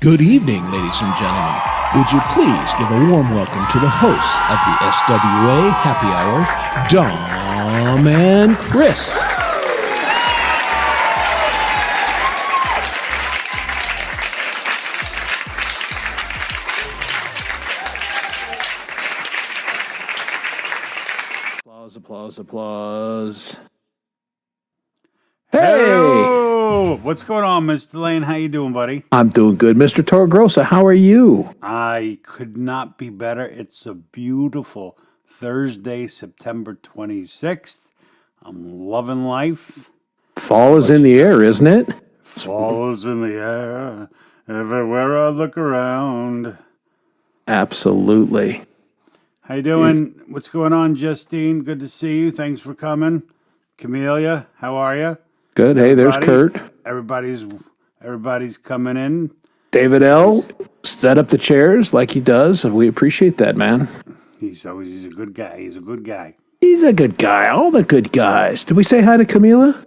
Good evening, ladies and gentlemen. Would you please give a warm welcome to the hosts of the SWA Happy Hour, Dom and Chris. Applause, applause, applause. Hey! Hello! What's going on, Mr. Lane? How you doing, buddy? I'm doing good, Mr. Torgrosa. How are you? I could not be better. It's a beautiful Thursday, September 26th. I'm loving life. Fall is in the air, isn't it? Fall is in the air. Everywhere I look around. Absolutely. How you doing? What's going on, Justine? Good to see you. Thanks for coming. Camellia, how are you? Good. Hey, there's Kurt. Everybody's coming in. David L. set up the chairs like he does, and we appreciate that, man. He's a good guy. He's a good guy. He's a good guy. All the good guys. Did we say hi to Camila?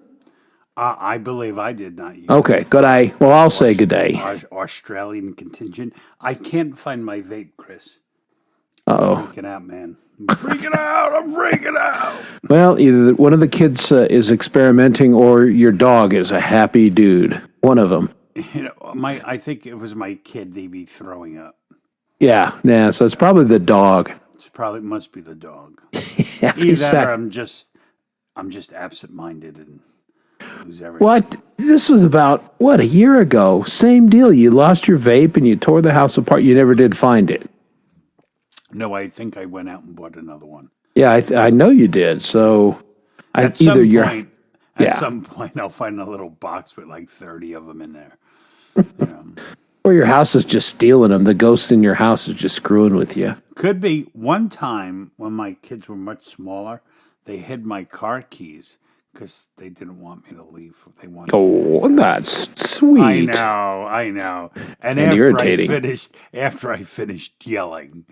I believe I did not. You. Okay, good day. Well, I'll say good day. Australian contingent. I can't find my vape, Chris. Uh-oh. Freaking out, man. I'm freaking out. I'm freaking out. Well, either one of the kids is experimenting or your dog is a happy dude. One of them. You know, I think it was my kid. They'd be throwing up. Yeah, so it's probably the dog. Must be the dog. Yeah, Either I'm just absent-minded and lose everything. What? This was about, a year ago. Same deal. You lost your vape and you tore the house apart. You never did find it. No, I think I went out and bought another one. Yeah, I know you did. So At some point, I'll find a little box with like 30 of them in there. Or your house is just stealing them. The ghost in your house is just screwing with you. Could be. One time when my kids were much smaller, they hid my car keys because they didn't want me to leave. They wanted. Oh, that's sweet. I know. And irritating. After I finished yelling,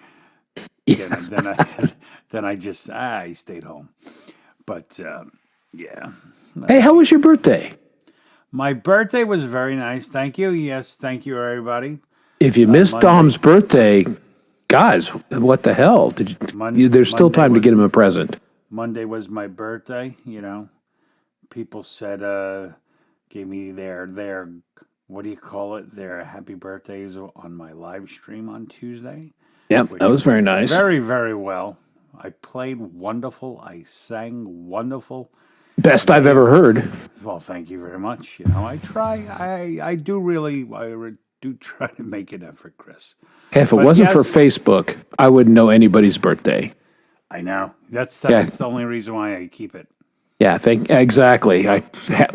Yeah. then I stayed home. But yeah. Hey, how was your birthday? My birthday was very nice. Thank you. Yes, thank you, everybody. If you missed Monday. Dom's birthday, guys, what the hell? There's still time to get him a present. Monday was my birthday, People said, gave me their, what do you call it? Their happy birthdays on my live stream on Tuesday. Yep, that was very nice. Very, very well. I played wonderful. I sang wonderful. Best I've ever heard. Well, thank you very much. I try. I do try to make an effort, Chris. Hey, if it wasn't for Facebook, I wouldn't know anybody's birthday. I know. That's the only reason why I keep it. Yeah, exactly.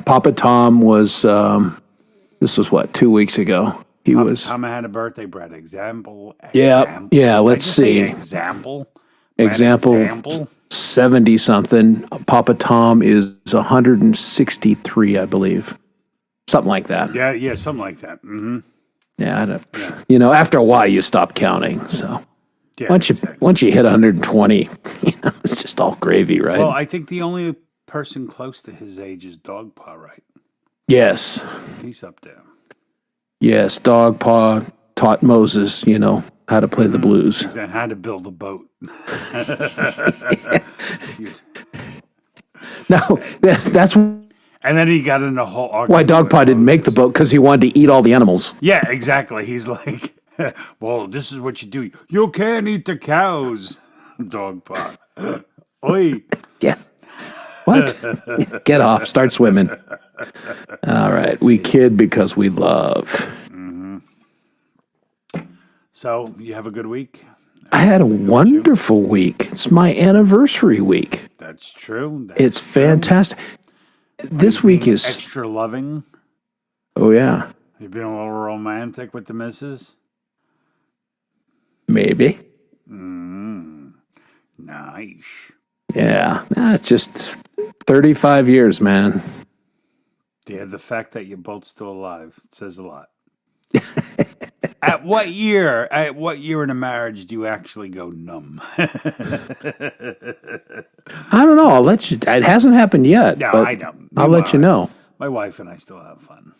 Papa Tom was, this was 2 weeks ago? Tom had a birthday, Brett. Example. Yeah, let's see. Example. 70-something. Papa Tom is 163, I believe. Something like that. Yeah, something like that. Mm-hmm. Yeah, after a while you stop counting. So yeah, once you hit 120, it's just all gravy, right? Well, I think the only person close to his age is Dogpaw, right? Yes. He's up there. Yes, Dogpaw taught Moses, how to play the blues. Exactly. How to build a boat. No, that's and then he got in a whole argument. Why Dogpaw didn't make the boat, because he wanted to eat all the animals. Yeah, exactly. He's like, well, this is what you do. You can't eat the cows, Dogpaw. Oi. Yeah. What? Get off. Start swimming. All right. We kid because we love. Mm-hmm. So, you have a good week? I had a wonderful week. It's my anniversary week. That's true. It's fantastic. This week is extra loving. Oh, yeah. You've been a little romantic with the missus? Maybe. Nice. Yeah. It's just 35 years, man. Yeah, the fact that you're both still alive says a lot. At what year in a marriage do you actually go numb? I don't know. I'll let you. It hasn't happened yet. No, I don't. I'll let you know. My wife and I still have fun.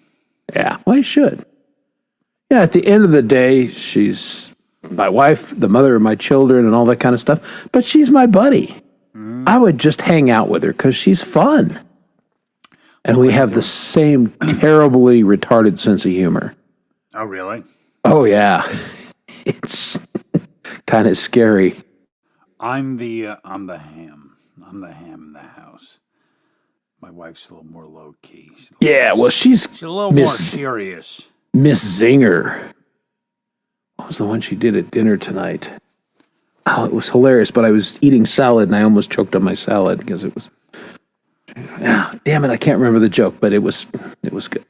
Yeah, well, you should. Yeah, at the end of the day, she's my wife, the mother of my children, and all that kind of stuff. But she's my buddy. I would just hang out with her because she's fun. And we have the same terribly retarded sense of humor. Oh, really? Oh, yeah. It's kind of scary. I'm the ham. I'm the ham in the house. My wife's a little more low key. Yeah, well, she's a little more serious. Miss Zinger. What was the one she did at dinner tonight? Oh, it was hilarious, but I was eating salad and I almost choked on my salad because it was... Oh, damn it, I can't remember the joke, but it was good.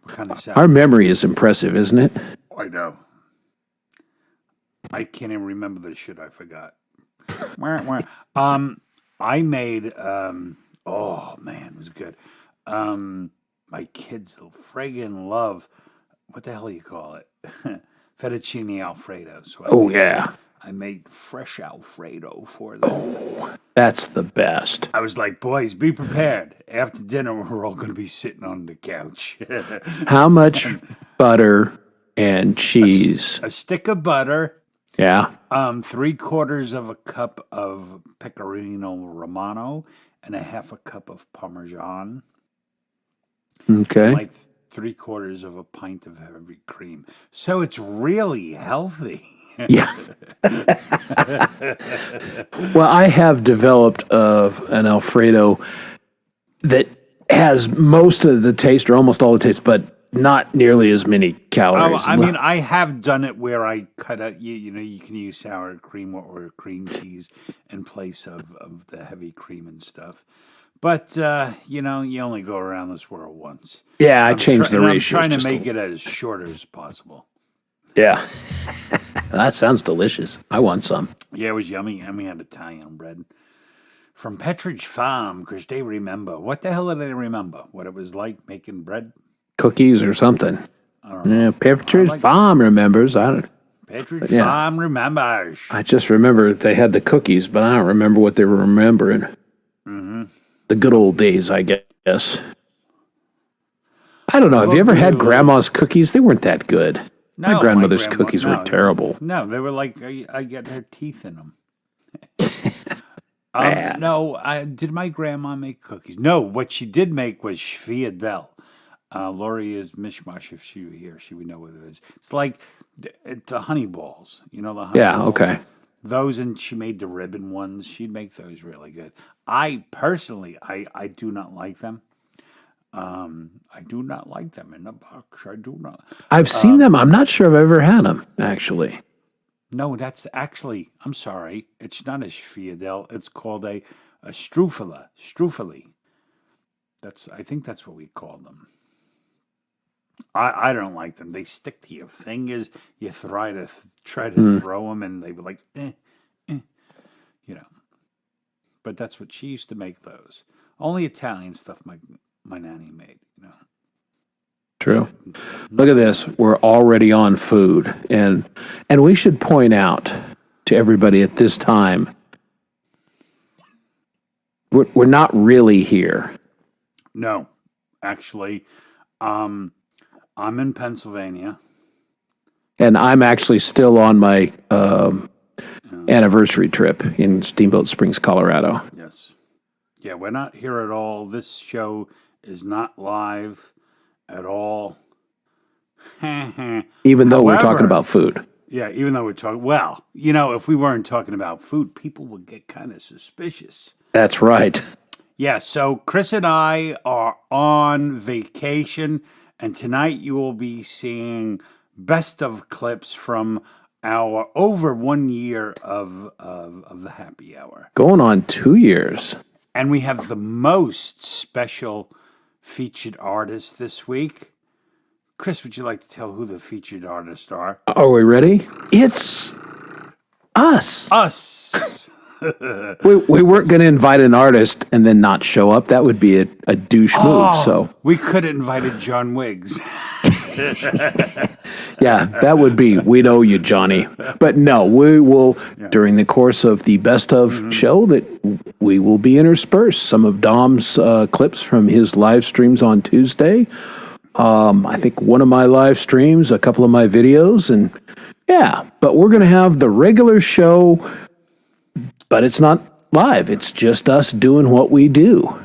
What kind of salad? Our memory is impressive, isn't it? I know. I can't even remember the shit I forgot. I made, oh man, it was good. My kids friggin' love, what the hell do you call it? Fettuccine Alfredo. So I made fresh Alfredo for them. Oh, that's the best. I was like, boys, be prepared. After dinner, we're all going to be sitting on the couch. How much butter and cheese? A stick of butter. Yeah. 3/4 of a cup of Pecorino Romano and a half a cup of Parmesan. Okay. Like 3/4 of a pint of heavy cream. So it's really healthy. Yeah. Well, I have developed an Alfredo that has most of the taste or almost all the taste, but not nearly as many calories. I mean, I have done it where I cut out, you know, you can use sour cream or cream cheese in place of the heavy cream and stuff. But, you know, you only go around this world once. Yeah, I changed the ratio. I'm trying to make it as short as possible. Yeah. That sounds delicious. I want some. Yeah, it was yummy. And we had Italian bread from Petridge Farm because they remember. What the hell do they remember? What it was like making bread? Cookies or something. I don't know. Yeah, Petridge Farm remembers. Petridge Farm remembers. I just remember they had the cookies, but I don't remember what they were remembering. Mm-hmm. The good old days, I guess. I don't know. Have you ever had Grandma's cookies? They weren't that good. No, my grandmother's cookies were terrible. No, they were like I get her teeth in them. Bad. No, did my grandma make cookies? No, what she did make was Schviadel. Lori is mishmash. If she were here, she would know what it is. It's like the honey balls. You know the honey balls? Okay. Those, and she made the ribbon ones. She'd make those really good. I personally, I do not like them. I do not like them in the box. I do not. I've seen them. I'm not sure I've ever had them, actually. No, that's actually, I'm sorry. It's not a Schviadel. It's called a Strufeli. I think that's what we call them. I don't like them. They stick to your fingers. You try to throw them, and they were like, you know. But that's what she used to make those. Only Italian stuff my nanny made, you know. True. Look at this. We're already on food. And we should point out to everybody at this time, we're not really here. No, actually, I'm in Pennsylvania. And I'm actually still on my anniversary trip in Steamboat Springs, Colorado. Yes. Yeah, we're not here at all. This show is not live at all. Even though we're talking about food. Yeah, even though we're talking, well, you know, if we weren't talking about food, people would get kind of suspicious. That's right. Yeah, so Chris and I are on vacation, and tonight you will be seeing best of clips from our over 1 year of the happy hour. Going on 2 years. And we have the most special featured artists this week. Chris, would you like to tell who the featured artists are? Are we ready? It's us. Us. We weren't going to invite an artist and then not show up. That would be a douche move. So we could have invited John Wiggs. Yeah, that would be, we know you, Johnny. But no, we will, during the course of the best of show, that we will be interspersed some of Dom's clips from his live streams on Tuesday. I think one of my live streams, a couple of my videos, and yeah, but we're going to have the regular show, but it's not live. It's just us doing what we do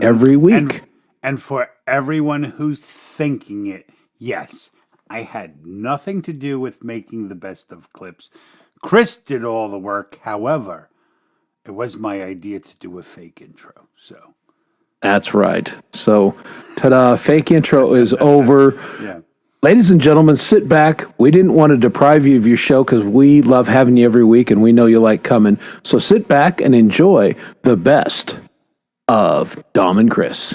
every week. And for everyone who's thinking it, yes, I had nothing to do with making the best of clips. Chris did all the work. However, it was my idea to do a fake intro. So That's right. So, ta-da, fake intro is over. yeah. Ladies and gentlemen, sit back. We didn't want to deprive you of your show because we love having you every week and we know you like coming. So sit back and enjoy the best of Dom and Chris.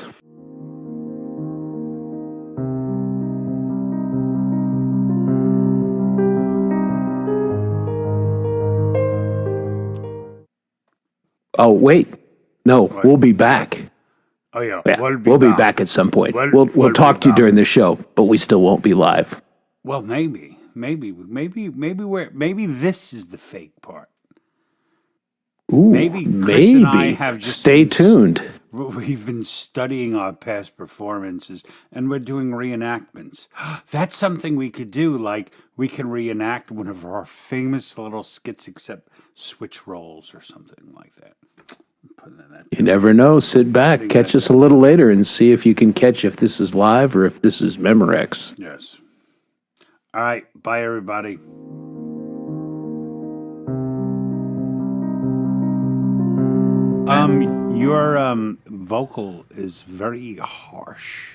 Oh, wait. No, we'll be back. Oh yeah, Yeah, we'll be back at some point. We'll talk to you during the show, but we still won't be live. Well, maybe this is the fake part. Ooh, Maybe Chris and I maybe. have just Stay been tuned. We've been studying our past performances and we're doing reenactments. That's something we could do. Like, we can reenact one of our famous little skits, except switch roles or something like that. Putting that. You never know. Sit back, catch us a little later, and see if you can catch if this is live or if this is Memorex. Yes. All right. Bye, everybody. Your vocal is very harsh.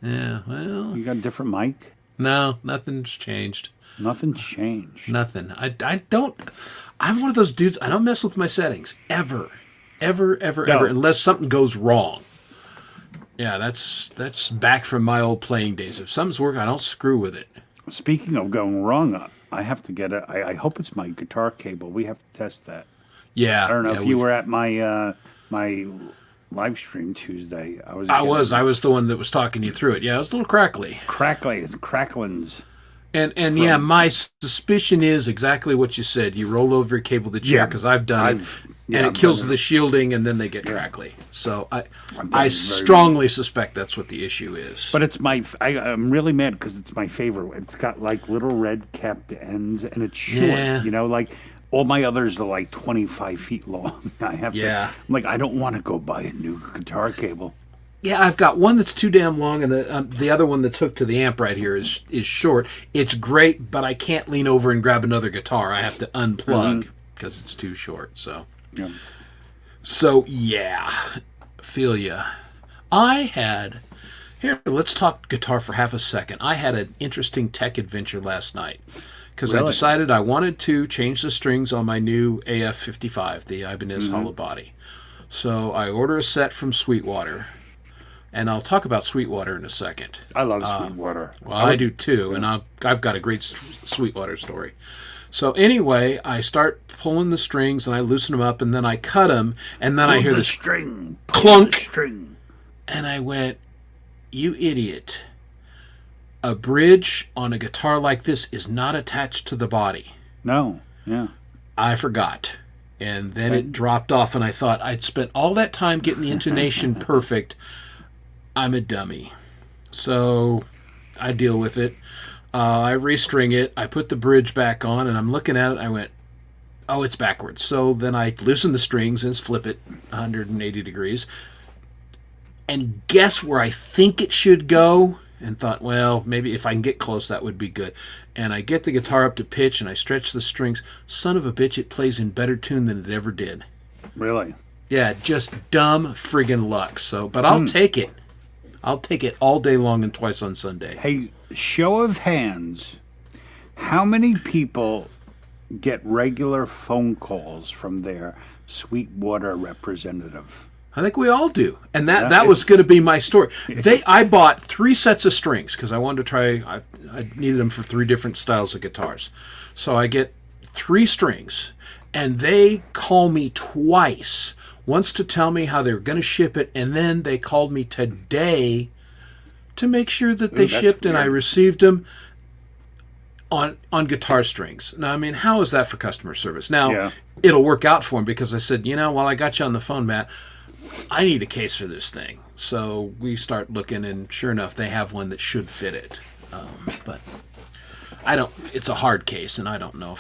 Yeah, well, You got a different mic? no, nothing's changed. Nothing changed. Nothing. I'm one of those dudes, I don't mess with my settings. Ever. Ever, No. unless something goes wrong. Yeah, that's back from my old playing days. If something's working, I don't screw with it. Speaking of going wrong, I have to get I hope it's my guitar cable. We have to test that. Yeah. I don't know yeah, if you were at my my live stream Tuesday. I was the one that was talking you through it. Yeah, it was a little crackly. cracklins. And yeah, my suspicion is exactly what you said. You roll over your cable the chair Yeah, because I've done it, and I've it kills done it. the shielding, and then they get crackly. So I very- strongly suspect that's what the issue is. But it's I'm really mad because it's my favorite. It's got like little red capped ends and it's short. Yeah. You know, like all my others are like 25 feet long. I have Yeah. to. I'm like, I don't want to go buy a new guitar cable. Yeah, I've got one that's too damn long, and the other one that's hooked to the amp right here is short. It's great, but I can't lean over and grab another guitar. I have to unplug because it's too short. So, Yeah. yeah, feel ya. Here, let's talk guitar for half a second. I had an interesting tech adventure last night because I Really? decided I wanted to change the strings on my new AF55, the Ibanez hollow body. So I order a set from Sweetwater. And I'll talk about Sweetwater in a second. I love Sweetwater. Well, I do too, and I've got a great Sweetwater story. So anyway, I start pulling the strings, and I loosen them up, and then I cut them, and then I hear the this string. clunk. The string. And I went, you idiot. A bridge on a guitar like this is not attached to the body. No. Yeah. I forgot. And then it dropped off, and I thought I'd spent all that time getting the intonation perfect. I'm a dummy. So I deal with it. I restring it. I put the bridge back on, and I'm looking at it. I went, oh, it's backwards. So then I loosen the strings and flip it 180 degrees. And guess where I think it should go? And thought, well, maybe if I can get close, that would be good. And I get the guitar up to pitch, and I stretch the strings. Son of a bitch, it plays in better tune than it ever did. Really. Yeah, just dumb friggin' luck. So, but I'll take it. I'll take it all day long and twice on Sunday. Hey, show of hands. How many people get regular phone calls from their Sweetwater representative? I think we all do. And that was going to be my story. I bought 3 sets of strings because I wanted to try, I needed them for 3 different styles of guitars. So I get 3 strings, and they call me twice. Once to tell me how they were going to ship it, and then they called me today to make sure that they that's shipped and I weird. received them on guitar strings. Now, I mean, how is that for customer service? Now, Yeah. it'll work out for them because I said, while I got you on the phone, Matt, I need a case for this thing. So we start looking, and sure enough, they have one that should fit it. But I don't. It's a hard case, and I don't know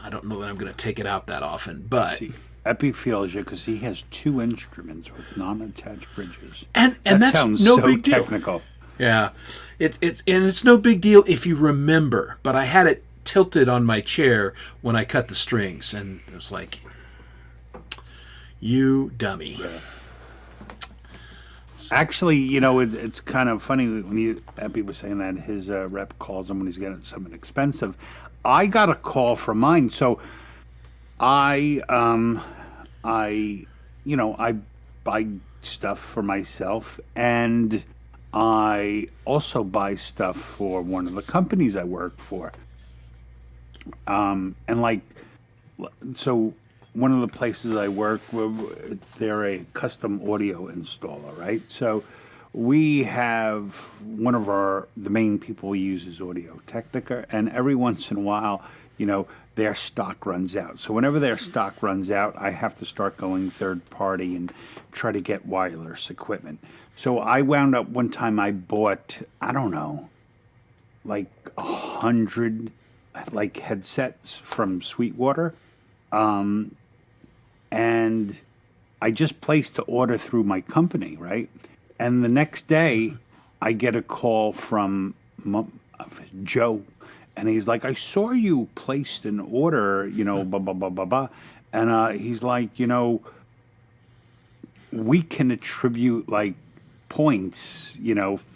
that I'm going to take it out that often. But See, Epi feels you because he has 2 instruments with non-attached bridges. and That that's sounds no so big deal. technical. Yeah, it's no big deal if you remember. But I had it tilted on my chair when I cut the strings, and it was like, you dummy. Actually, it's kind of funny when Epi was saying that his rep calls him when he's getting something expensive. I got a call from mine, so I buy stuff for myself, and I also buy stuff for one of the companies I work for. And so one of the places I work, they're a custom audio installer, right? So we have one of the main people we use is Audio Technica, and every once in a while, their stock runs out. So whenever their stock runs out, I have to start going third party and try to get wireless equipment. So I wound up one time I bought, I don't know, like 100 like headsets from Sweetwater. And I just placed the order through my company, right? And the next day, I get a call from Joe, and he's like, "I saw you placed an order, blah, blah, blah, blah, blah." And he's like, we can attribute, like, points,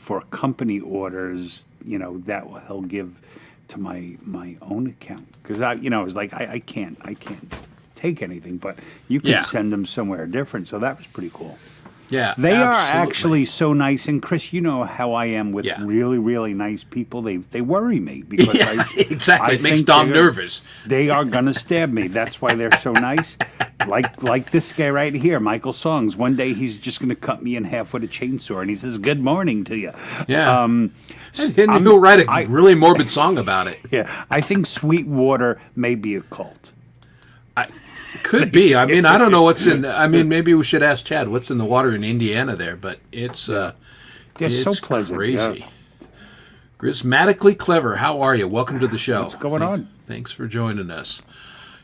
for company orders, that he'll give to my own account. Because I was like, I can't take anything, but you can send them somewhere different. So that was pretty cool. Yeah, They are absolutely. actually so nice. And Chris, you know how I am with Yeah. really, really nice people. They worry me because Yeah, exactly. I It makes think Dom they're- nervous. They are gonna stab me. That's why they're so nice. Like this guy right here, Michael Songs. One day he's just gonna cut me in half with a chainsaw, and he says, "Good morning to you." Yeah. And he'll write a really morbid song about it. Yeah, I think Sweetwater may be a cult. Could be. I mean, I don't know what's in. I mean, maybe we should ask Chad what's in the water in Indiana there, but it's They're it's so pleasant. crazy. Yeah. Grismatically clever. How are you? Welcome to the show. What's going on? Thanks for joining us.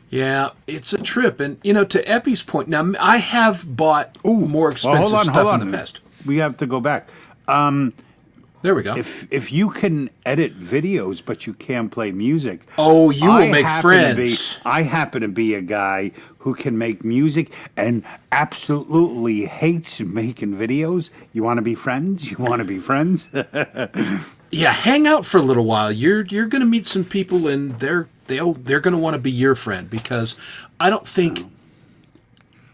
Yeah, it's a trip, and to Epi's point. Now, I have bought more expensive stuff in the past. We have to go back. There we go. If you can edit videos but you can't play music, Oh, you will make happen to friends. I happen to be a guy who can make music and absolutely hates making videos. You want to be friends? You want to be friends? Yeah, hang out for a little while. You're going to meet some people, and they're going to want to be your friend, because I don't think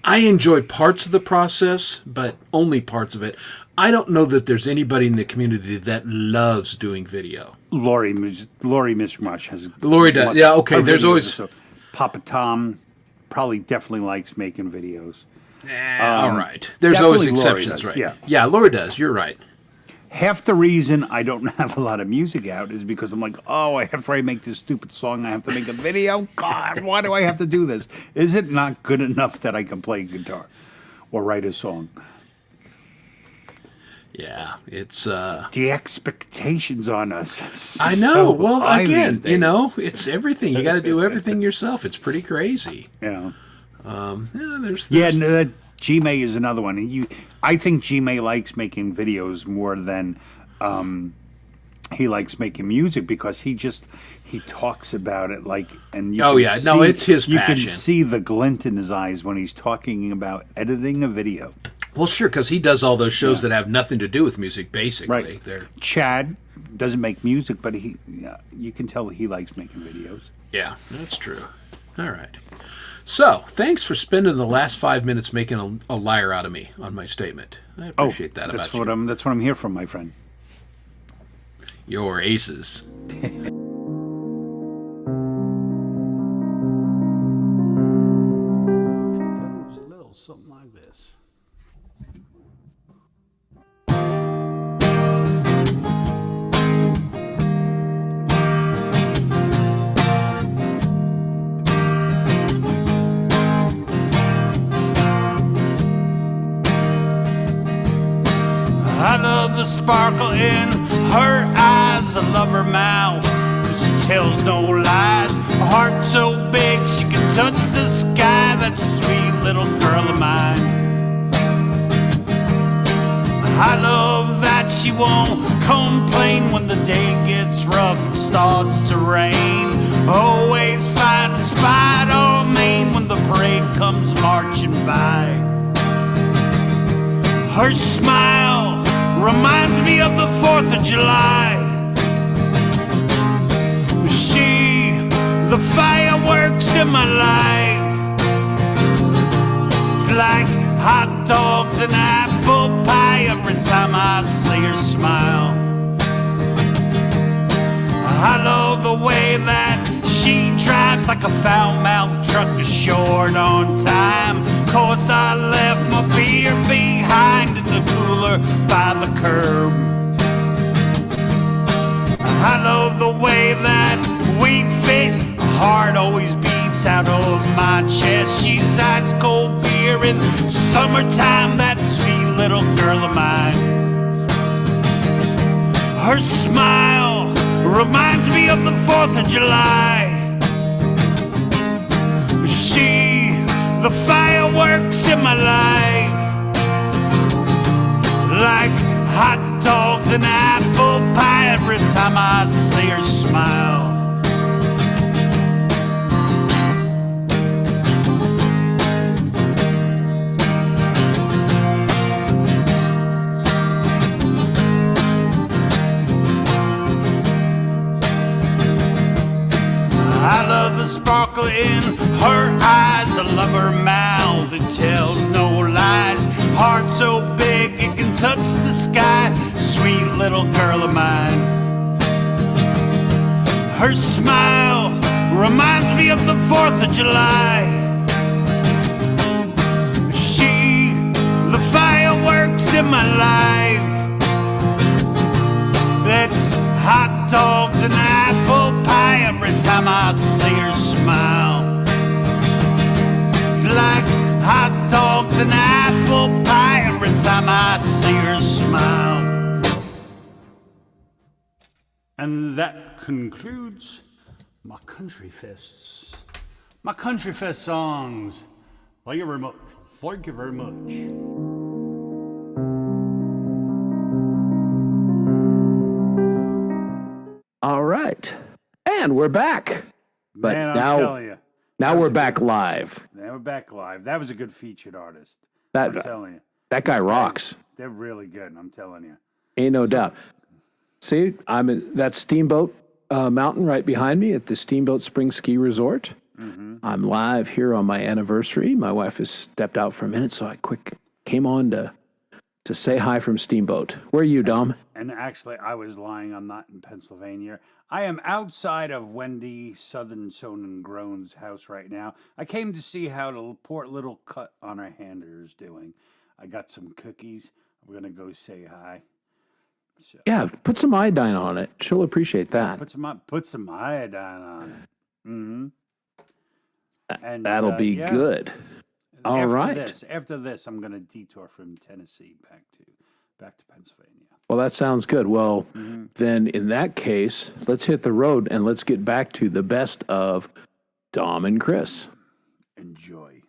I enjoy parts of the process, but only parts of it. I don't know that there's anybody in the community that loves doing video. Lori Mishmash has. Lori does. Yeah, okay, her there's videos always- are so- Papa Tom probably definitely likes making videos. All right. There's always definitely Lori exceptions, does, right? yeah. Lori does. You're right. Half the reason I don't have a lot of music out is because I'm like, oh, after I make this stupid song, I have to make a video. God, why do I have to do this? Is it not good enough that I can play guitar or write a song? Yeah, it's. The expectations on us. I know. so Well, high again, these days. it's everything. You got to do everything yourself. It's pretty crazy. Yeah. There's Yeah, no, G-May is another one. I think G-May likes making videos more than he likes making music, because he talks about it like, and you Oh, can yeah. No, it's his You can passion. see the glint in his eyes when he's talking about editing a video. Well, sure, because he does all those shows that have nothing to do with music. Basically, Right. They're Chad doesn't make music, but you can tell he likes making videos. yeah, that's true. All right. So, thanks for spending the last 5 minutes making a liar out of me on my statement. I appreciate that that's about what you. That's what I'm here for, my friend. Your aces. Goes a little something like this. the sparkle in her eyes. I love her mouth, 'cause she tells no lies. A heart so big she can touch the sky. That sweet little girl of mine. I love that she won't complain when the day gets rough and starts to rain. Always find a spot on Main when the parade comes marching by. Her smile reminds me of the 4th of July. She, the fireworks in my life. It's like hot dogs and apple pie every time I see her smile. I love the way that she drives like a foul-mouthed truck short on time. 'Course I left my beer behind in the cooler by the curb. I love the way that we fit. Heart always beats out of my chest. She's ice cold beer in summertime, that sweet little girl of mine. Her smile reminds me of the 4th of July. She, the fireworks in my life. Like hot dogs and apple pie every time I see her smile. I love the sparkle in her eyes. I love her mouth, it tells no lies. Heart so big it can touch the sky. Sweet little girl of mine. Her smile reminds me of the 4th of July. She, the fireworks in my life. That's hot dogs and apple pie every time I see her smile. Like hot dogs and apple pie every time I see her smile. And that concludes my Country Fests. My Country Fest songs. Thank you very much. Thank you very much. All right. And we're back. But Man, I'm telling you. now we're back live. Now we're back live. That was a good featured artist. That I'm telling you. that guy rocks. They're really good, I'm telling you. Ain't no doubt. See, I'm in that Steamboat Mountain right behind me at the Steamboat Spring Ski Resort. Mm-hmm. I'm live here on my anniversary. My wife has stepped out for a minute, so I quick came on to say hi from Steamboat. Where are you, Dom? And actually, I was lying. I'm not in Pennsylvania. I am outside of Wendy Southern Sown and Groan's house right now. I came to see how the poor little cut on her hand is doing. I got some cookies. We're going to go say hi. So, Yeah, put some iodine on it. She'll appreciate that. put some iodine on it. Mm-hmm. And That'll be yeah. good. All right. After this, I'm going to detour from Tennessee back to Pennsylvania. Well, that sounds good. Well, then in that case, let's hit the road and let's get back to the best of Dom and Chris. Enjoy.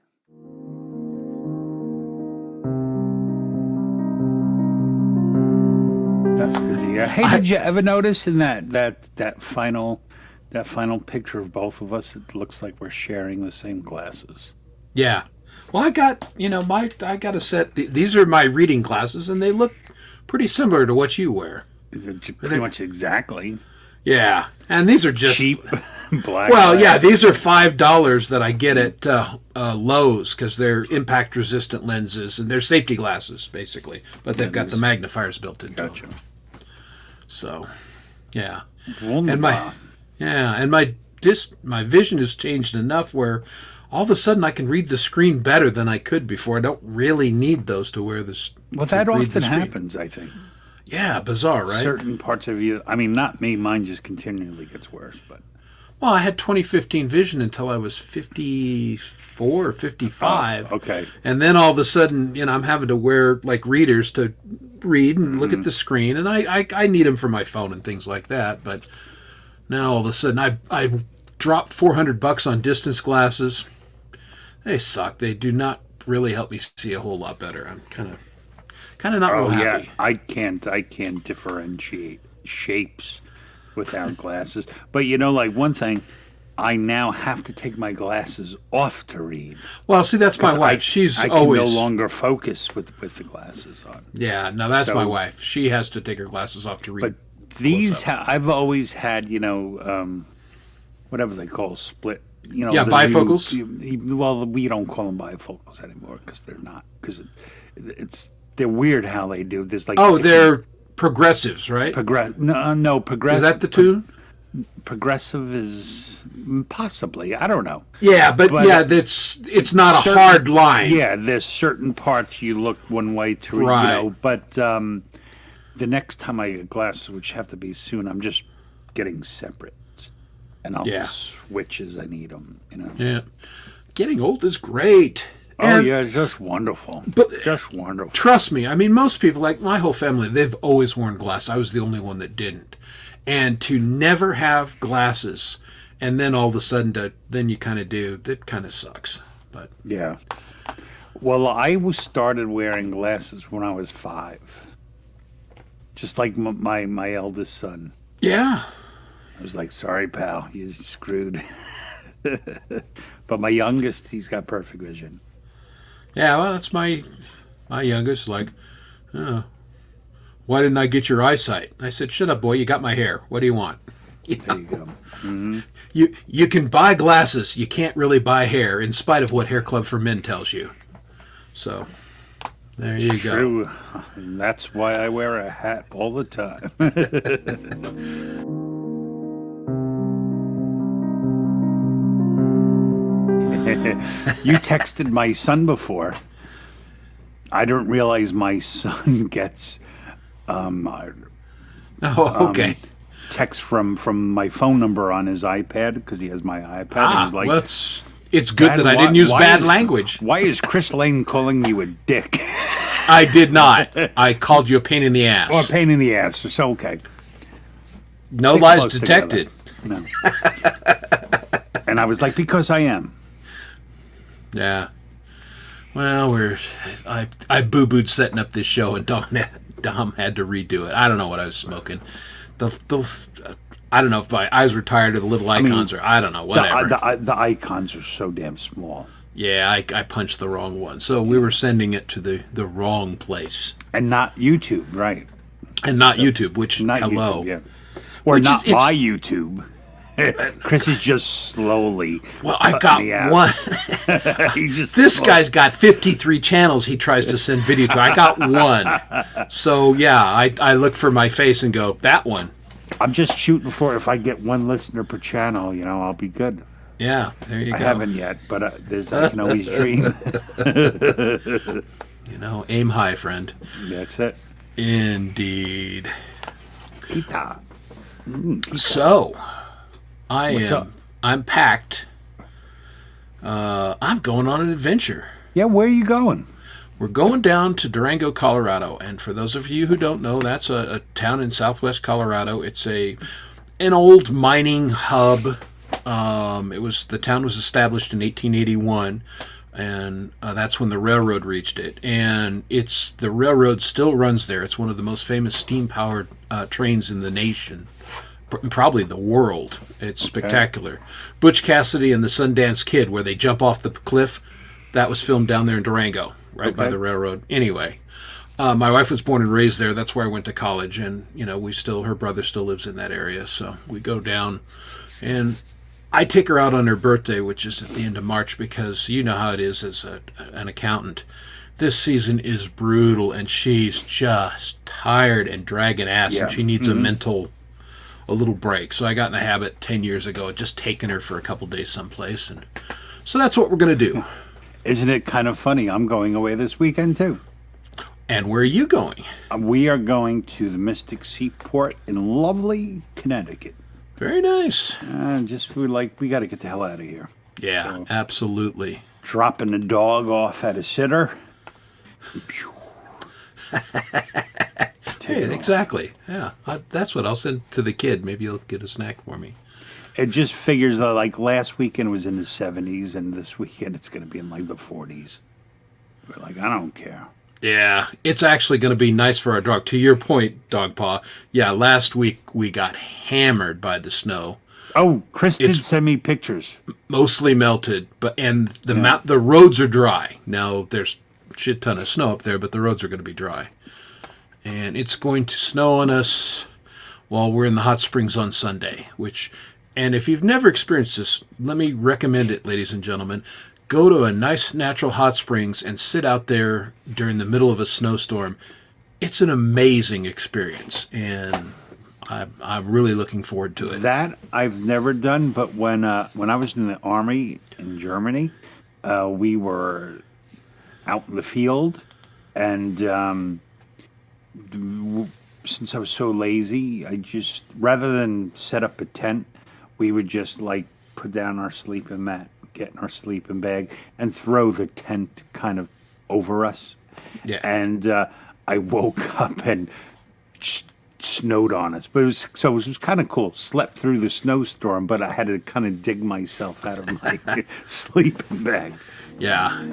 That's good to hear. Hey, did you ever notice in that final picture of both of us, it looks like we're sharing the same glasses. Yeah. Well, I got a set. These are my reading glasses, and they look pretty similar to what you wear. Pretty much exactly. Yeah, and these are just Cheap black. Well, yeah, glasses. these are $5 that I get at Lowe's because they're impact-resistant lenses and they're safety glasses basically, but they've got the magnifiers built into Gotcha. them. So, yeah, Wunderbar. and my vision has changed enough where all of a sudden I can read the screen better than I could before. I don't really need those to wear this. Well, to that read the often screen. happens, I think. Yeah, bizarre, right? Certain parts of you. I mean, not me. Mine just continually gets worse. But Well, I had 20/15 vision until I was 54 or 55. Oh, okay. And then all of a sudden, I'm having to wear like readers to read and look Mm-hmm. at the screen, and I need them for my phone and things like that. But now all of a sudden, I dropped $400 on distance glasses. They suck. They do not really help me see a whole lot better. I'm kind of not real Oh yeah, happy. I can't differentiate shapes without glasses. But like one thing, I now have to take my glasses off to read. Well, see, that's my wife. I, She's I can always no longer focus with the glasses on. Yeah. No, that's So- my wife. She has to take her glasses off to read. But these, I've always had, whatever they call split. Yeah, the bifocals? Well, we don't call them bifocals anymore because they're not. Because they're weird how they do. There's like they're progressives, right? No, progressive. Is that the two? Progressive is possibly. I don't know. Yeah, but But- yeah, it's not a Certain- hard line. Yeah, there's certain parts you look one way to read, Right. but the next time I get glasses, which have to be soon, I'm just getting separate, and I'll Yeah. switch as I need them. Yeah. Getting old is great. Oh And yeah, it's just wonderful. But- Just wonderful. trust me, I mean, most people, like my whole family, they've always worn glasses. I was the only one that didn't. And to never have glasses, and then all of a sudden, then you kind of do, that kind of sucks. But Yeah. Well, I started wearing glasses when I was 5. Just like my eldest son. yeah, I was like, sorry, pal, you're screwed. But my youngest, he's got perfect vision. yeah. Well, that's my youngest. Like, oh, why didn't I get your eyesight? I said, shut up, boy. You got my hair. What do you want? There you go. You can buy glasses. You can't really buy hair, in spite of what Hair Club for Men tells you. So, there you go. True. And that's why I wear a hat all the time. You texted my son before. I don't realize my son gets Oh, okay. text from my phone number on his iPad because he has my iPad. And he's like, well, it's good "Dad, that I why- didn't use why bad is- language. Why is Chris Lane calling you a dick? I did not. I called you a pain in the ass. Or a pain in the ass. It's okay. No Stick lies close detected. No. And I was like, because I am. Yeah. Well, I boo-booed setting up this show, and Dom had to redo it. I don't know what I was smoking. I don't know if my eyes were tired or the little icons, or I don't know, whatever. The icons are so damn small. Yeah, I punched the wrong one. So we were sending it to the wrong place. And not YouTube, right? And not YouTube, which, Not hello. YouTube, yeah. Or Which not is- my YouTube. Chris is just slowly. Well, I've got cutting me out. one. He just This guy's got 53 channels he tries to send video to. I got one. So, yeah, I look for my face and go, that one. I'm just shooting for if I get one listener per channel, I'll be good. Yeah, there you I go. haven't yet, but I can always dream. Aim high, friend. That's it. Indeed. Pita. So, What's up? I'm packed. I'm going on an adventure. Yeah, where are you going? We're going down to Durango, Colorado, and for those of you who don't know, that's a town in southwest Colorado. It's an old mining hub. The town was established in 1881, and that's when the railroad reached it. And the railroad still runs there. It's one of the most famous steam-powered trains in the nation, probably the world. It's spectacular. Butch Cassidy and the Sundance Kid, where they jump off the cliff, that was filmed down there in Durango, right by Okay. the railroad. Anyway, my wife was born and raised there. That's where I went to college, and her brother still lives in that area, so we go down, and I take her out on her birthday, which is at the end of March, because you know how it is as an accountant. This season is brutal, and she's just tired and dragging ass, Yeah. and she needs a little break. So I got in the habit 10 years ago of just taking her for a couple days someplace, and so that's what we're going to do. Isn't it kind of funny? I'm going away this weekend, too. And where are you going? We are going to the Mystic Seaport in lovely Connecticut. Very nice. Just we got to get the hell out of here. Yeah, absolutely. Dropping the dog off at a sitter. Hey, exactly. Yeah, that's what I'll send to the kid. Maybe he'll get a snack for me. It just figures that like last weekend was in the 70s, and this weekend it's going to be in like the 40s. We're like, I don't care. Yeah, it's actually going to be nice for our dog. To your point, Dog Paw. Yeah, last week we got hammered by the snow. Oh, Chris did send me pictures. Mostly melted, and the roads are dry. Now there's a shit ton of snow up there, but the roads are going to be dry. And it's going to snow on us while we're in the hot springs on Sunday, and if you've never experienced this, let me recommend it, ladies and gentlemen. Go to a nice natural hot springs and sit out there during the middle of a snowstorm. It's an amazing experience, and I'm really looking forward to it. That I've never done, but when I was in the army in Germany, we were out in the field, and since I was so lazy, I just, rather than set up a tent, we would just like put down our sleeping mat, get in our sleeping bag, and throw the tent kind of over us. Yeah. And I woke up and snowed on us, but it was kind of cool. Slept through the snowstorm, but I had to kind of dig myself out of my sleeping bag. Yeah.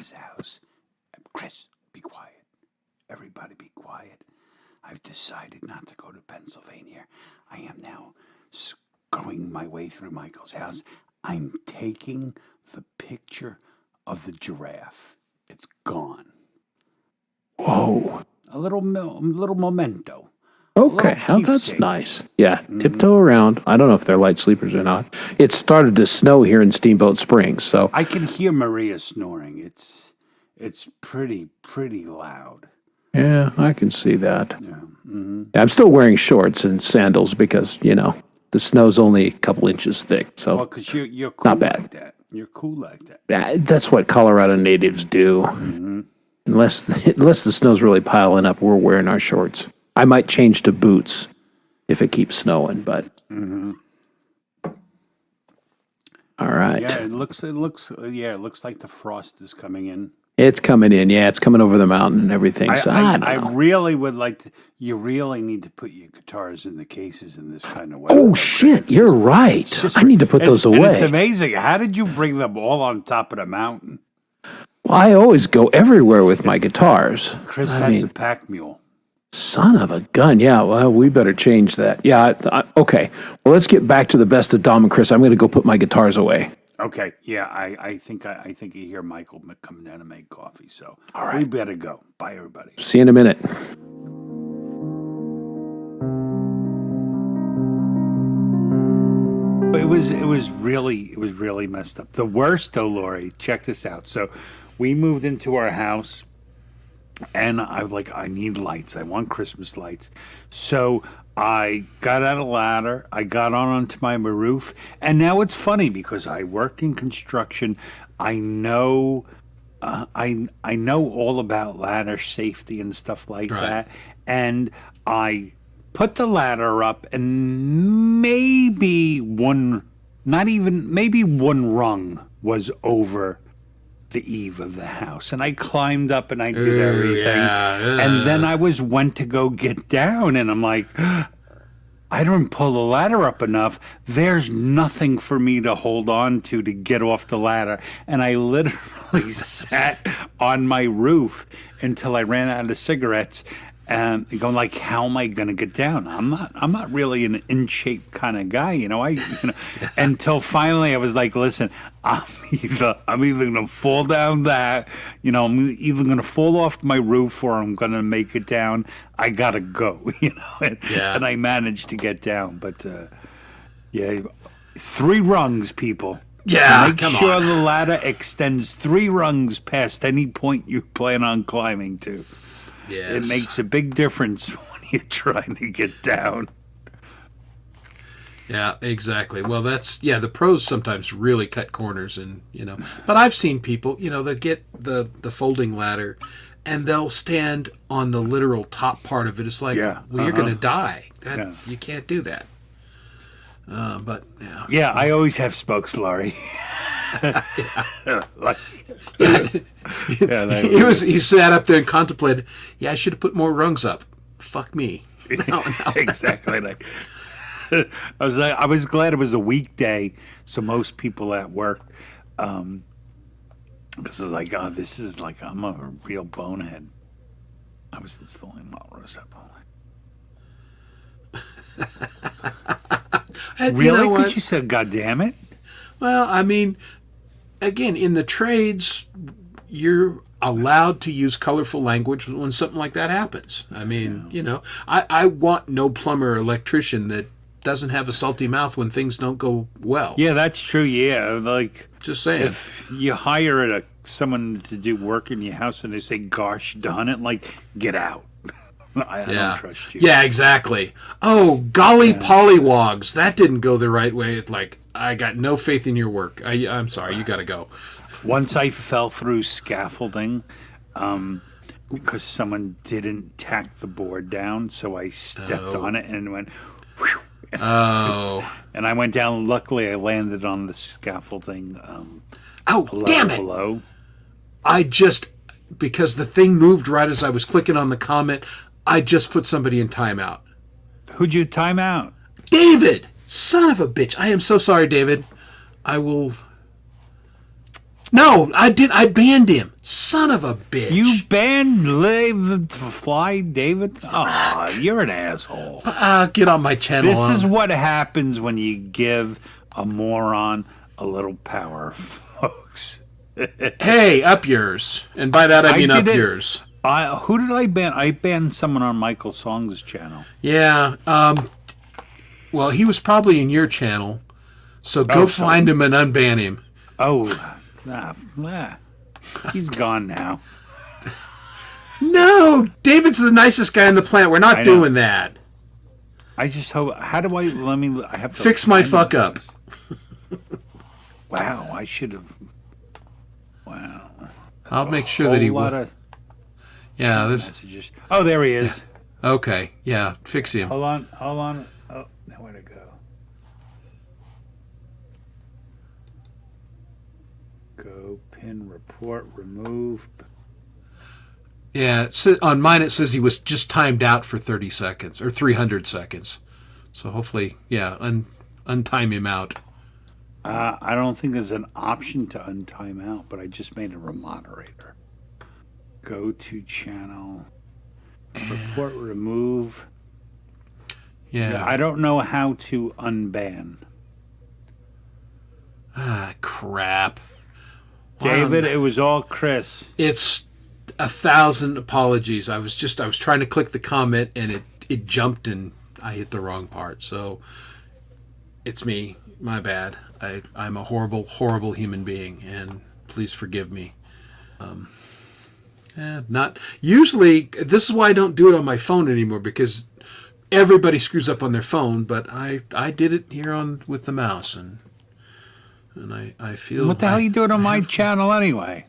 Chris's house. Chris, be quiet. Everybody be quiet. I've decided not to go to Pennsylvania. I am now screwing my way through Michael's house. I'm taking the picture of the giraffe. It's gone. Whoa. A little memento. Okay, oh, that's keepsake. nice. Yeah, tiptoe around. I don't know if they're light sleepers or not. It started to snow here in Steamboat Springs, so I can hear Maria snoring. It's pretty loud. yeah, I can see that. Yeah. I'm still wearing shorts and sandals because, the snow's only a couple inches thick, so Well, because you're cool Not bad. like that. You're cool like that. that's what Colorado natives do. Unless the snow's really piling up, we're wearing our shorts. I might change to boots if it keeps snowing, but all right. Yeah, it looks like the frost is coming in. It's coming in. Yeah, it's coming over the mountain and everything. So I don't know. really would like to. You really need to put your guitars in the cases in this kind of way. Oh shit, you're right. I need to put those And away. it's amazing. How did you bring them all on top of the mountain? Well, I always go everywhere with my guitars. Chris I has mean, a pack mule. son of a gun. Yeah, well, we better change that. Yeah, okay. Well, let's get back to the best of Dom and Chris. I'm going to go put my guitars away. Okay, yeah, I think you hear Michael coming down to make coffee. So we better go. Bye, everybody. See you in a minute. It was really messed up. The worst, though, Lori. Check this out. So we moved into our house, and I need lights. I want Christmas lights. So I got out a ladder. I got onto my roof, and now it's funny because I work in construction. I know. I know all about ladder safety and stuff like that, and I put the ladder up, and maybe one rung was over the eave of the house, and I climbed up and I did everything, and then I went to go get down, and I'm like, I didn't pull the ladder up enough. There's nothing for me to hold on to get off the ladder. And I literally sat on my roof until I ran out of cigarettes and going like, how am I going to get down? I'm not really an in shape kind of guy, until finally I was like, listen, I'm either going to fall down that, I'm either going to fall off my roof or I'm going to make it down. I got to go, and I managed to get down. But, 3 rungs, people. Yeah, Make come sure on. the ladder extends 3 rungs past any point you plan on climbing to. Yes. It makes a big difference when you're trying to get down. Yeah, exactly. Well, the pros sometimes really cut corners, and but I've seen people, that get the folding ladder, and they'll stand on the literal top part of it. It's like, you're going to die. You can't do that. But yeah. Yeah, I always have spokes, Laurie. He sat up there and contemplated. Yeah, I should have put more rungs up. Fuck me. No. Exactly. I was glad it was a weekday, so most people at work, because I was like, oh, this is like I'm a real bonehead. I was installing Melrose up. Really? Because you said, God damn it. Well, I mean, again, in the trades, you're allowed to use colorful language when something like that happens. I mean, I want no plumber or electrician that doesn't have a salty mouth when things don't go well. Yeah, that's true. Yeah, like Just saying. if you hire someone to do work in your house and they say, "Gosh darn it," like get out. I don't trust you. Yeah, exactly. Oh, golly pollywogs. That didn't go the right way. It's like, I got no faith in your work. I'm sorry, you got to go. Once I fell through scaffolding because someone didn't tack the board down, so I stepped on it and went, whew, Oh. and I went down. Luckily, I landed on the scaffolding Damn it. below. Because the thing moved right as I was clicking on the comment, I just put somebody in timeout. Who'd you time out? David! Son of a bitch. I am so sorry, David. I will... No, I did. I banned him. Son of a bitch. You banned Live to Fly, David? Oh, you're an asshole. Get on my channel. This is what happens when you give a moron a little power, folks. Hey, up yours. And by that I mean up did it. yours. Who did I ban? I banned someone on Michael Song's channel. Yeah. Well, he was probably in your channel. So go find him and unban him. Oh, he's gone now. No, David's the nicest guy on the planet. We're not know. doing that. I just hope. How do I? Let me. I have to Fix my find fuck this. up. Wow, I should have. Wow. I'll make sure that he Lot will. of Yeah, there's. messages. Oh, there he is. Okay, yeah, fix him. Hold on. Oh, nowhere to go. Go pin report remove. Yeah, on mine it says he was just timed out for 30 seconds or 300 seconds. So hopefully, yeah, untime him out. I don't think there's an option to untime out, but I just made him a moderator. Go to channel. Report remove. Yeah. I don't know how to unban. Crap. David, it was all Chris. It's 1,000 apologies. I was trying to click the comment and it jumped and I hit the wrong part. So it's me. My bad. I'm a horrible, horrible human being, and please forgive me. Not usually. This is why I don't do it on my phone anymore, because everybody screws up on their phone. But I did it here with the mouse, and I feel. What the hell are you doing on my channel anyway?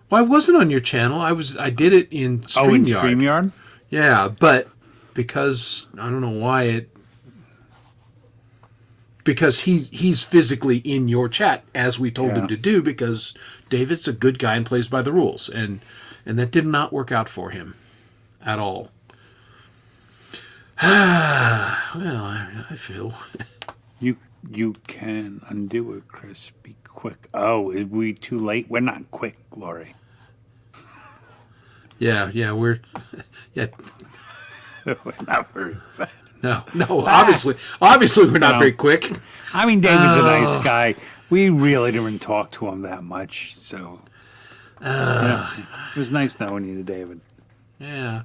Well, I wasn't on your channel. I did it in StreamYard. Oh, in StreamYard? Yeah, but because I don't know why because he's physically in your chat as we told him to do, because David's a good guy and plays by the rules, and that did not work out for him at all. Well, I feel You can undo it, Chris. Be quick. Oh, is we too late? We're not quick, Lori. yeah we're yeah. We're not very fast. No, obviously we're not very quick. I mean, David's a nice guy. We really didn't talk to him that much, so yeah. It was nice knowing you, David. Yeah,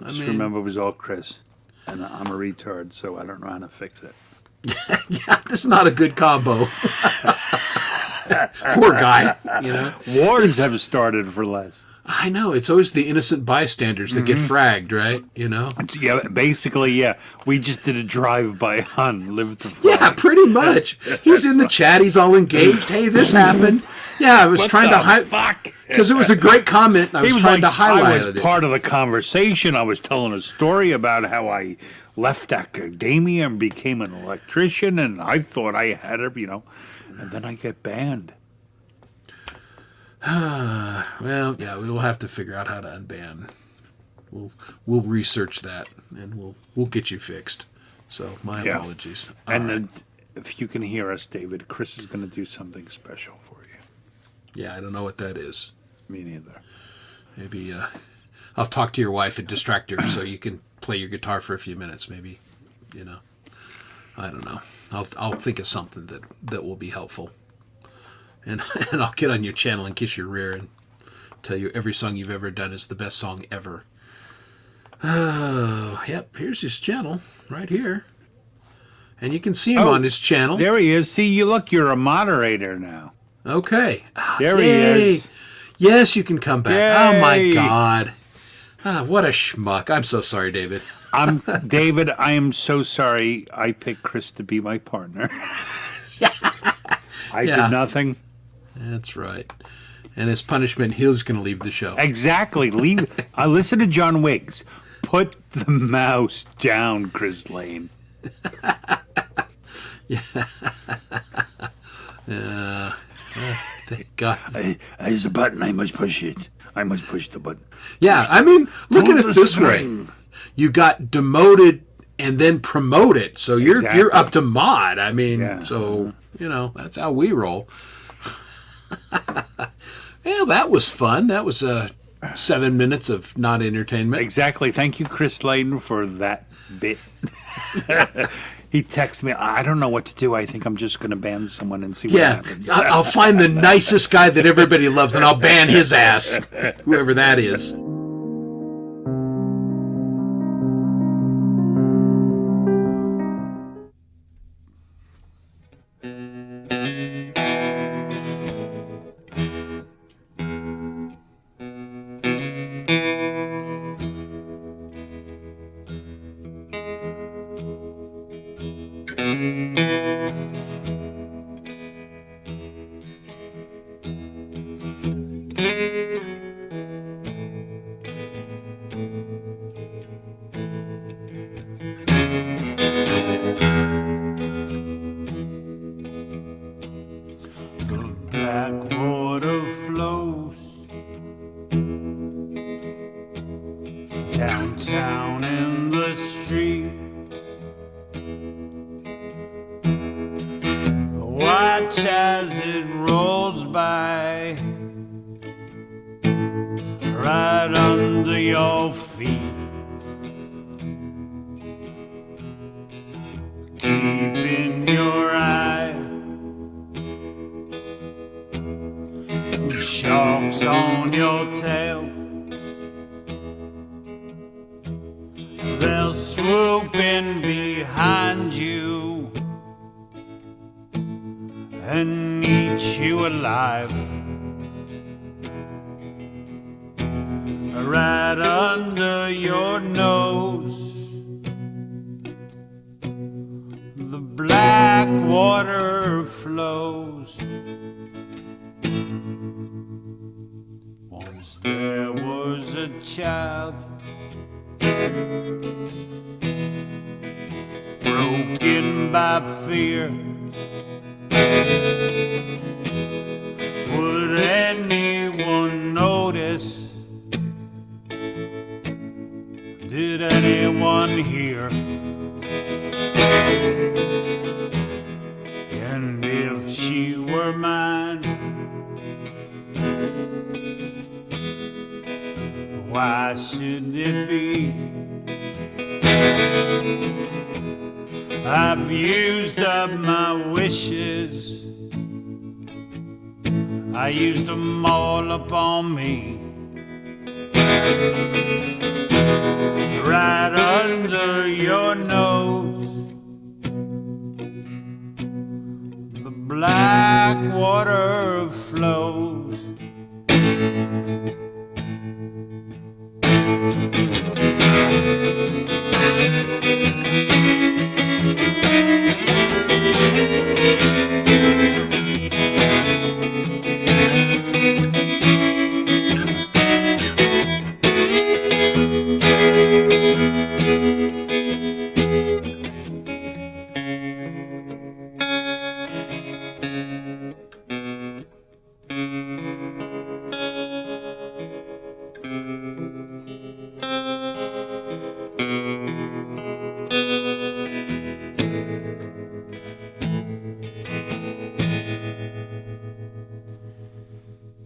Just remember, it was all Chris, and I'm a retard, so I don't know how to fix it. yeah, this is not a good combo. Poor guy, you know. Wars have started for less. I know, it's always the innocent bystanders that get fragged, right? You know. Yeah, basically, yeah. We just did a drive-by on Live to Fly. Yeah, pretty much. He's in the chat. He's all engaged. Hey, this happened. Yeah, I was trying to fuck? because it was a great comment. And I was trying to highlight I was it. part of the conversation. I was telling a story about how I left academia and became an electrician, and I thought I had it, and then I get banned. Well, yeah, we will have to figure out how to unban. We'll research that and we'll get you fixed. So my apologies. And then, if you can hear us, David, Chris is going to do something special for you. Yeah, I don't know what that is. Me neither. Maybe I'll talk to your wife and distract her so you can play your guitar for a few minutes. Maybe, I don't know. I'll think of something that will be helpful. And I'll get on your channel and kiss your rear and tell you every song you've ever done is the best song ever. Oh, yep. Here's his channel right here. And you can see him on his channel. There he is. See, you're a moderator now. Okay. There he Yay. is. Yes, you can come back. Yay. Oh, my God. What a schmuck. I'm so sorry, David. David, I am so sorry I picked Chris to be my partner. I Yeah. did nothing. That's right. And as punishment, he's going to leave the show. Exactly. Leave. Listen to John Wiggs. Put the mouse down, Chris Lane. Thank God. There's a button. I must push it. I must push the button. Yeah, I mean, look at Pull it the this way. string. You got demoted and then promoted. So you're Exactly. up to mod. I mean, Yeah. so, that's how we roll. Yeah, that was fun. That was 7 minutes of not entertainment. Exactly. Thank you, Chris Layden, for that bit. He texts me, I don't know what to do. I think I'm just going to ban someone and see what Yeah, happens. I'll find the nicest guy that everybody loves, and I'll ban his ass, whoever that is. The black water flows downtown in the street. Watch as it rolls by right under your feet. Keeping your eye, sharks on your tail. They'll swoop in behind you and eat you alive. Right under your nose, the black water flows. Once there was a child broken by fear. Would anyone notice? Did anyone hear? And if she were mine, why should it be? I've used up my wishes. I used them all up on me. Right under your nose, the black water flows.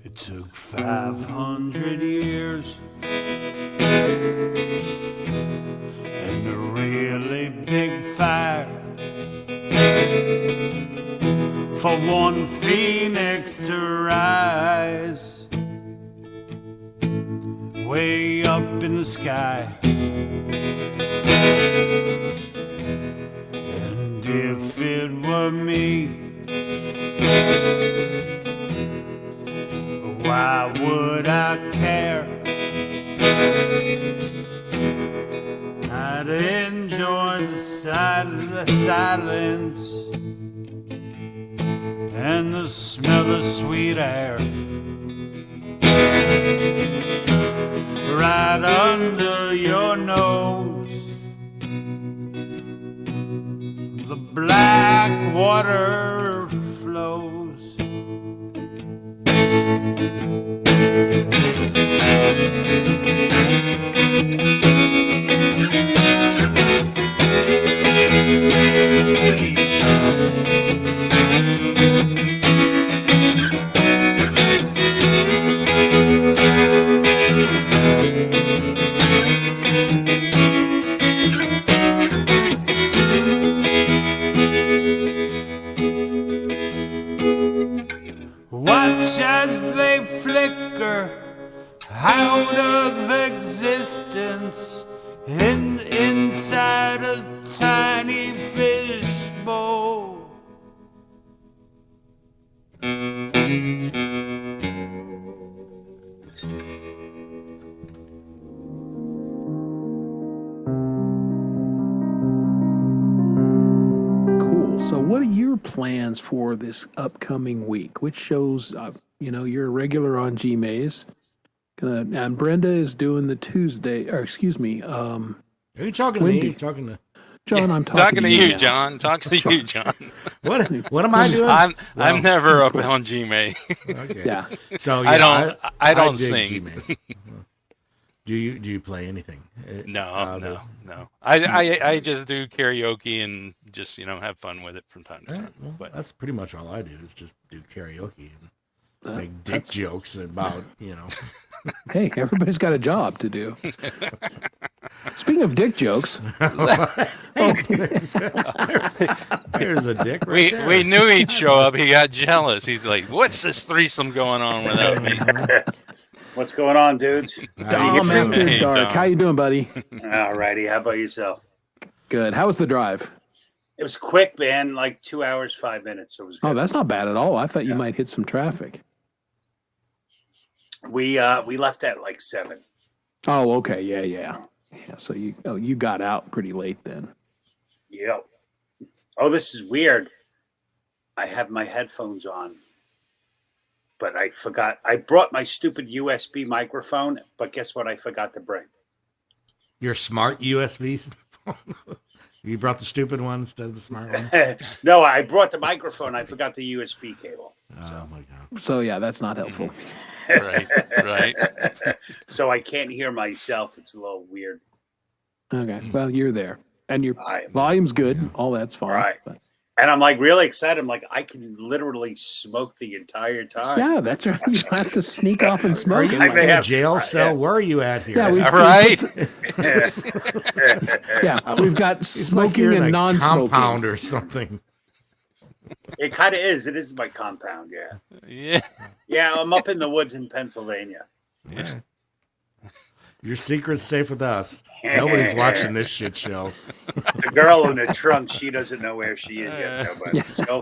It took 500 years and a really big fire for one phoenix to rise way up in the sky. And if it were me, why would I care? I'd enjoy the silence and the smell of sweet air. Right under your nose, the black water flows. as they flicker out of existence inside a tiny fish bowl. Cool. So, what are your plans for this upcoming week? Which shows, you're a regular on G-Maze. And Brenda is doing the Tuesday, or excuse me, Are you talking to Wendy. me? You're talking to John, I'm Talking to you, now. John. Talking to you, John. what am I doing? I'm never up on Gmail. Okay. Yeah. So I don't dig sing. G-Maze. Do you play anything? No. I just do karaoke and just have fun with it from time to time. Well, But that's pretty much all I do is just do karaoke and make dick jokes about Hey, everybody's got a job to do. Speaking of dick jokes, There's a dick right there. we knew he'd show up. He got jealous. He's like, "What's this threesome going on without me?" What's going on, dudes? Dom After Hey, Dark. Dom. How you doing, buddy? All righty. How about yourself? Good. How was the drive? It was quick, man. Like 2 hours, 5 minutes. It was good. Oh, that's not bad at all. I thought you might hit some traffic. We left at like 7. Oh, okay. Yeah. So you got out pretty late then. Yep. Oh, this is weird. I have my headphones on, but I forgot. I brought my stupid USB microphone, but guess what? I forgot to bring. Your smart USBs. You brought the stupid one instead of the smart one. No, I brought the microphone. I forgot the USB cable. Oh my god. So yeah, that's not helpful. Right. So I can't hear myself. It's a little weird. Okay. Well, you're there, and your All right. volume's good. All that's fine. Right. But- And I'm like really excited. I'm like, I can literally smoke the entire time. yeah, that's right. You don't have to sneak off and Are smoke. you I may in a have- jail cell? yeah. Where are you at here? Yeah, we- Right. Yeah, we've got It's like you're smoking in and a non-smoking. compound or something. It kind of is. It is my compound. Yeah. Yeah. Yeah. I'm up in the woods in Pennsylvania. Yeah. Your secret's safe with us. Nobody's watching this shit show. The girl in the trunk, she doesn't know where she is yet. Though, but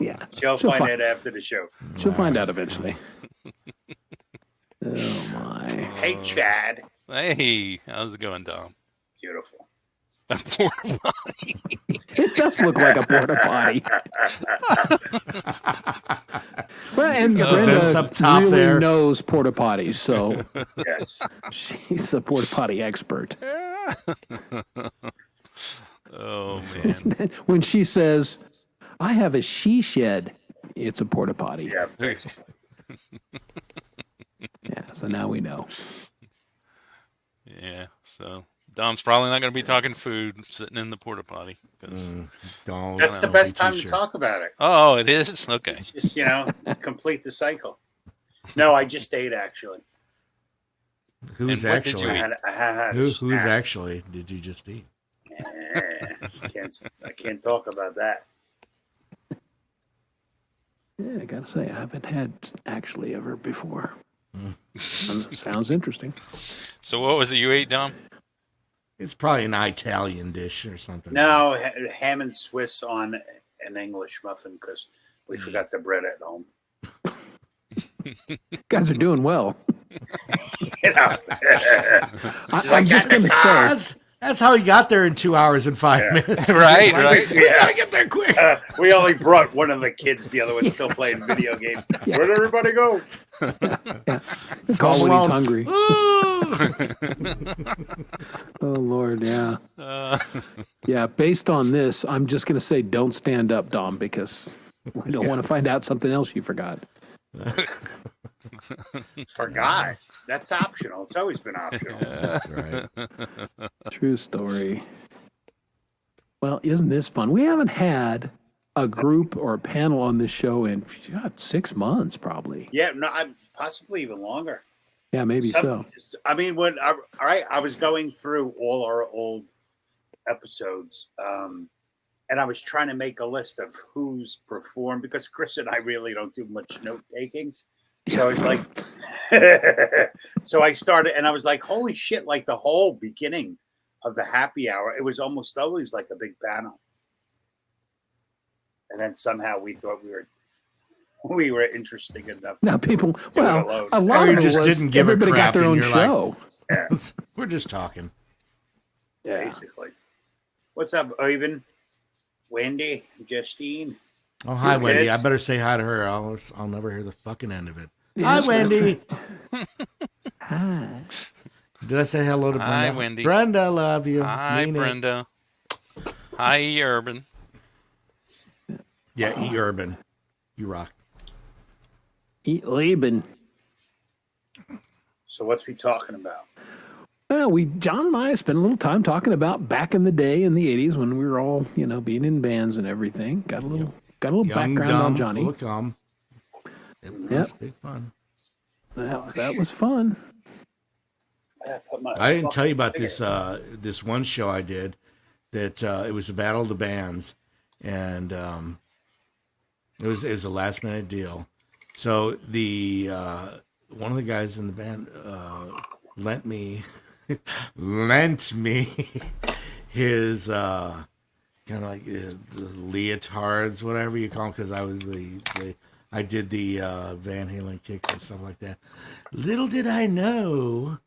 Yeah. she'll She'll find find- it after the show. She'll find out eventually. Oh my! Hey, Chad. Hey, how's it going, Dom? Beautiful. It does look like a porta potty. Well, and got the vents Brenda up top really there. knows porta potties, so Yes. she's the porta potty expert. Oh man. When she says, "I have a she shed," it's a porta potty. Yeah. Basically. Yeah, so now we know. Yeah. So Dom's probably not going to be talking food sitting in the porta potty. 'Cause- Don't. That's the be best too time to sure. talk about it. Oh, it is. Okay. It's just, complete the cycle. No, I just ate actually. Who's And what did you actually? eat? I had a Who's snack. actually? Did you just eat? I can't talk about that. Yeah, I gotta say, I haven't had actually ever before. Sounds interesting. So what was it you ate, Dom? It's probably an Italian dish or something. No, ham and Swiss on an English muffin because we forgot the bread at home. You guys are doing well. I'm just gonna say, That's how he got there in 2 hours and 5 minutes. Right. We gotta get there quick. We only brought one of the kids. The other one's still playing video games. Where'd everybody go? call when he's alone. hungry. Ooh. Oh Lord, yeah. Yeah, based on this, I'm just gonna say don't stand up, Dom, because we don't want to find out something else you forgot. Forgot. That's optional. It's always been optional. That's right. True story. Well, isn't this fun? We haven't had a group or a panel on this show in 6 months, probably. Yeah, no, I'm possibly even longer. Yeah, maybe so. I mean, I was going through all our old episodes, and I was trying to make a list of who's performed because Chris and I really don't do much note taking. So it's like, so I started, and I was like, holy shit! Like the whole beginning of the happy hour, it was almost always like a big panel. And then somehow we thought we were interesting enough. Now people, Do it well, alone. a lot Or of you it just was didn't give a everybody got crap their and own you're like- show. We're just talking. Yeah. Basically. What's up, Ivan? Wendy, Justine. Oh, hi, Your Wendy. kids? I better say hi to her. I'll never hear the fucking end of it. Yes, Hi, Wendy. Hi. Did I say hello to Brenda? Hi, Wendy. Brenda, love you. Hi, Mean it. Brenda. Hi, Urban. Yeah, E. Urban. You rock. Eat Laban. So what's we talking about? Well, John and I spent a little time talking about back in the day in the '80s when we were all, being in bands and everything. Got a little Young, background dumb, on Johnny. full of calm. It was Yep. big fun. That was fun. I didn't tell you about this this one show I did that it was the Battle of the Bands, and it was a last minute deal. So the one of the guys in the band lent me his kind of like the leotards, whatever you call them, because I was I did the Van Halen kicks and stuff like that. Little did I know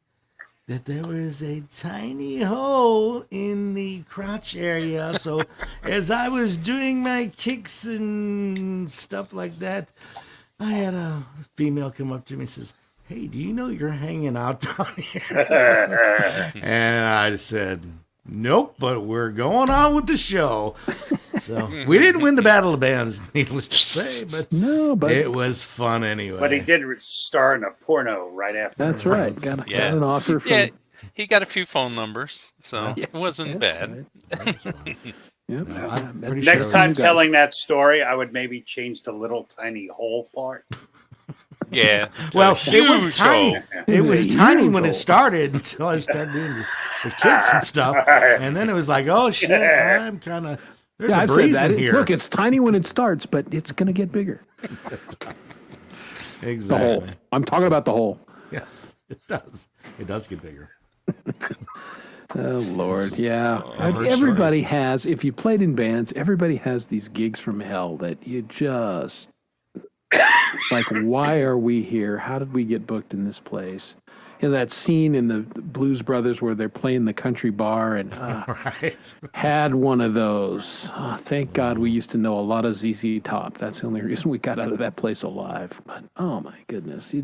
that there was a tiny hole in the crotch area. So as I was doing my kicks and stuff like that, I had a female come up to me and says, "Hey, do you know you're hanging out down here?" And I said, "Nope, but we're going on with the show." So we didn't win the Battle of Bands, needless to say, but No, but it was fun anyway. But he did star in a porno right after. that's right. Got Yeah. an offer from. Yeah, he got a few phone numbers, so it wasn't bad. Yep. I'm pretty Next sure it time was- telling that story, I would maybe change the little tiny hole part. Yeah. Well, to a it was huge tiny. hole. It was Huge tiny when hole. it started until I started doing the kicks and stuff, and then it was like, "Oh shit, I'm kind of there's Yeah, a I've said breeze that. in here." Look, it's tiny when it starts, but it's going to get bigger. The exactly. hole. I'm talking about the hole. Yes, it does. It does get bigger. Oh Lord, yeah. I've heard Everybody stories. has. If you played in bands, everybody has these gigs from hell that you just like. Why are we here? How did we get booked in this place? That scene in the Blues Brothers where they're playing the country bar and Right. had one of those. Oh, thank God we used to know a lot of ZZ Top. That's the only reason we got out of that place alive. But oh my goodness,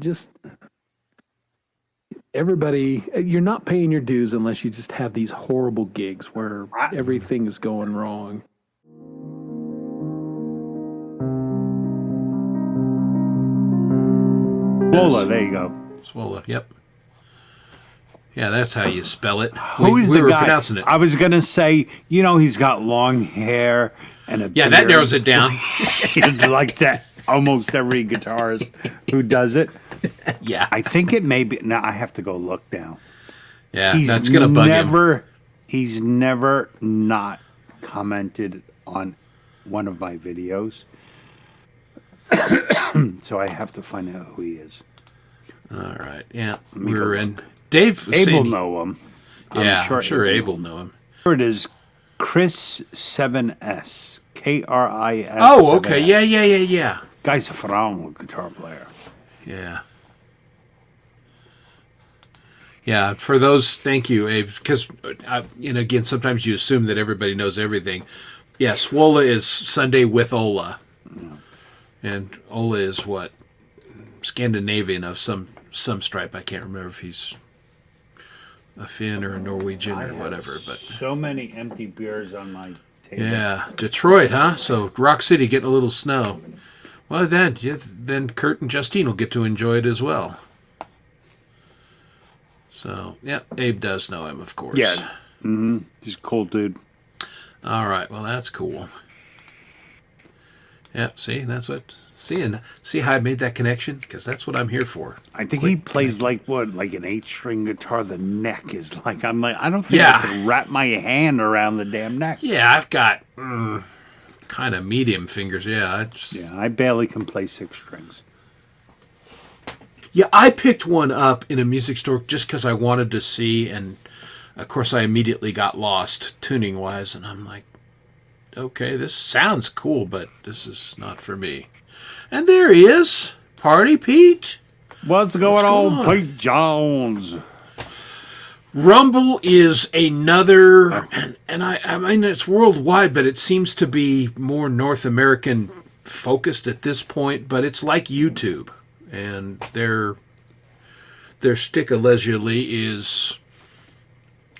everybody, you're not paying your dues unless you just have these horrible gigs where everything is going wrong. Lola, there you go. Swola, yep. Yeah, that's how you spell it. Who's we the were guy? pronouncing it. I was gonna say, he's got long hair and a Yeah, that beard. narrows it down. Like that. Almost every guitarist who does it. Yeah, I think it may be. Now I have to go look now. yeah, that's gonna bug him. He's never not commented on one of my videos. So I have to find out who he is. All right, yeah, we're in. Dave was Abel saying, know him. yeah, I'm sure Abel Abel know him. Here it is, Chris 7S. KRIS. Oh, okay, yeah. Guy's a phenomenal guitar player. Yeah. Yeah, for those, thank you, Abe. Because, again, sometimes you assume that everybody knows everything. Yeah, Swola is Sunday with Ola. And Ola is what? Scandinavian of some stripe. I can't remember if he's a Finn or a Norwegian or whatever. But So many empty beers on my table. yeah, Detroit, huh? So Rock City getting a little snow. Well, then Kurt and Justine will get to enjoy it as well. So, yeah, Abe does know him, of course. Yeah. He's a cool dude. All right, well, that's cool. Yeah, see, that's what... See how I made that connection? Because that's what I'm here for. I think he plays like an 8-string guitar. The neck is like, I'm like, I don't think Yeah. I can wrap my hand around the damn neck. Yeah, I've got kind of medium fingers. Yeah, Yeah, I barely can play 6 strings. Yeah, I picked one up in a music store just because I wanted to see, and of course I immediately got lost tuning wise, and I'm like, okay, this sounds cool, but this is not for me. And there he is, Party Pete. What's going going on, on? Pete Jones? Rumble is another, and I mean it's worldwide, but it seems to be more North American focused at this point. But it's like YouTube, and their stick allegedly is,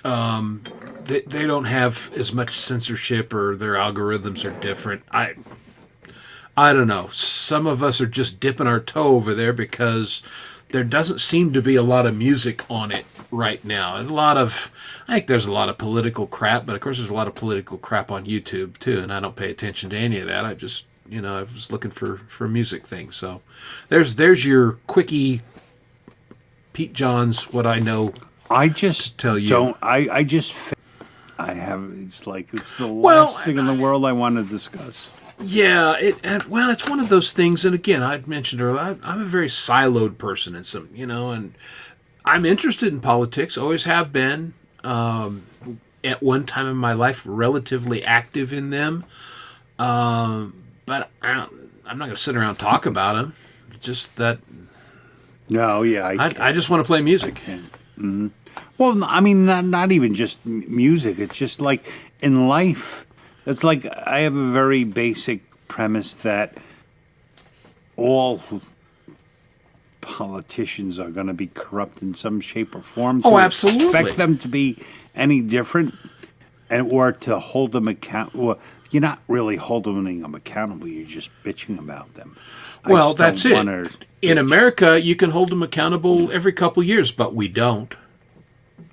they don't have as much censorship, or their algorithms are different. I don't know. Some of us are just dipping our toe over there because there doesn't seem to be a lot of music on it right now. And I think there's a lot of political crap, but of course there's a lot of political crap on YouTube too, and I don't pay attention to any of that. I just, I was looking for music things. So there's your quickie Pete Johns, what I know. I just tell you. don't. I just. I have. It's like it's the Well, last thing in the world I want to discuss. Yeah, it's one of those things, and again, I mentioned earlier, I'm a very siloed person, and and I'm interested in politics, always have been. At one time in my life, relatively active in them, but I'm not going to sit around and talk about them. It's just that No, yeah, I just want to play music. Well, I mean, not even just music. It's just like in life. It's like I have a very basic premise that all politicians are going to be corrupt in some shape or form. Oh, To absolutely. expect them to be any different, or to hold them accountable. Well, you're not really holding them accountable. You're just bitching about them. Well, just that's don't it. wanna In bitch. America, you can hold them accountable every couple years, but we don't.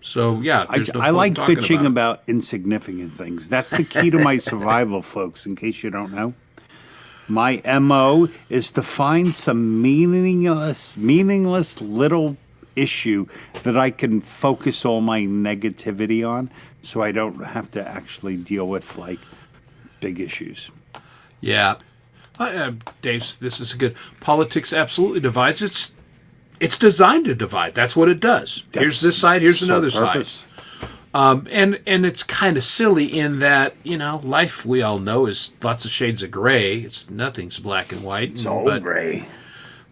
So yeah, there's no I point like talking bitching about it. about insignificant things. That's the key to my survival, folks, in case you don't know. My MO is to find some meaningless little issue that I can focus all my negativity on so I don't have to actually deal with like big issues. Yeah. Dave, this is good. Politics absolutely divides. It's designed to divide. That's what it does. Here's this side, here's Sole another purpose. side. And it's kind of silly in that, life, we all know, is lots of shades of gray. Nothing's black and white. It's all gray.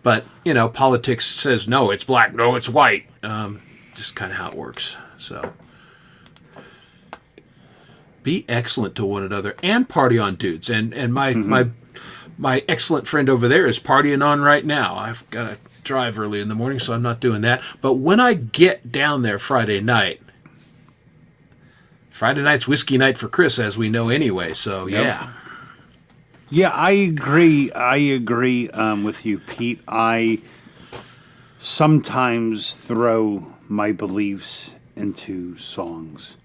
But, politics says, no, it's black, no, it's white. Just kind of how it works. So be excellent to one another and party on, dudes. And my excellent friend over there is partying on right now. I've got to drive early in the morning, so I'm not doing that. But when I get down there Friday night's whiskey night for Chris, as we know anyway. So yeah. Yeah, I agree. With you, Pete. I sometimes throw my beliefs into songs.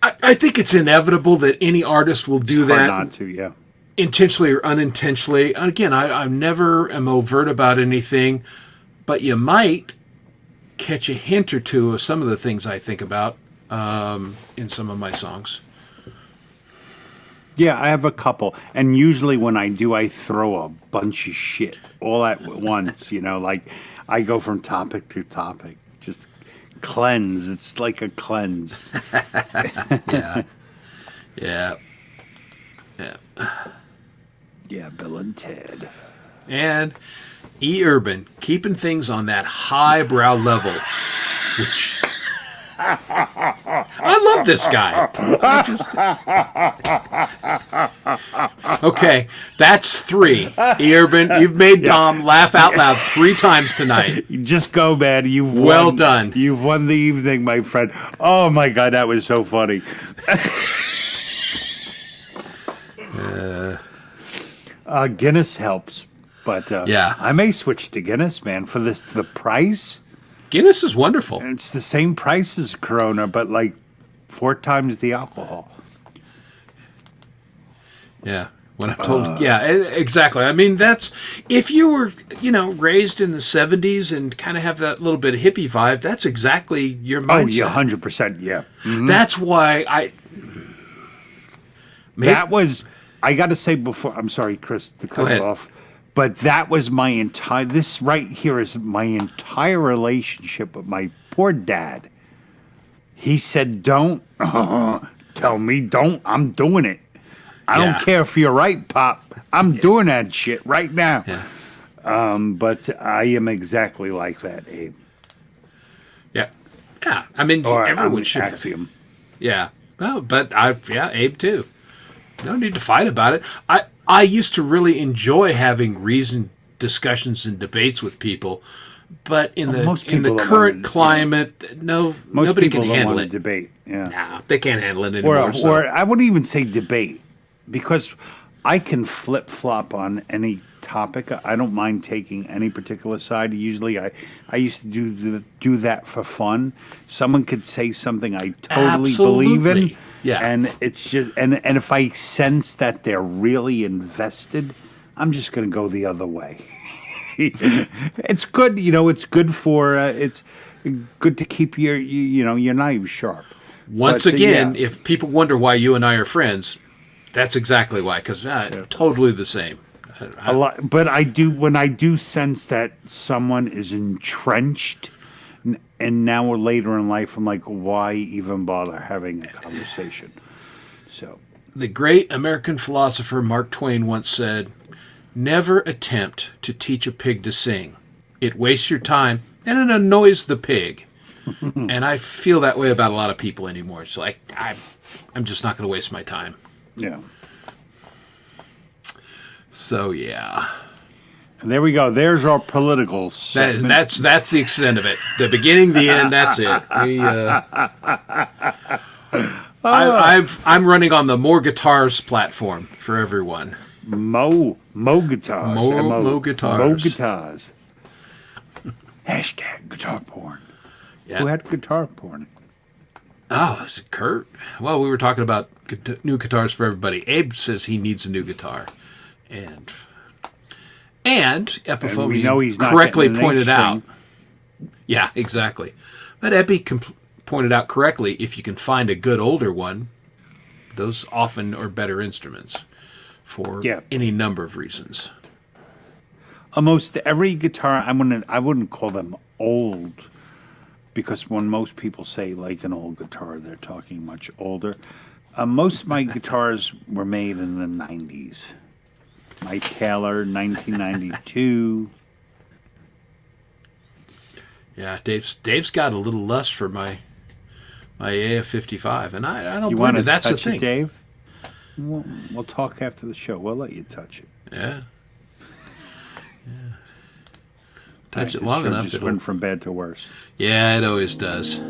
I think it's inevitable that any artist will do It's hard that. not to, yeah. Intentionally or unintentionally. Again, I never am overt about anything, but you might catch a hint or two of some of the things I think about in some of my songs. Yeah, I have a couple. And usually when I do, I throw a bunch of shit all at once, like I go from topic to topic. Just cleanse. It's like a cleanse. Yeah. Yeah. Yeah, Bill and Ted. And E. Urban, keeping things on that highbrow level. Which I love this guy. Okay, that's 3. E. Urban, you've made Tom laugh out loud 3 times tonight. You just go, man. You've Well won. done. You've won the evening, my friend. Oh, my God, that was so funny. Guinness helps, but Yeah. I may switch to Guinness, man, for the price. Guinness is wonderful. It's the same price as Corona, but like 4 times the alcohol. Yeah. When I'm told, exactly. I mean, that's if you were, raised in the 70s and kind of have that little bit of hippie vibe. That's exactly your mindset. Oh, yeah, 100%. Yeah, That's why that was. I got to say before. I'm sorry, Chris, to cut ahead. it off. But that was my entire. This right here is my entire relationship with my poor dad. He said, "Don't tell me, don't. I'm doing it. I Yeah. don't care if you're right, Pop. I'm doing that shit right now." Yeah. But I am exactly like that, Abe. Yeah. Yeah. I mean, Or everyone I'm should. Axiom. Yeah. Well, but Abe too. No need to fight about it. I used to really enjoy having reasoned discussions and debates with people, but in the most in the people don't current wanna- climate, Most nobody people can don't handle want it. to debate. Yeah. Nah, they can't handle it anymore. Or I wouldn't even say debate because I can flip flop on any topic. I don't mind taking any particular side. Usually, I used to do that for fun. Someone could say something I totally believe in, Absolutely. Yeah. and it's just and if I sense that they're really invested, I'm just going to go the other way. It's good, it's good for it's good to keep your knives sharp. Once But, again, yeah. if people wonder why you and I are friends, that's exactly why. Because totally the same. A lot, but I do when I do sense that someone is entrenched, and now or later in life, I'm like, why even bother having a conversation? So The great American philosopher Mark Twain once said, "Never attempt to teach a pig to sing. It wastes your time and it annoys the pig." And I feel that way about a lot of people anymore. It's like I'm just not going to waste my time. yeah, So yeah, and there we go. There's our political segment. that's the extent of it. The beginning, the end. That's it. I'm running on the More Guitars platform for everyone. Mo guitars. Mo guitars. Mo guitars. Hashtag guitar porn. Yeah. Who had guitar porn? Oh, is it Kurt? Well, we were talking about new guitars for everybody. Abe says he needs a new guitar, and Epiphone we know he's not correctly getting an pointed out. eight-string. Yeah, exactly. But Epi pointed out correctly, if you can find a good older one, those often are better instruments for Yeah. any number of reasons. Almost every guitar, I wouldn't call them old, because when most people say like an old guitar, they're talking much older. Most of my guitars were made in the 90s. My Taylor, 1992. Yeah, Dave's got a little lust for my AF-55, and I don't You blame want to it. That's the touch thing. it, Dave? We'll talk after the show. We'll let you touch it. Yeah. Touch it This long show enough. just It'll, went from bad to worse. yeah, it always does.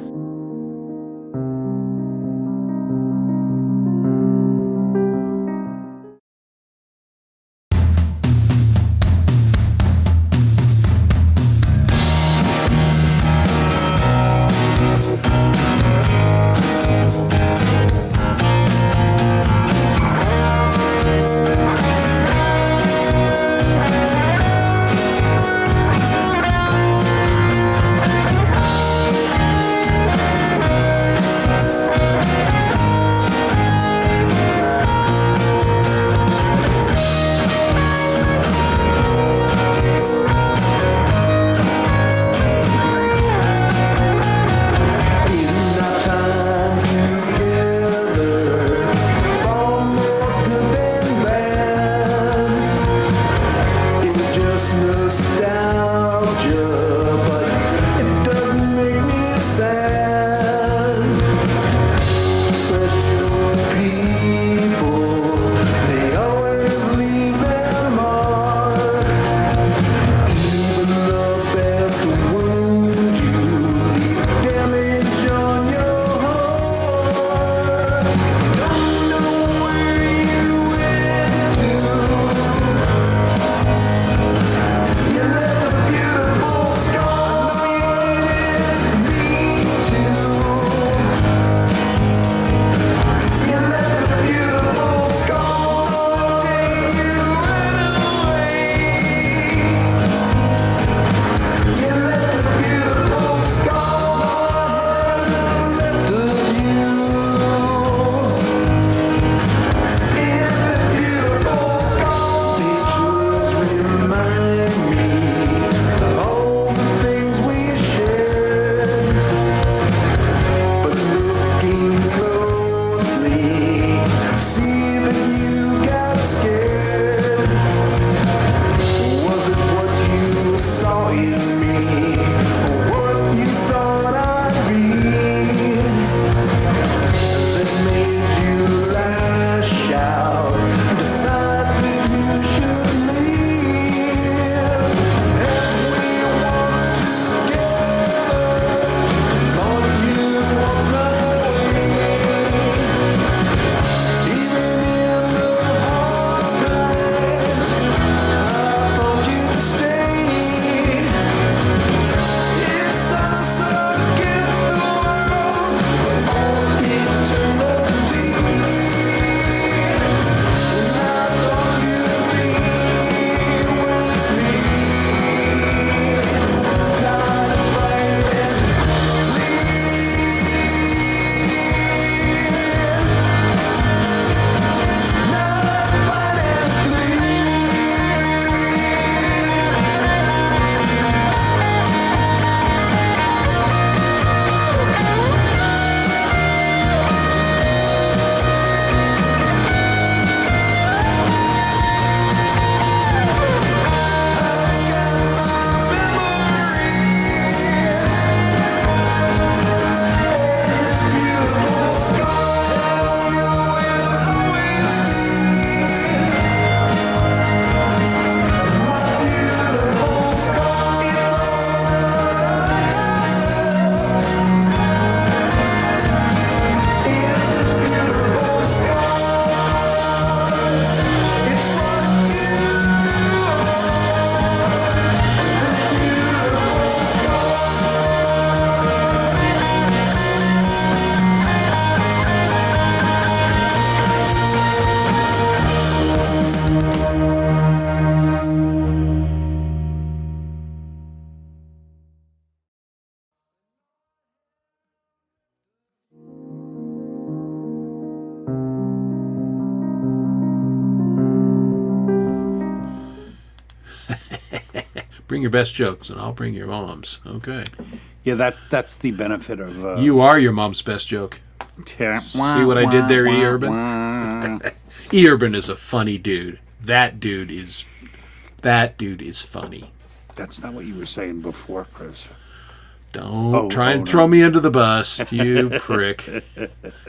Bring your best jokes, and I'll bring your mom's. Okay. Yeah, that's the benefit of You are your mom's best joke. See what I did there, E. Urban? E. Urban is a funny dude. That dude is funny. That's not what you were saying before, Chris. Don't try and throw me under the bus, you prick.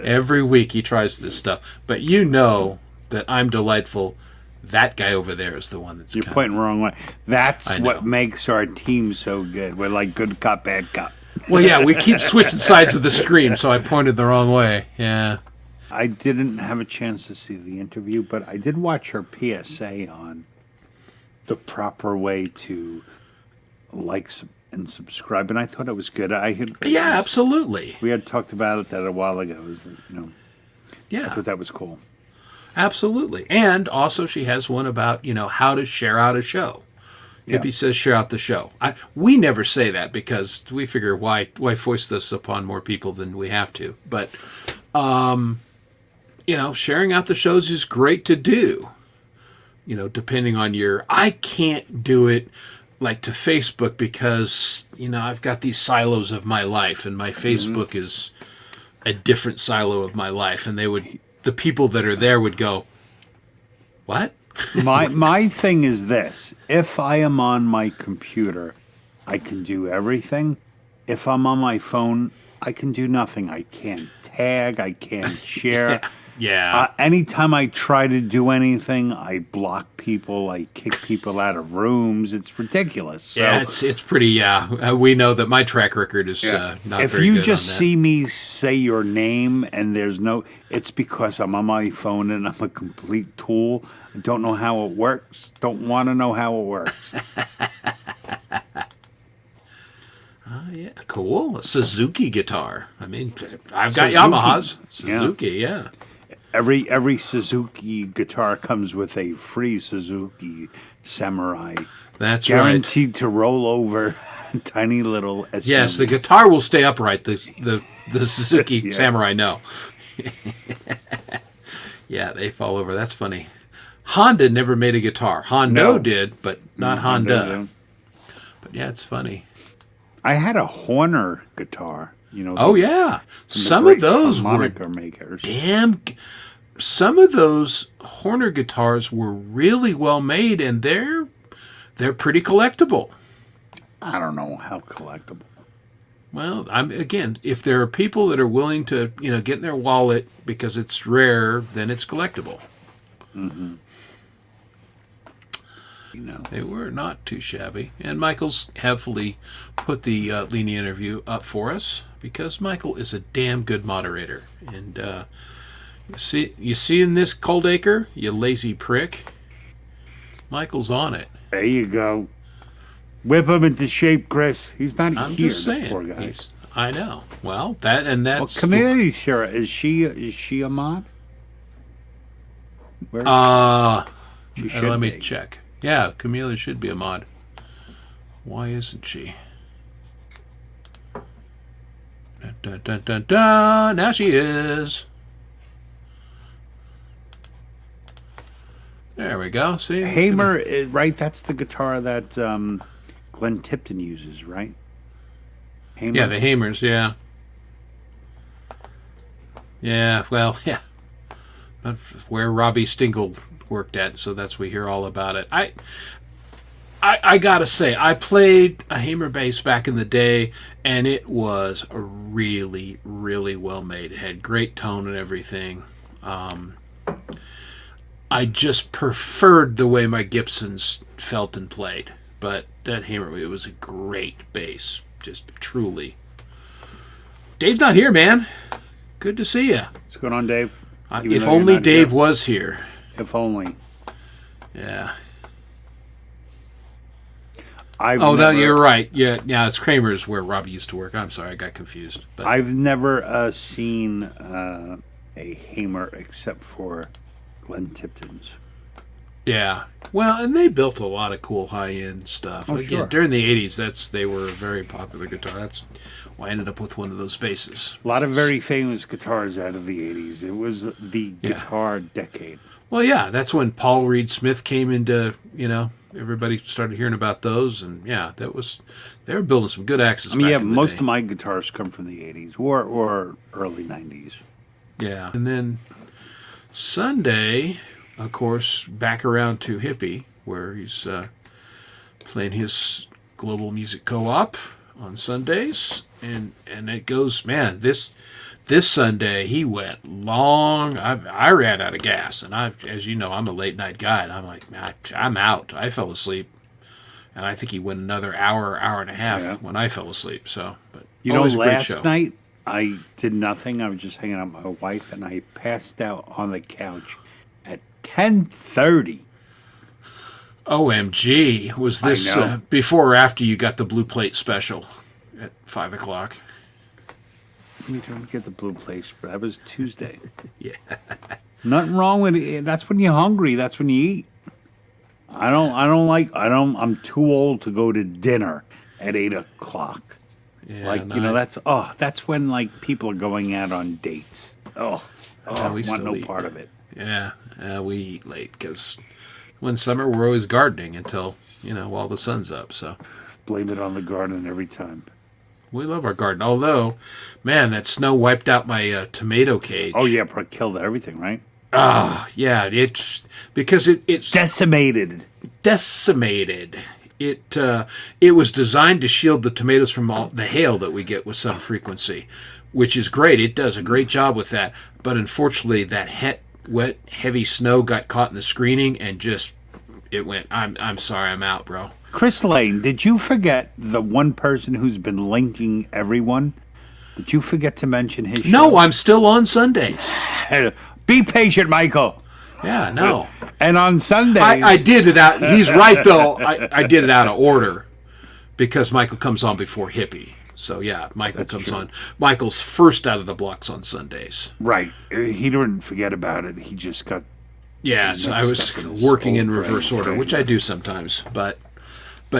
Every week he tries this stuff. But you know that I'm delightful. That guy over there is the one that's You're kind pointing the wrong way. That's I what know. makes our team so good. We're like good cop, bad cop. Well, yeah, we keep switching sides of the screen, so I pointed the wrong way. Yeah. I didn't have a chance to see the interview, but I did watch her PSA on the proper way to like and subscribe, and I thought it was good. Yeah, absolutely. We had talked about it that a while ago. It was, I Yeah, thought that was cool. absolutely. And also she has one about, how to share out a show. Yeah. Hippie says share out the show. We never say that because we figure why foist this upon more people than we have to. But, sharing out the shows is great to do. Depending on I can't do it like to Facebook because, I've got these silos of my life and my Facebook is a different silo of my life. And the people that are there would go, what? My thing is this: if I am on my computer, I can do everything. If I'm on my phone, I can do nothing. I can't tag. I can't share. Yeah. Anytime I try to do anything, I block people. I kick people out of rooms. It's ridiculous. So, Yeah, it's pretty. Yeah, we know that my track record is not if very you good just on that. see me say your name and there's no, it's because I'm on my phone and I'm a complete tool. I don't know how it works. Don't want to know how it works. Yeah, cool. A Suzuki guitar. I mean, I've got Suzuki. Yamahas. Yeah. Suzuki, yeah. Every Suzuki guitar comes with a free Suzuki Samurai, That's right. guaranteed to roll over. Tiny little SUV. Yes, the guitar will stay upright. The Suzuki Samurai, no. Yeah, they fall over. That's funny. Honda never made a guitar. Hondo No. did, but not Honda. But yeah, it's funny. I had a Horner guitar. Oh yeah, the some great of those were harmonica makers. Some of those Horner guitars were really well made, and they're pretty collectible. I don't know how collectible. Well, if there are people that are willing to, get in their wallet because it's rare, then it's collectible. Mm-hmm. They were not too shabby. And Michael's heavily put the Leany interview up for us because Michael is a damn good moderator. And you see in this Cold Acre, you lazy prick, Michael's on it. There you go. Whip him into shape, Chris. He's not I'm here, just the saying. poor guy. I know. Well, that's Community Share, is she a mod? Where is she? She should let me be. check. Yeah, Camellia should be a mod. Why isn't she? Dun, dun, dun, dun, dun. Now she is. There we go. See? Hamer, right? That's the guitar that Glenn Tipton uses, right? Hamer? Yeah, the Hamers, yeah. Yeah, well, yeah. That's where Robbie Stingle worked at, so that's we hear all about it. I gotta say, I played a Hamer bass back in the day, and it was really, really well made. It had great tone and everything. I just preferred the way my Gibsons felt and played, but that Hamer, it was a great bass, just truly. Dave's not here, man. Good to see you. What's going on, Dave? Even If though you're only not Dave here. was here. If only. Yeah. No, You're right. Yeah, it's Kramer's where Robbie used to work. I'm sorry, I got confused. But I've never seen a Hamer except for Glenn Tipton's. yeah. Well, and they built a lot of cool high-end stuff. Oh, Again, sure. during the 80s, they were a very popular guitar. That's why I ended up with one of those basses. A lot of very famous guitars out of the 80s. It was the Yeah. guitar decade. Well, yeah, that's when Paul Reed Smith came into, everybody started hearing about those, and yeah, they were building some good axes. I mean, back yeah, in the most day. of my guitars come from the 80s or early 90s. Yeah. And then Sunday, of course, back around to Hippie, where he's playing his Global Music Co-op on Sundays. And it goes, man, this Sunday he went long. I ran out of gas. And as you know, I'm a late night guy. And I'm like, man, I'm out. I fell asleep. And I think he went another hour and a half when I fell asleep. So, but You know, always a great last show. night I did nothing. I was just hanging out with my wife, and I passed out on the couch at 10:30. OMG, was this I know. before or after you got the Blue Plate special at 5 o'clock? Let me get the blue place. That was Tuesday. Yeah. Nothing wrong with it. That's when you're hungry. That's when you eat. I'm too old to go to dinner at 8 o'clock. Yeah, That's when like people are going out on dates. I we want still no eat. part of it. Yeah, we eat late because when summer we're always gardening until, while the sun's up. So Blame it on the garden every time. we love our garden. Although, man, that snow wiped out my tomato cage. Oh yeah, but it killed everything, right? Yeah, it's because it's Decimated. decimated. It was designed to shield the tomatoes from all the hail that we get with some frequency, which is great. It does a great job with that. But unfortunately, that wet, heavy snow got caught in the screening and just it went. I'm sorry, I'm out, bro. Chris Lane, did you forget the one person who's been linking everyone? Did you forget to mention his show? No, I'm still on Sundays. Be patient, Michael. Yeah, no. And on Sundays, I did it out. He's right though. I did it out of order because Michael comes on before Hippie. So yeah, Michael comes on. Michael's first out of the blocks on Sundays. right. He didn't forget about it. He just got. Yeah, so I was Stuff in his working in old reverse brain. order, which I do sometimes. But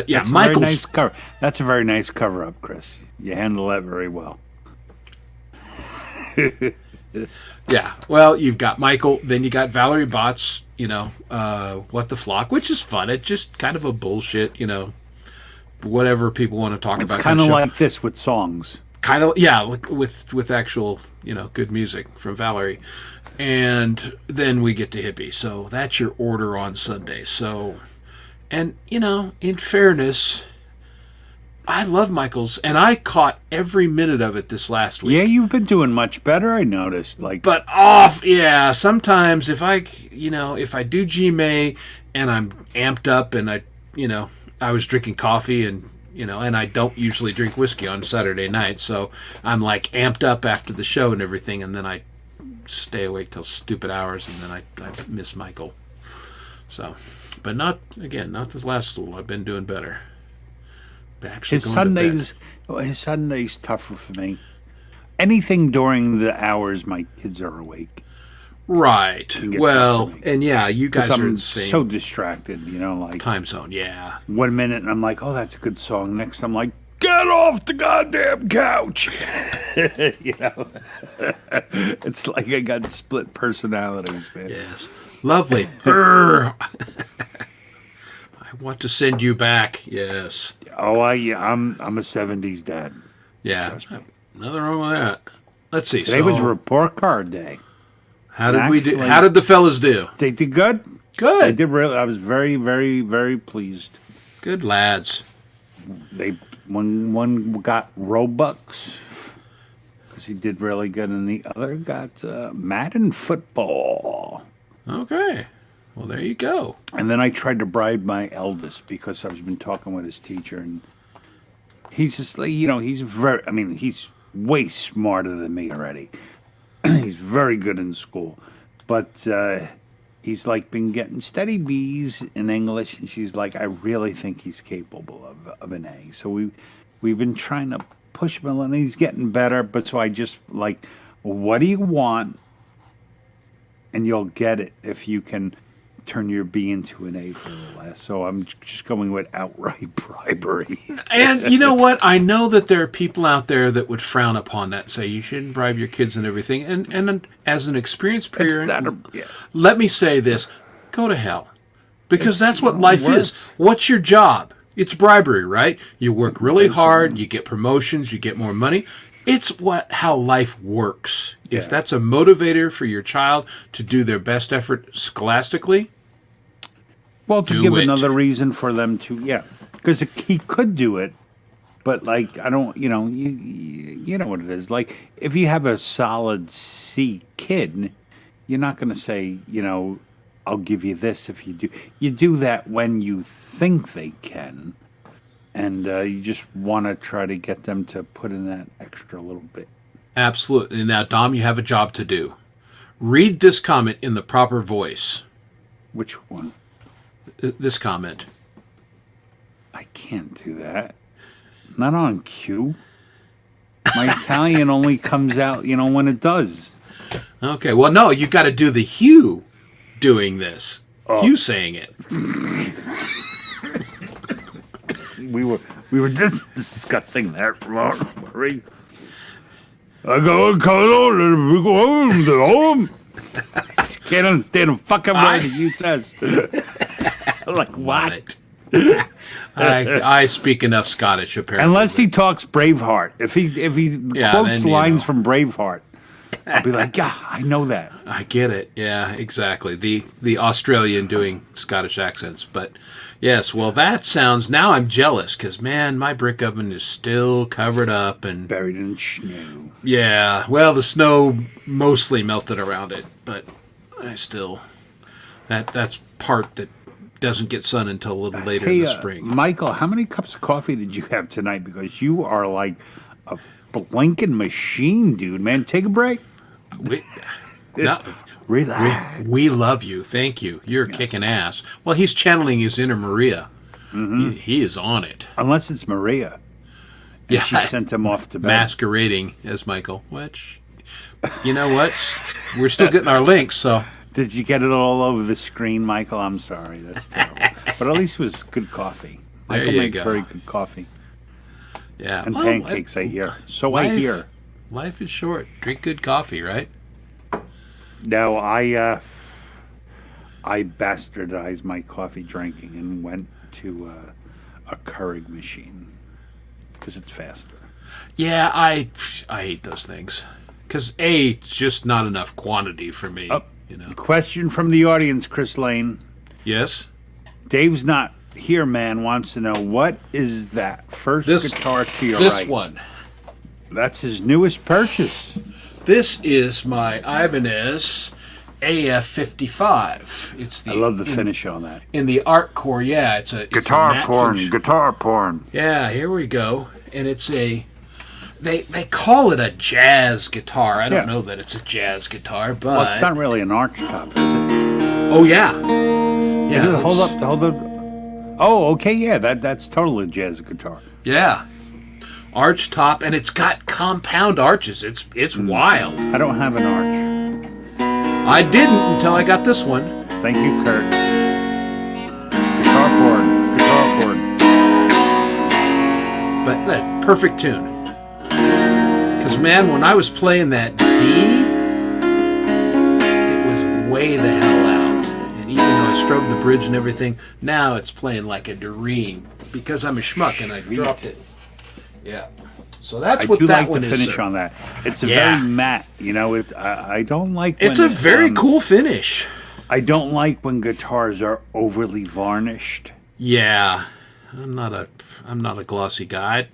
yeah, That's a very Michael's nice cover. That's a very nice cover up, Chris. You handle that very well. yeah. Well, you've got Michael, then you got Valerie Botts. What the Flock, which is fun. It's just kind of a bullshit. Whatever people want to talk It's about. kind of show. like this with songs. Kind of, yeah, like with actual good music from Valerie, and then we get to Hippie. So that's your order on Sunday. So, and in fairness, I love Michael's, and I caught every minute of it this last week. Yeah, you've been doing much better. I noticed. But sometimes if I do GMA and I'm amped up and I was drinking coffee and and I don't usually drink whiskey on Saturday night, so I'm like amped up after the show and everything, and then I stay awake till stupid hours, and then I miss Michael. So, but not this last stool. I've been doing better. Actually His going to bed. Sunday's tougher for me. Anything during the hours my kids are awake. Right. get Well, tough for me. and yeah, you guys Because are in I'm the same so distracted, like time zone. Yeah. 1 minute and I'm like, oh, that's a good song. Next I'm like, get off the goddamn couch. It's like I got split personalities, man. Yes. Lovely. Brr. I want to send you back. Yes. Oh, I'm a 70s dad. Yeah. Trust me. Nothing wrong with that. Let's see. Today was report card day. how did we do? actually- How did the fellas do? They did good. They Good. did really. I was very, very, very pleased. Good lads. One got Robux because he did really good, and the other got Madden football. Okay. Well, there you go. And then I tried to bribe my eldest because I've been talking with his teacher, and he's just like, he's very. I mean, he's way smarter than me already. He's very good in school, but he's like been getting steady B's in English, and she's like, I really think he's capable of an A. So we've been trying to push him, and he's getting better. But so I just like, what do you want? And you'll get it if you can turn your B into an A for the less. So I'm just going with outright bribery. And you know what? I know that there are people out there that would frown upon that, say you shouldn't bribe your kids and everything. And as an experienced parent, Yeah. let me say this: go to hell. Because that's what life is. What's your job? It's bribery, right? You work really hard, you get promotions, you get more money. It's how life works. If that's a motivator for your child to do their best effort scholastically, Well, to Do give it. another reason for them to, because he could do it, but like I don't, you know what it is. Like if you have a solid C kid, you're not going to say, I'll give you this if you do. You do that when you think they can, and you just want to try to get them to put in that extra little bit. absolutely. Now, Dom, you have a job to do. Read this comment in the proper voice. Which one? This comment. I can't do that. Not on cue. My Italian only comes out, when it does. Okay, well, no, you got to do the Hugh doing this. Hugh saying it. We were discussing that. Marie. I go and cuddle and we go home. Can't understand a fucking word that you says. I'm like, what? I speak enough Scottish, apparently. Unless he talks Braveheart. If he Yeah, quotes then, you lines know. from Braveheart, I'll be like, yeah, I know that. I get it. Yeah, exactly. The Australian doing Scottish accents. But yes, well, that sounds. Now I'm jealous because, man, my brick oven is still covered up. And Buried in snow. yeah, well, the snow mostly melted around it. But I still. That's part that doesn't get sun until a little later in the spring. Michael, how many cups of coffee did you have tonight? Because you are like a blinking machine, dude, man. Take a break. No, Relax. we love you. Thank you. You're kicking ass. Well, he's channeling his inner Maria. He is on it. Unless it's Maria. And Yeah. she sent him off to bed. Masquerading as Michael, which, you know what? We're still getting our links, so. Did you get it all over the screen, Michael? I'm sorry. That's terrible. But at least it was good coffee. There Michael you makes go. very good coffee. Yeah. And Well, pancakes, I hear. So I life- hear. Life is short. Drink good coffee, right? No, I bastardized my coffee drinking and went to a Keurig machine because it's faster. Yeah, I hate those things. Because, A, it's just not enough quantity for me. You know. Question from the audience, Chris Lane. Yes? Dave's not here, man. Wants to know what is that first This- guitar to your This right? one. That's his newest purchase. This is my Ibanez AF55. It's the I love the finish on that. in the art core. Yeah, it's a matte finish. Guitar porn. Yeah, here we go. And it's a they call it a jazz guitar. I don't Yeah. know that it's a jazz guitar, but Well, it's not really an arch top, is it? oh yeah. Yeah. Dude, hold it's- up, hold up. Oh, okay, yeah, that's totally jazz guitar. Yeah. Arch top, and it's got compound arches. It's wild. I don't have an arch. I didn't until I got this one. Thank you, Kurt. Guitar porn. Guitar porn. But that perfect tune. Because, man, when I was playing that D, it was way the hell out. And even though I stroked the bridge and everything, now it's playing like a dream. Because I'm a schmuck and I dropped it. Yeah. So that's I what do that like one the is. finish sir. on that. It's a Yeah. very matte. I don't like. It's when, a very cool finish. I don't like when guitars are overly varnished. Yeah. I'm not a glossy guy.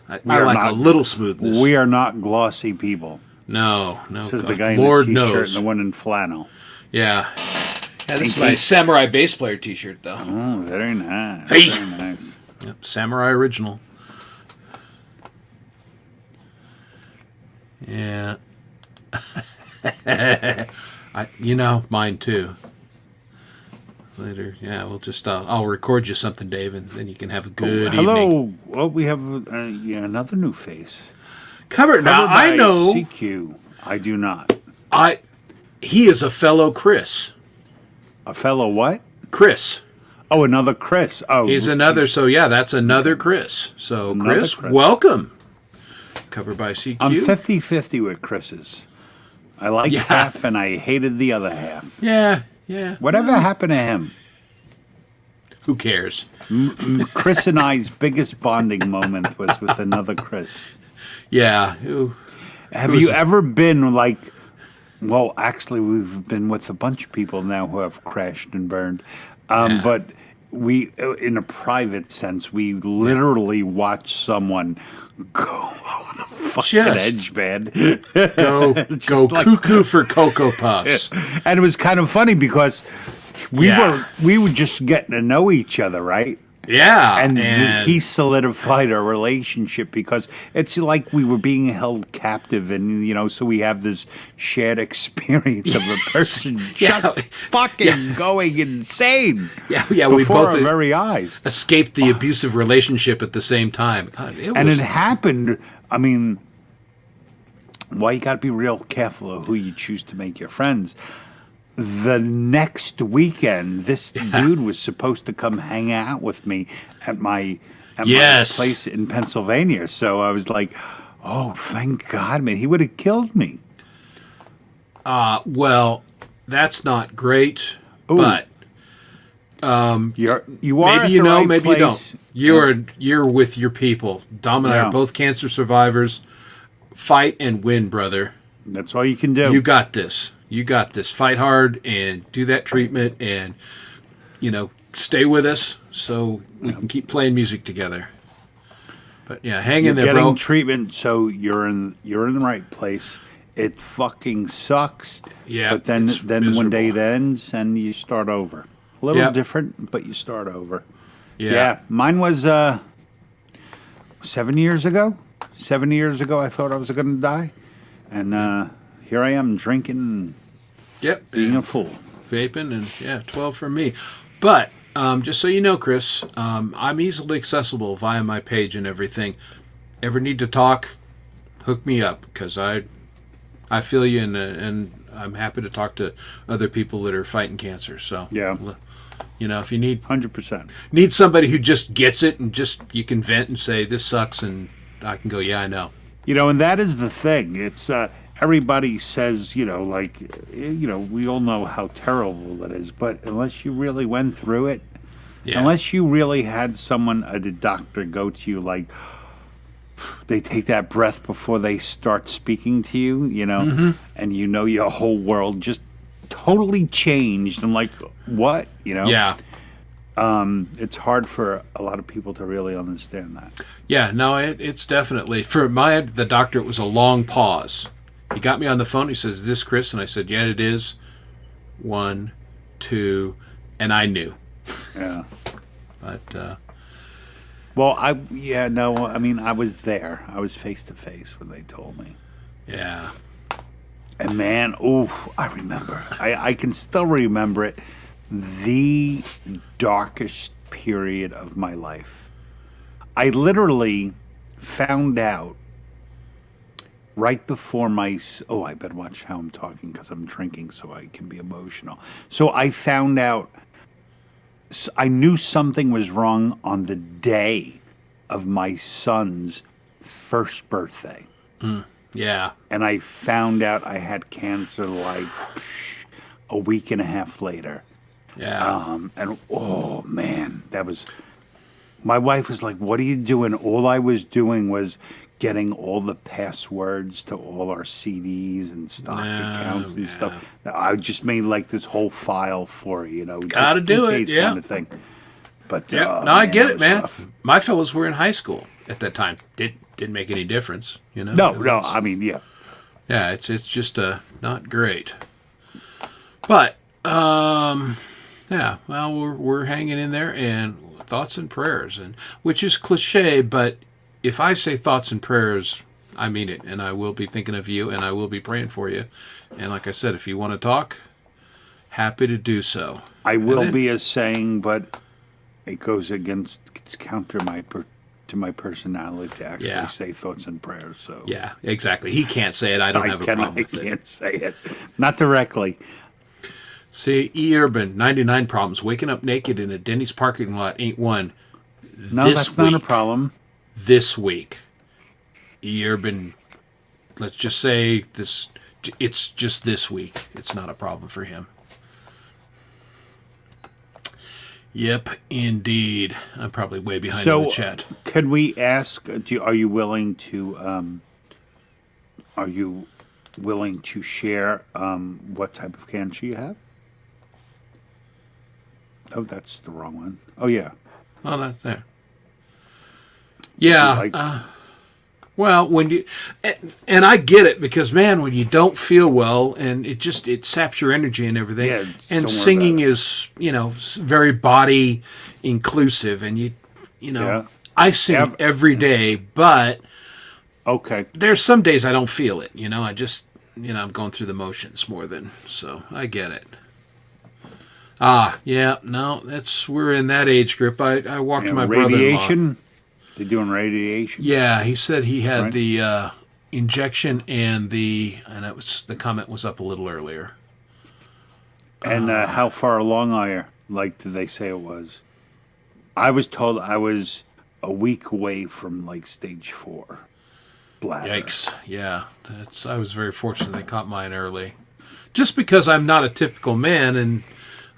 I are like a not- little smoothness. We are not glossy people. No. This is God. the guy Lord in the t-shirt knows. and the one in flannel. Yeah. Yeah, this is my Samurai bass player t-shirt, though. Oh, very nice. Hey. Very nice. Yep, Samurai original. Yeah. Mine too. Later, yeah, we'll just I'll record you something, Dave, and then you can have a good evening. Hello. Well, we have another new face. Cover now. Covered by I know. CQ. I do not. He is a fellow Chris. A fellow what? Chris. Oh, another Chris. Oh, He's another. So yeah, that's another Chris. So Another Chris, Chris. welcome. Covered by CQ. I'm 50-50 with Chris's. I like Yeah. half and I hated the other half. Yeah, Yeah. Whatever happened to him? Who cares? Chris and I's biggest bonding moment was with another Chris. Yeah. Have you ever been like, well, actually, we've been with a bunch of people now who have crashed and burned. Yeah. But we, in a private sense, we literally watched someone go over the fucking Just edge, man. Go cuckoo for Cocoa Puffs. And it was kind of funny because Yeah. we were just getting to know each other, right? Yeah. And he solidified our relationship because it's like we were being held captive, and so we have this shared experience of a person Yeah. just fucking going insane yeah, we before both our very eyes. escaped the abusive relationship at the same time. God, it And was, it happened. I mean, well, you got to be real careful of who you choose to make your friends. The next weekend, this dude was supposed to come hang out with me at my Yes. place in Pennsylvania. So I was like, "Oh, thank God, man! He would have killed me." well, that's not great, but You are maybe at you the know, right maybe you place. don't. You're with your people. Dom and I Yeah. are both cancer survivors. Fight and win, brother. That's all you can do. You got this. You got this. Fight hard and do that treatment and, stay with us so we can keep playing music together. But yeah, hang in You're there, getting bro. treatment, so you're in the right place. It fucking sucks. Yeah, But then it's one day miserable. it ends and you start over. A little Yep. different, but you start over. Yeah. Mine was 7 years ago. 7 years ago, I thought I was going to die, and here I am drinking, and Yep. being a fool. Vaping and 12 for me. But just so you know, Chris, I'm easily accessible via my page and everything. Ever need to talk? Hook me up because I feel you and I'm happy to talk to other people that are fighting cancer. So Yeah. if you need 100%. somebody who just gets it and just you can vent and say this sucks and I can go, yeah, I know. And that is the thing. It's everybody says, we all know how terrible it is, but unless you really went through it, Yeah. unless you really had someone, a doctor, go to you, like they take that breath before they start speaking to you, and your whole world just totally changed. I'm like, what? Yeah. It's hard for a lot of people to really understand that. Yeah, no, it's definitely for the doctor. It was a long pause. He got me on the phone. He says, "Is this Chris?" And I said, "Yeah, it is." 1, 2, and I knew. Yeah. But Well, I mean, I was there. I was face to face when they told me. yeah, And man, I remember. I can still remember it. The darkest period of my life. I literally found out right before I better watch how I'm talking because I'm drinking so I can be emotional. So I found out, I knew something was wrong on the day of my son's first birthday. yeah, And I found out I had cancer like a week and a half later. yeah, And oh man, my wife was like, "What are you doing?" All I was doing was getting all the passwords to all our CDs and stock accounts and stuff. I just made like this whole file for it, Gotta just do in it, case yeah. kind of thing. But yeah. oh, No, I get it, was man. rough. My fellows were in high school at that time. Didn't make any difference, No, It no, was- I mean, yeah. Yeah, it's just not great. But yeah, well, we're hanging in there, and thoughts and prayers, and which is cliche, but if I say thoughts and prayers, I mean it, and I will be thinking of you, and I will be praying for you. And like I said, if you want to talk, happy to do so. I will then- be a saying, but it goes against, it's counter to my personality to actually Yeah. say thoughts and prayers. So Yeah, exactly. He can't say it. I don't have a problem with I it. can't say it, not directly. See, E. Urban, 99 problems. Waking up naked in a Denny's parking lot ain't one. No, This that's not a week. problem. This week, E. Urban, let's just say this, it's just this week. It's not a problem for him. Yep, indeed. I'm probably way behind in So, the chat. could we ask? Are you willing to? Are you willing to share what type of cancer you have? Oh, that's the wrong one. Oh yeah. Oh, that's there. Yeah. Like- Well, when you, and I get it because man, when you don't feel well and it saps your energy and everything. Yeah, and don't worry singing about it. is, very body inclusive, and Yeah. I sing Yeah. every day, but Okay. there's some days I don't feel it. I just, I'm going through the motions more than so. I get it. Yeah, no, we're in that age group. I walked to my brother-in-law. Radiation. They're doing radiation. Yeah, he said he had Right. the injection and the comment was up a little earlier. And how far along are you? Like, did they say it was? I was told I was a week away from like stage 4. Bladder. Yikes! Yeah, I was very fortunate they caught mine early, just because I'm not a typical man, and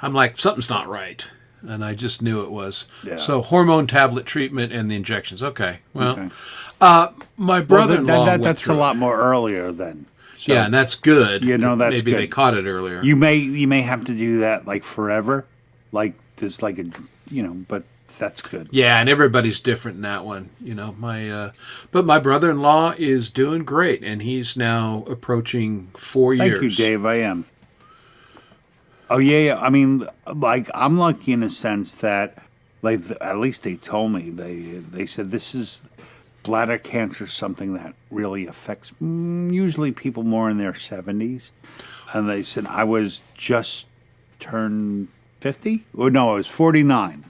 I'm like something's not right, and I just knew it was. Yeah. So hormone tablet treatment and the injections. Okay, well, Okay. my Well, brother-in-law went that's through a it. lot more earlier then. So Yeah, and that's good. that's maybe they good. caught it earlier. You may have to do that like forever, like there's like a but that's good. Yeah, and everybody's different in that one. But my brother-in-law is doing great, and he's now approaching 4 years. Thank you, Dave. I am. Oh yeah. I mean, like I'm lucky in a sense that, like, at least they told me they said this is bladder cancer, is something that really affects usually people more in their 70s, and they said I was just turned 50. Oh no, I was 49.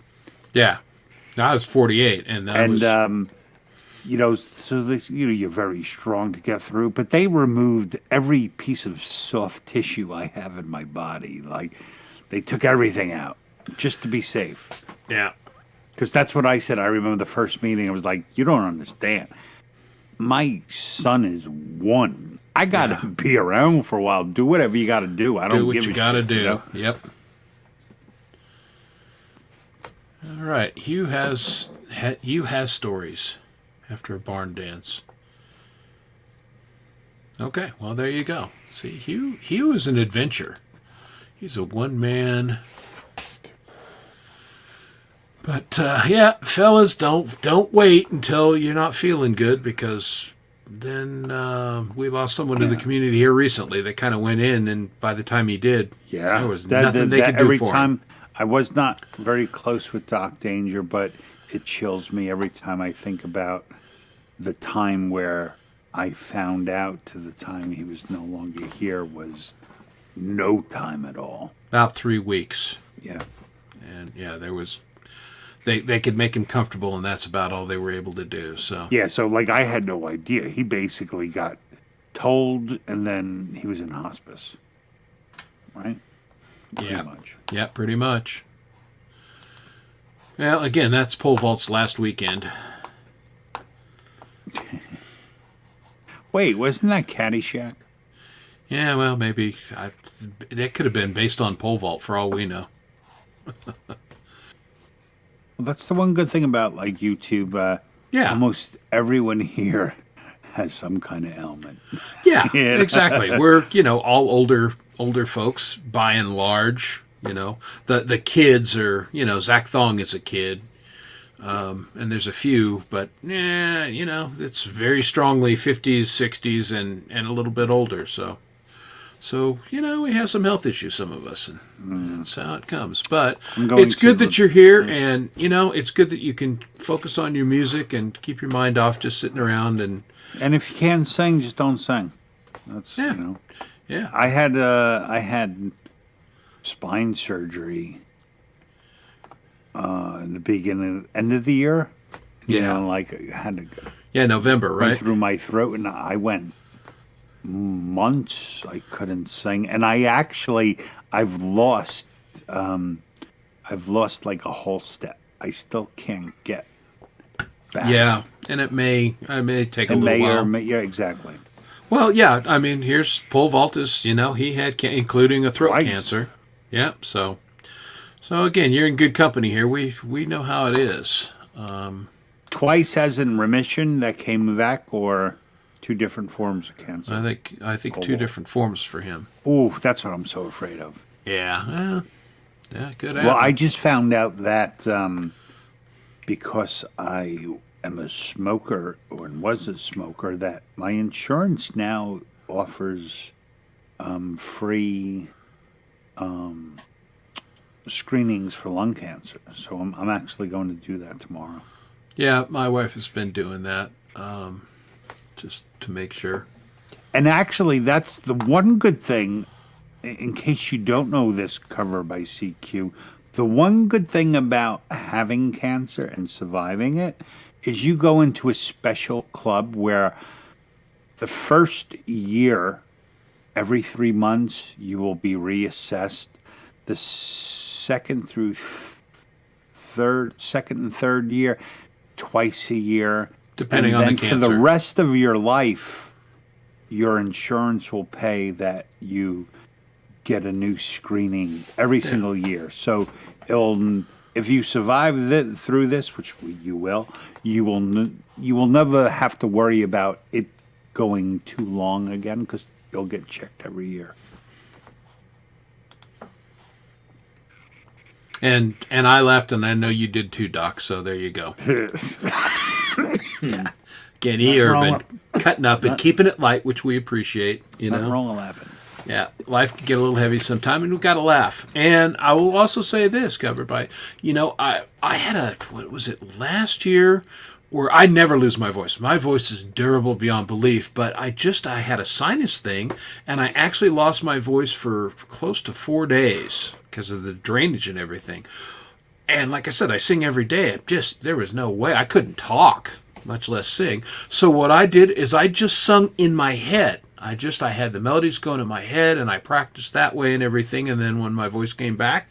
Yeah, I was 48, and that was So this, you're very strong to get through, but they removed every piece of soft tissue I have in my body. Like, they took everything out just to be safe. yeah. Because that's what I said. I remember the first meeting. I was like, you don't understand. My son is 1. I got to be around for a while. Do whatever you got to do. I don't Do what give you a got to shit, do. you know? Yep. All right, Hugh has stories after a barn dance. Okay, well there you go. See, Hugh is an adventure. He's a one man. But yeah, fellas, don't wait until you're not feeling good, because then we lost someone to the community here recently that kind of went in, and by the time he did, Yeah, there was nothing they could do every for time him. I was not very close with Doc Danger, but it chills me every time I think about the time where I found out to the time he was no longer here was no time at all. About 3 weeks. Yeah, And yeah, there was they could make him comfortable, and that's about all they were able to do. So yeah. So like, I had no idea. He basically got told, and then he was in hospice. Right. yeah, Pretty much. yeah, pretty much. Well, again, that's pole vault's last weekend. Wait, wasn't that Caddyshack? Yeah, well, maybe that could have been based on pole vault for all we know. Well, that's the one good thing about like YouTube. Yeah. Almost everyone here has some kind of ailment. Yeah, Yeah. exactly. We're all older folks by and large. The kids are Zach Thong is a kid, and there's a few, but it's very strongly 50s, 60s, and a little bit older. So we have some health issues, some of us, and that's how it comes. But going it's good to that you're here, and it's good that you can focus on your music and keep your mind off just sitting around and. And if you can't sing, just don't sing. That's Yeah. Yeah. I had spine surgery in the end of the year. Yeah. Like I had to Yeah, November, went right? through my throat, and I went months I couldn't sing, and I've lost like a whole step. I still can't get back. Yeah, and it may take a It little may while. or may, yeah, exactly. Well, yeah, I mean, here's pole vault is, he had including a throat Twice. cancer. Yeah, so So again, you're in good company here. We know how it is. Twice as in remission that came back, or two different forms of cancer? I think two different forms for him. Ooh, that's what I'm so afraid of. Yeah. Yeah, good. Well, I just found out that because I am a smoker or was a smoker, that my insurance now offers free screenings for lung cancer. So I'm actually going to do that tomorrow. Yeah, my wife has been doing that just to make sure. And actually, that's the one good thing, in case you don't know this, cover by CQ, the one good thing about having cancer and surviving it is you go into a special club where the first year, every 3 months, you will be reassessed. The second and third year, twice a year. Depending and on the then cancer. for the rest of your life, your insurance will pay that you get a new screening every single year. So if you survive through this, which you will never have to worry about it going too long again, because you'll get checked every year. And I left, and I know you did too, Doc. So there you go. Yeah. Again, you have been cutting up and keeping it light, which we appreciate. You know, Nothing wrong with laughing. yeah, life can get a little heavy sometime, and we've got to laugh. And I will also say this, covered by, I had what was it, last year, where I never lose my voice. My voice is durable beyond belief, but I had a sinus thing, and I actually lost my voice for close to 4 days because of the drainage and everything. And like I said, I sing every day. There was no way. I couldn't talk, much less sing. So what I did is I just sung in my head. I had the melodies going in my head, and I practiced that way and everything. And then when my voice came back,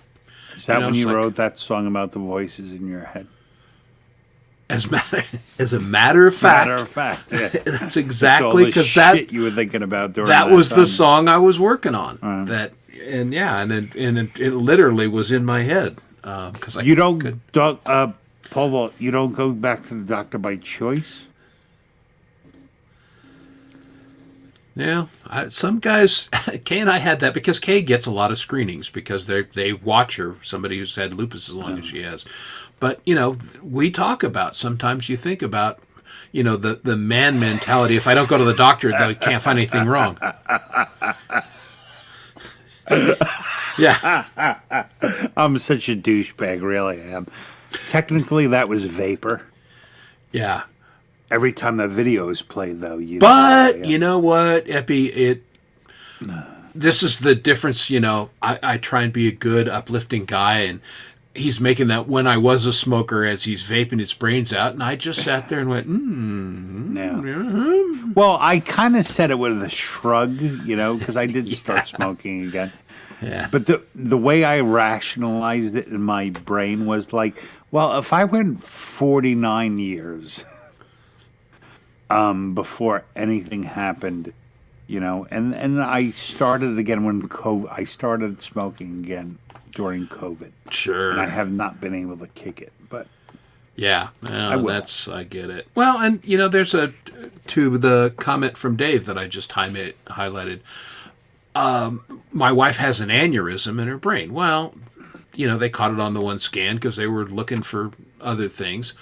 Is that when it's you like- wrote that song about the voices in your head? as a matter of fact, Matter of fact, yeah. that's exactly because because that shit you were thinking about during that was the time. song I was working on. It literally was in my head because You don't, Paul, you don't go back to the doctor by choice? Yeah, some guys, Kay and I had that because Kay gets a lot of screenings because they watch her, somebody who's had lupus as long as she has. But, we talk about, sometimes you think about, the man mentality. If I don't go to the doctor, they can't find anything wrong. Yeah. I'm such a douchebag, really I am. Technically, that was vapor. Yeah. Every time that video is played, though, But you know what, Epi? This is the difference. I try and be a good, uplifting guy, and he's making that when I was a smoker as he's vaping his brains out, and I just sat there and went, Yeah. Well, I kind of said it with a shrug, because I did start smoking again. Yeah. But the way I rationalized it in my brain was like, well, if I went 49 years before anything happened, and I started again when I started smoking again during COVID. Sure. And I have not been able to kick it, but Yeah, I will. I get it. Well, and there's to the comment from Dave that I just highlighted. My wife has an aneurysm in her brain. Well, they caught it on the one scan because they were looking for other things.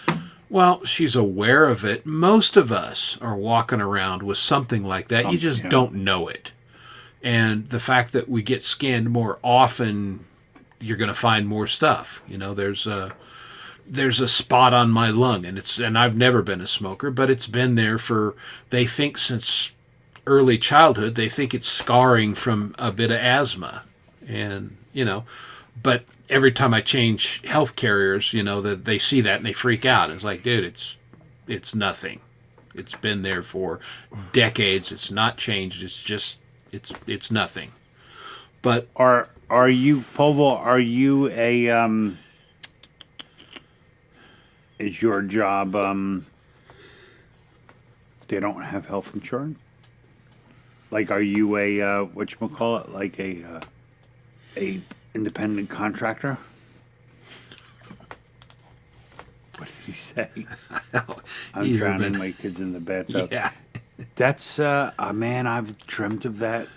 Well, she's aware of it. Most of us are walking around with something like that. You just don't know it. And the fact that we get scanned more often, you're going to find more stuff. There's a spot on my lung, and I've never been a smoker, but it's been there they think since early childhood. They think it's scarring from a bit of asthma, and but every time I change health carriers, that they see that and they freak out. It's like, dude, it's nothing. It's been there for decades. It's not changed. It's just it's nothing. But are you, Povo, are you a is your job they don't have health insurance? Like, are you a whatchamacallit, like a independent contractor? say? I'm You've drowning been- my kids in the bathtub. Yeah. That's man, I've dreamt of that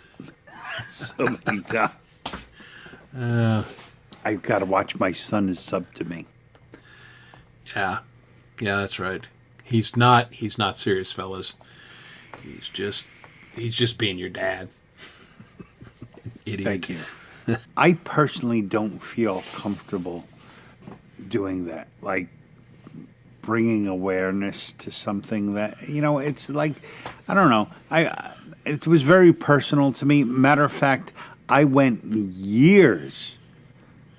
so many times. I've got to watch my son is sub to me. Yeah. Yeah, that's right. He's not serious, fellas. He's just being your dad. Idiot. Thank you. I personally don't feel comfortable doing that. Like bringing awareness to something that, it's like, I don't know. It was very personal to me. Matter of fact, I went years.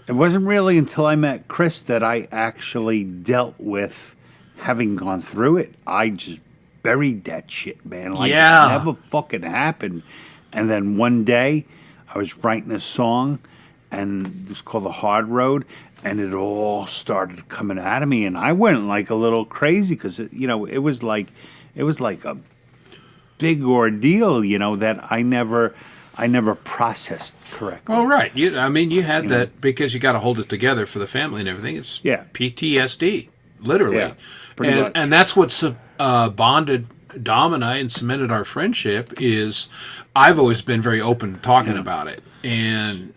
It wasn't really until I met Chris that I actually dealt with having gone through it. I just buried that shit, man. Like Yeah. it never fucking happened. And then one day I was writing a song and it was called The Hard Road, and it all started coming out of me, and I went like a little crazy because it was like a big ordeal, that I never processed correctly. Oh, right. You had that because you got to hold it together for the family and everything. It's Yeah. PTSD, literally. Yeah, pretty much. And that's what's bonded Dom and I and cemented our friendship is I've always been very open to talking about it. And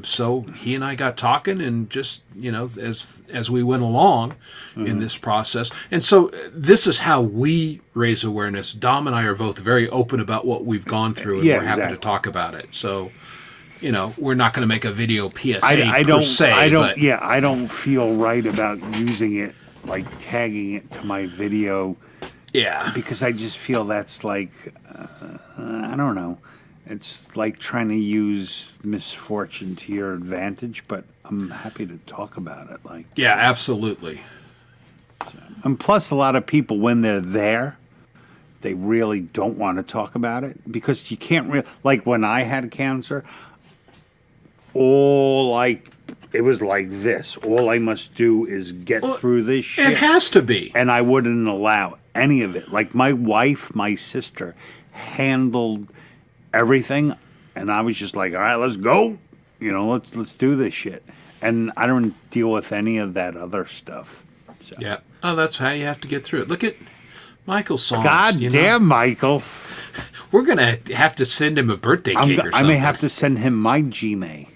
so he and I got talking and just, as we went along in this process. And so this is how we raise awareness. Dom and I are both very open about what we've gone through, and Yeah, we're happy to exactly. talk about it. So, we're not going to make a video PSA I per don't se. I don't but I don't feel right about using it, like tagging it to my video, yeah. because I just feel that's like I don't know. It's like trying to use misfortune to your advantage, but I'm happy to talk about it. Like, Yeah, absolutely. and plus, a lot of people when they're there, they really don't want to talk about it because you can't really. Like when I had cancer, it was like this. All I must do is get through this shit. It has to be. And I wouldn't allow any of it. Like my wife, my sister handled everything, and I was just like, all right, let's go. Let's do this shit. And I don't deal with any of that other stuff. So. Yeah. Oh, that's how you have to get through it. Look at Michael's songs. God damn, Michael. We're going to have to send him a birthday cake or something. I may have to send him my Gmail.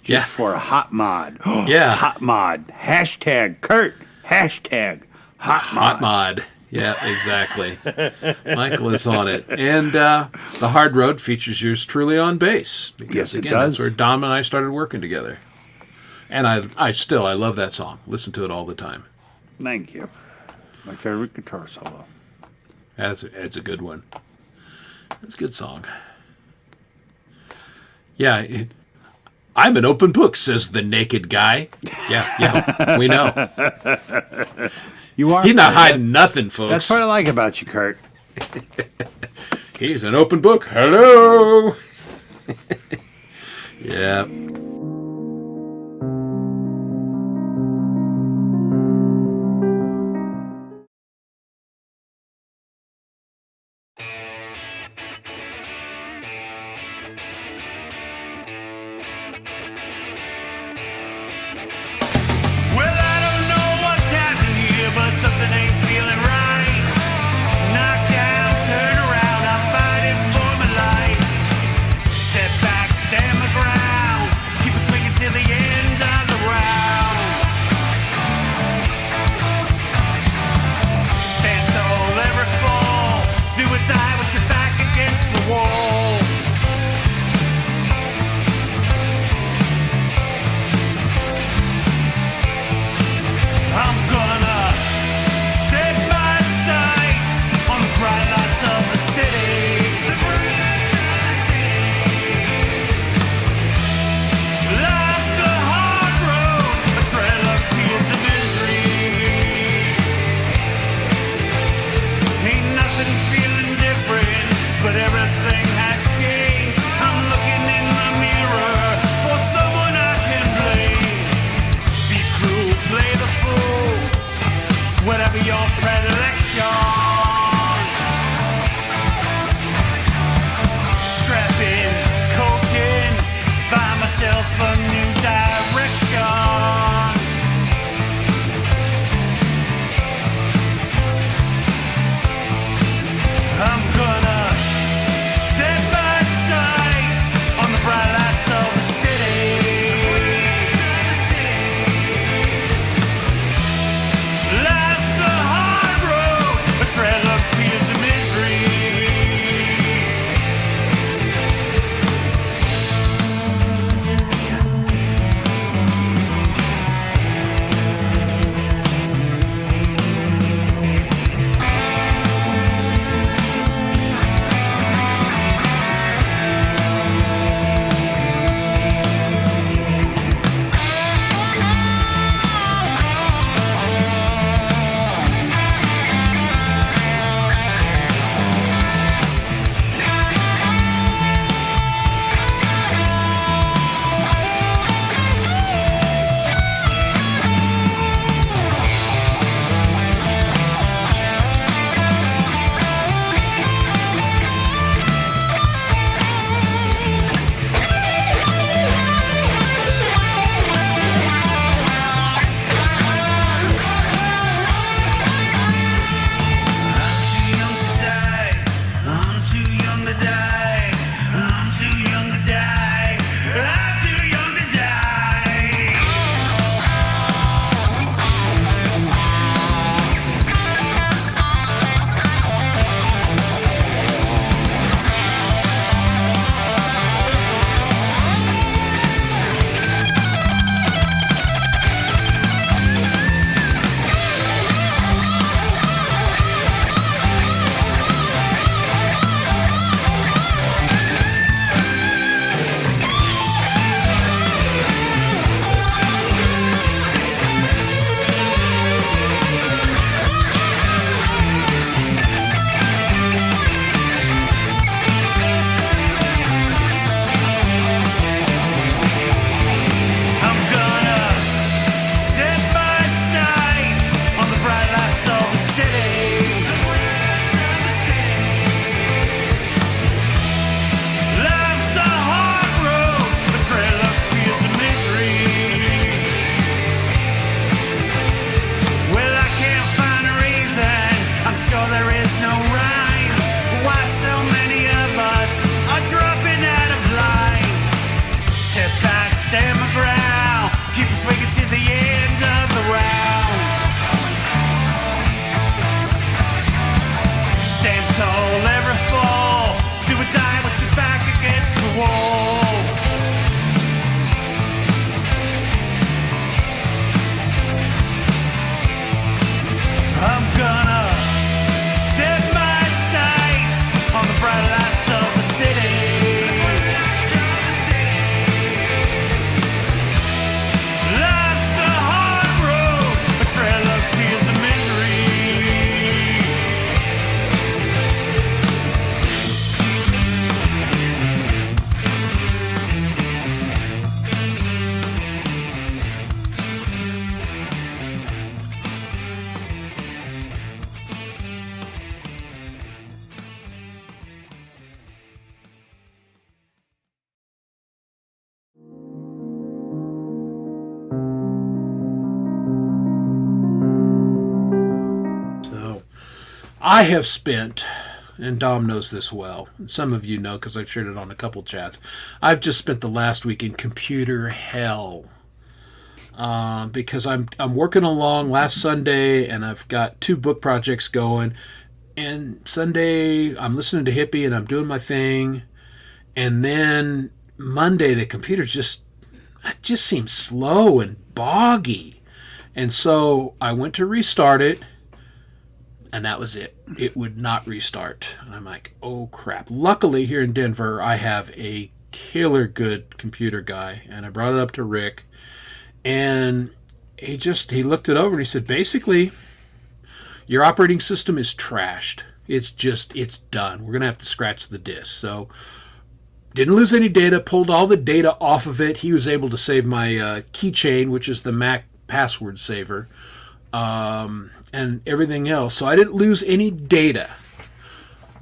Just Yeah. for a hot mod. Yeah. Hot mod. Hashtag Kurt. Hashtag hot mod. Hot mod. Yeah, exactly. Michael is on it. And The Hard Road features yours truly on bass. Because, Yes, it again, does. that's where Dom and I started working together. And I love that song. Listen to it all the time. Thank you. My favorite guitar solo. It's a good one. It's a good song. Yeah, I'm an open book, says the naked guy. Yeah, we know. You are. He's not Kurt. hiding nothing, folks. That's what I like about you, Kurt. He's an open book. Hello. Yeah. Well, I don't know what's happening here, but something ain't feeling right. Knock down, turn around, I'm fighting for my life. Step back, stand my ground, keep it swinging till the end of the round. Stand tall, never fall, do or die with your back against the wall. I'm gonna set my sights on the bright lights of the city. Life's the hard road, a trail of tears and misery. Ain't nothing feeling different, but everything has changed. I'm looking in the mirror for someone I can blame. Be cruel, play the fool, whatever your predilection. Strap in, coaching, find myself a new direction. die with your back against the wall. I'm gonna set my sights on the bright lights of the city. Life's the hard road, a trail of tears and misery. So, I have spent, and Dom knows this well, and some of you know because I've shared it on a couple chats, I've just spent the last week in computer hell. Because I'm working along last Sunday, and I've got 2 book projects going. And Sunday, I'm listening to Hippie, and I'm doing my thing. And then Monday, the computer just seems slow and boggy. And so I went to restart it, and that was it. It would not restart. And I'm like, oh crap. Luckily, here in Denver, I have a killer good computer guy, and I brought it up to Rick. And he looked it over and he said, basically, your operating system is trashed. It's done. We're going to have to scratch the disk. So didn't lose any data, pulled all the data off of it. He was able to save my keychain, which is the Mac password saver, and everything else. So I didn't lose any data.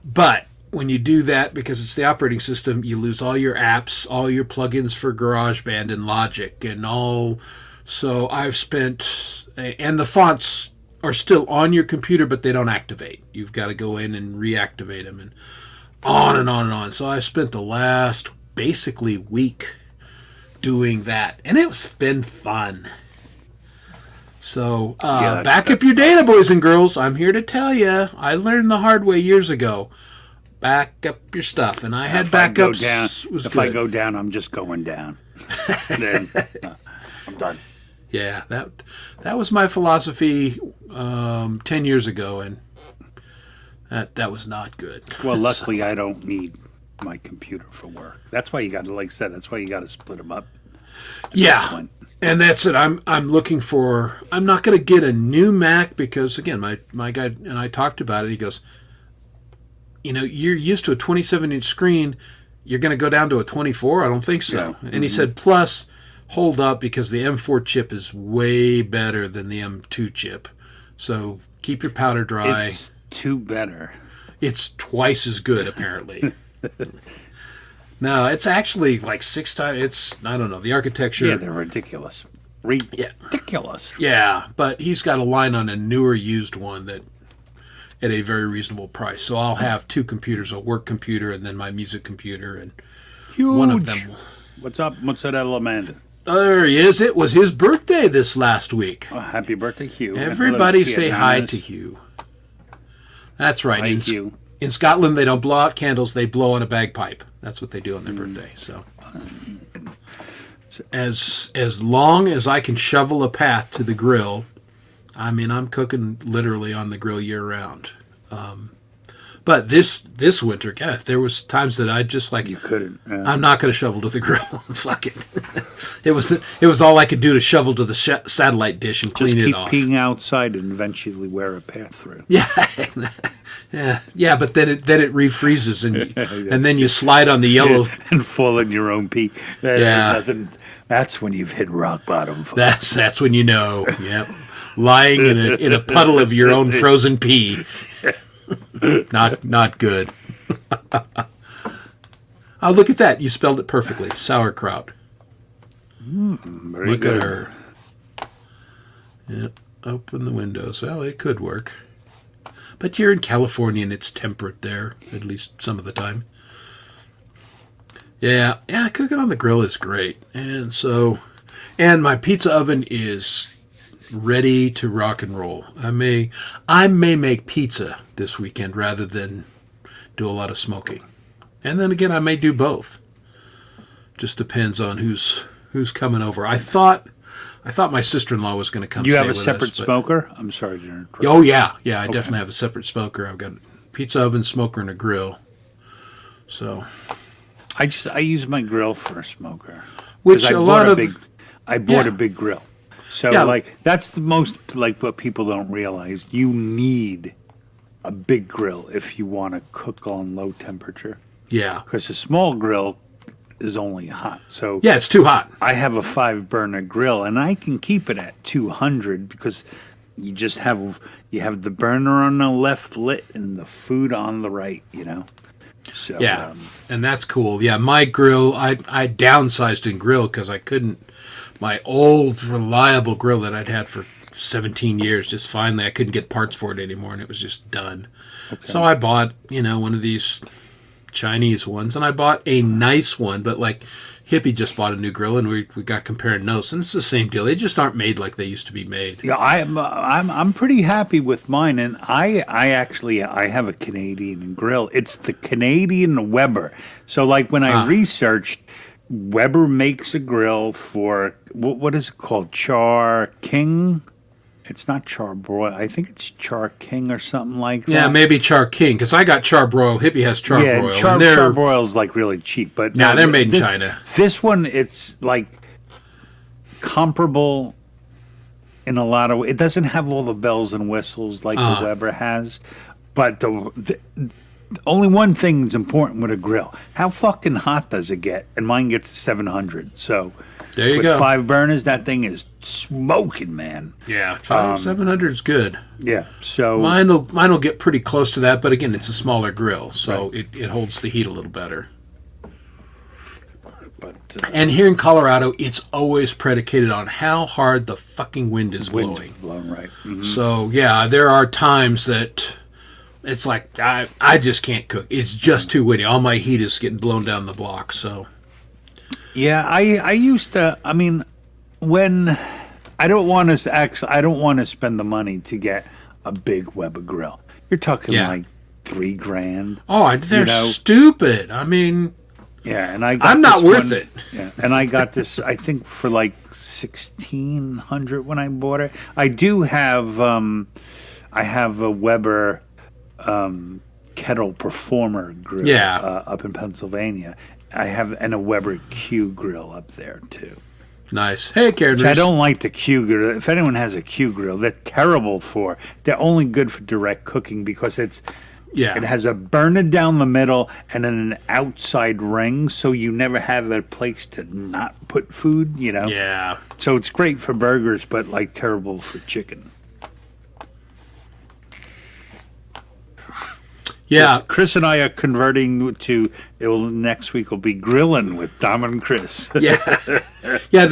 But when you do that, because it's the operating system, you lose all your apps, all your plugins for GarageBand and Logic and all. So I've spent, and the fonts are still on your computer, but they don't activate. You've got to go in and reactivate them, and on and on and on. So I spent the last basically week doing that, and it's been fun. So back up your data, boys and girls. I'm here to tell you, I learned the hard way years ago. Back up your stuff, and I had backups. If I go down, I'm just going down. Then I'm done. Yeah, that was my philosophy 10 years ago, and that was not good. Well, luckily, I don't need my computer for work. That's why you got to, like I said, that's why you got to split them up. Yeah, and that's it. I'm looking for. I'm not going to get a new Mac because again, my guy and I talked about it. He goes, you're used to a 27-inch screen. You're going to go down to a 24? I don't think so. Yeah. And he said, plus, hold up because the M4 chip is way better than the M2 chip. So keep your powder dry. It's 2 better. It's twice as good, apparently. No, it's actually like 6 times. I don't know, the architecture. Yeah, they're ridiculous. Ridiculous. Yeah, but he's got a line on a newer used one that at a very reasonable price. So I'll have 2 computers, a work computer and then my music computer, and Huge. One of them. What's up, Mozzarella Man? There he is. It was his birthday this last week. Oh, happy birthday, Hugh. Everybody say hi to Hugh. That's right. Hi, Hugh. In Scotland, they don't blow out candles; they blow on a bagpipe. That's what they do on their birthday. So, as long as I can shovel a path to the grill, I mean, I'm cooking literally on the grill year round. But this winter, God, there was times that I just like, you couldn't. I'm not going to shovel to the grill. Fuck it. It was all I could do to shovel to the satellite dish and clean it off. Just keep peeing outside and eventually wear a path through. Yeah, yeah. But then it refreezes and then you slide on the yellow and fall in your own pee. Yeah. Nothing. That's when you've hit rock bottom. Folks. That's when you know. Yep, lying in a puddle of your own frozen pee. Not good. Oh, look at that. You spelled it perfectly. Sauerkraut. Very Look good. at her. Yep. Open the windows. Well, it could work. But you're in California and it's temperate there, at least some of the time. Yeah, cooking on the grill is great. And my pizza oven is ready to rock and roll. I may make pizza this weekend rather than do a lot of smoking. And then again, I may do both. Just depends on who's coming over. I thought my sister-in-law was going to come. Do you stay have a with separate us, but- smoker? I'm sorry to interrupt. Oh yeah. I definitely have a separate smoker. I've got a pizza oven, smoker, and a grill. So, I use my grill for a smoker. which 'Cause a lot of I bought Yeah. a big grill. So Yeah. like that's the most like what people don't realize. You need a big grill if you want to cook on low temperature. yeah, Because a small grill is only hot. So yeah, it's too hot. I have a 5-burner grill and I can keep it at 200 because you just have the burner on the left lit and the food on the right, you know. So Yeah, and that's cool. Yeah, my grill, I downsized in grill because I couldn't. My old reliable grill that I'd had for 17 years, just finally I couldn't get parts for it anymore, and it was just done. So I bought, one of these Chinese ones, and I bought a nice one, but like Hippie just bought a new grill, and we got comparing notes, and it's the same deal. They just aren't made like they used to be made. yeah, I'm pretty happy with mine, and I have a Canadian grill. It's the Canadian Weber. So like when I researched, Weber makes a grill for what is it called? Char King. It's not Charbroil. I think it's Char King or something like that. Yeah, maybe Char King, because I got Charbroil. Hippie has Charbroil. Yeah, and they're, Charbroil's like really cheap, but Yeah, no, they're made in thi- China. This one, it's like comparable in a lot of. It doesn't have all the bells and whistles like the Weber has, but the only one thing is important with a grill: how fucking hot does it get? And mine gets 700. So There you with go. 5 burners, that thing is smoking, man. Yeah, 700 is good. Yeah. So Mine will get pretty close to that, but again, it's a smaller grill, so it holds the heat a little better. but And here in Colorado, it's always predicated on how hard the fucking wind is wind's blowing. blown right. Mhm. So yeah, there are times that it's like I just can't cook. It's just too windy. All my heat is getting blown down the block. So Yeah, I used to. I mean, when I don't want to spend the money to get a big Weber grill. You're talking Yeah. like $3,000. they're know- stupid. I mean, Yeah, and I got I'm not this worth one- it. Yeah, and I got this. I think for like 1,600 when I bought it. I do have. I have a Weber Kettle Performer grill. Yeah. Up in Pennsylvania. I have and a Weber Q grill up there too. nice. Hey, Karen. Which I don't like the Q grill. If anyone has a Q grill, they're terrible for. They're only good for direct cooking because it Yeah. has a burner down the middle and then an outside ring, so you never have a place to not put food. You know. Yeah. So it's great for burgers, but like terrible for chicken. Yeah. Chris and I are converting to. Next week will be grilling with Dom and Chris. Yeah. Yeah.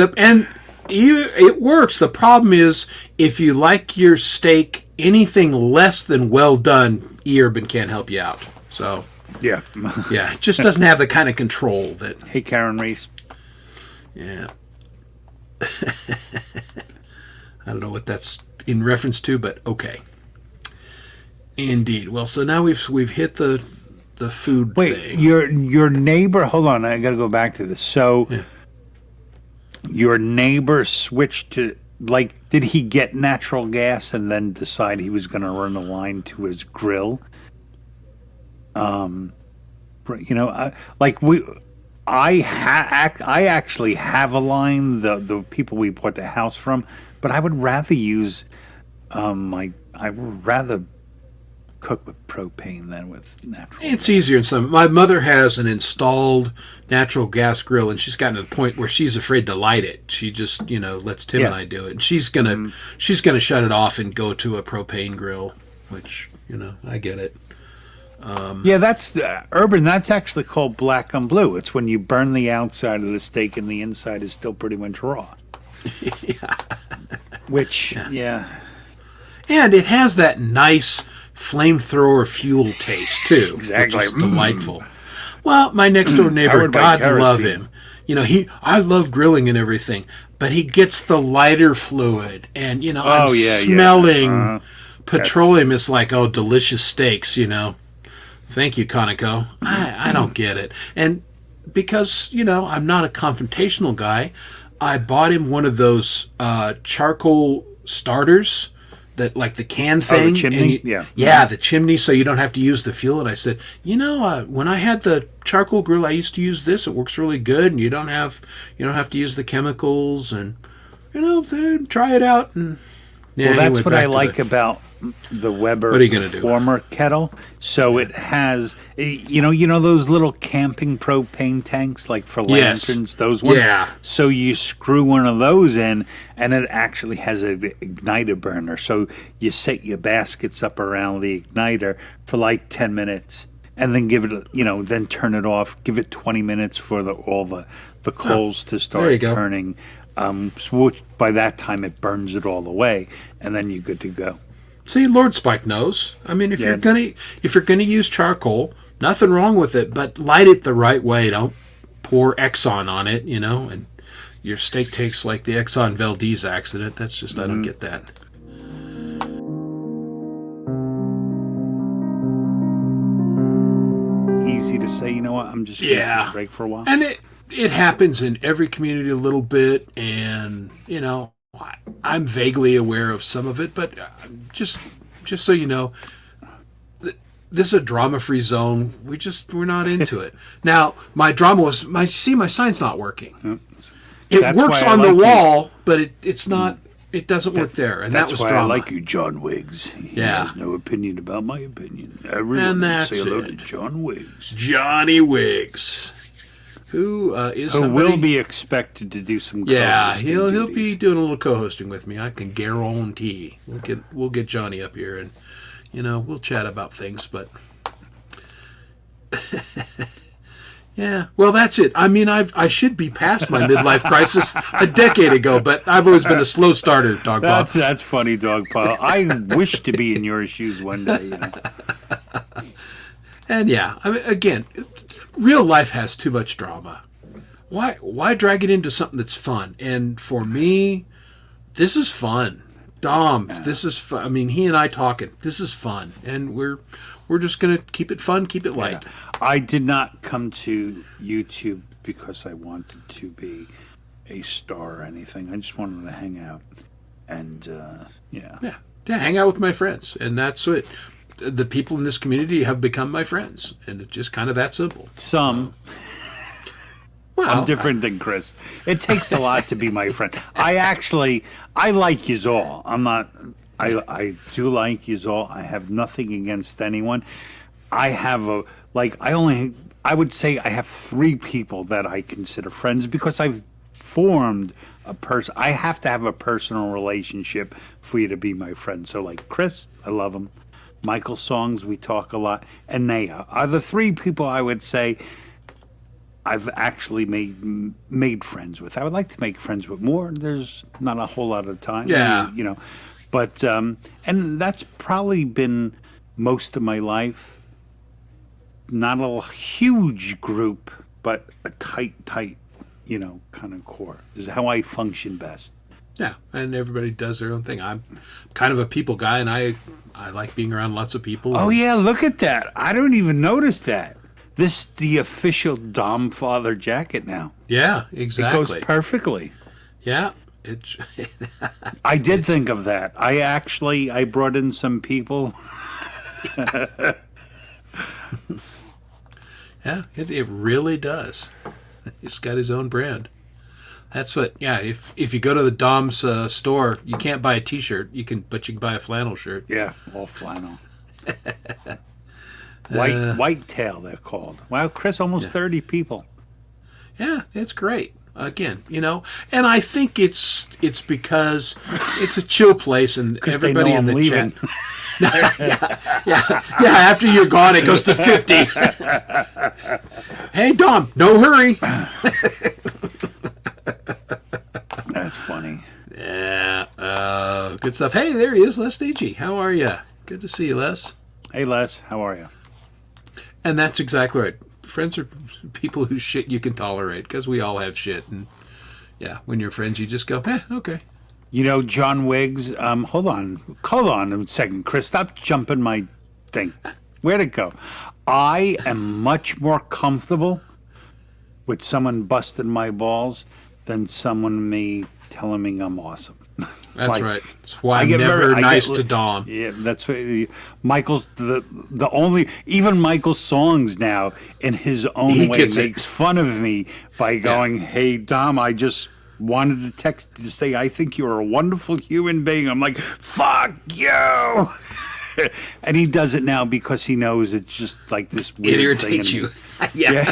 It works. The problem is if you like your steak anything less than well done, Urban can't help you out. So Yeah. yeah, it just doesn't have the kind of control that. Hey, Karen Reese. Yeah. I don't know what that's in reference to, but okay. Indeed. Well, so now we've hit the food Wait, thing. your neighbor. Hold on, I got to go back to this. So, your neighbor switched to did he get natural gas and then decide he was going to run a line to his grill? I actually have a line. The people we bought the house from, but I would rather use I would rather cook with propane than with natural. It's easier in some. My mother has an installed natural gas grill, and she's gotten to the point where she's afraid to light it. She just, lets Tim and I do it, and she's gonna shut it off and go to a propane grill, which I get it. Yeah, that's urban. That's actually called black on blue. It's when you burn the outside of the steak and the inside is still pretty much raw. Which, yeah. And it has that nice flamethrower fuel taste too. Exactly. Which is delightful. Well, my next door neighbor, Powered by God kerosene. love him. I love grilling and everything, but he gets the lighter fluid, and I'm smelling petroleum. It's like, delicious steaks. Thank you, Conoco. I don't get it. And because, I'm not a confrontational guy, I bought him one of those charcoal starters that, like the can thing. chimney? And Yeah. the chimney, so you don't have to use the fuel. And I said, when I had the charcoal grill, I used to use this. It works really good, and you don't have to use the chemicals. And then try it out. And yeah, Well, he that's went what I back to like the- about the Weber What are you gonna do? Reformer kettle. So it has, those little camping propane tanks, like for Yes. lanterns, those ones. Yeah. So you screw one of those in, and it actually has an igniter burner. So you set your baskets up around the igniter for like 10 minutes, and then give it, then turn it off. Give it 20 minutes for all the coals to There you start go. turning. So by that time it burns it all away, and then you're good to go. See, Lord Spike knows. I mean, if Yeah. you're gonna use charcoal, nothing wrong with it, but light it the right way. Don't pour Exxon on it, and your steak tastes like the Exxon Valdez accident. That's just I don't get that. Easy to say, you know what? I'm just going to take Yeah. a break for a while. And it happens in every community a little bit, and I'm vaguely aware of some of it, but just so you know, this is a drama-free zone. We're not into it. Now, my drama was my sign's not working. It That's works why I on the like you. wall, but it's not. It doesn't work there, and that That's was why drama. I like you, John Wiggs. He Yeah. has no opinion about my opinion. Everyone And needs to that's say hello to it. John Wiggs, Johnny Wiggs, who is who somebody, will be expected to do some. Yeah, co-hosting he'll duties. be doing a little co-hosting with me. I can guarantee. We'll get Johnny up here, and we'll chat about things. But yeah, well, that's it. I mean, I should be past my midlife crisis a decade ago, but I've always been a slow starter, Dog Bob. That's funny, Dog Pile. I wish to be in your shoes one day. And yeah, I mean, again, real life has too much drama. Why drag it into something that's fun? And for me, this is fun. Dom, this is fun. I mean, he and I talking. This is fun, and we're just gonna keep it fun, keep it light. I did not come to YouTube because I wanted to be a star or anything. I just wanted to hang out, and Yeah, hang out with my friends, and that's it. The people in this community have become my friends, and it's just kind of that simple. some. Well, I'm different than Chris. It takes a lot to be my friend. I like yous all. I'm not. I do like yous all. I have nothing against anyone. I have I would say I have 3 people that I consider friends because I've formed a person. I have to have a personal relationship for you to be my friend. So like Chris, I love him. Michael Songs, we talk a lot, and Naya are the 3 people I would say I've actually made friends with. I would like to make friends with more. There's not a whole lot of time. Yeah. But and that's probably been most of my life. Not a huge group, but a tight, kind of core is how I function best. yeah, and everybody does their own thing. I'm kind of a people guy, and I like being around lots of people. Oh yeah, look at that! I don't even notice that. This the official Dom Father jacket now. Yeah, It exactly. goes perfectly. Yeah, it's I did think of that. I brought in some people. yeah, it really does. He's got his own brand. That's what. Yeah, if you go to the Dom's store, you can't buy a T-shirt. But you can buy a flannel shirt. Yeah, all flannel. White tail, they're called. Wow, Chris, almost 30 people. Yeah, it's great. Again, and I think it's because it's a chill place, and Because they everybody know in I'm the leaving. chat. Yeah. After you're gone, it goes to 50. Hey, Dom, no hurry. That's funny. Yeah, good stuff. Hey, there he is, Les Deege. How are you? Good to see you, Les. Hey, Les, how are you? And that's exactly right. Friends are people whose shit you can tolerate, because we all have shit. And yeah, when you're friends, you just go, okay. John Wiggs, hold on a second. Chris, stop jumping my thing. Where'd it go? I am much more comfortable with someone busting my balls than someone me telling me I'm awesome. That's Like, right. That's why I I'm get never very- I nice get- to Dom. Yeah, that's what, Michael's the only, even Michael's songs now in his own He way gets it. makes fun of me by going, "Hey Dom, I just wanted to text you to say I think you're a wonderful human being." I'm like, "Fuck you." And he does it now because he knows it's just like this weird It irritates thing. you. yeah.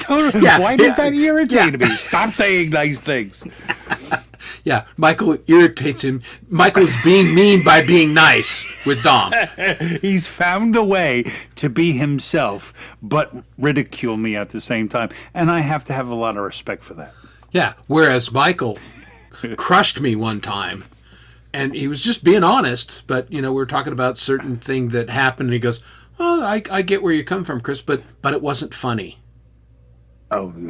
Totally. Yeah, Why does yeah, that irritate yeah. me? Stop saying nice things. Yeah. Michael irritates him. Michael's being mean by being nice with Dom. He's found a way to be himself, but ridicule me at the same time. And I have to have a lot of respect for that. Yeah. Whereas Michael crushed me one time, and he was just being honest. But we were talking about certain thing that happened, and he goes, "Well, I get where you come from, Chris, but it wasn't funny." Oh, we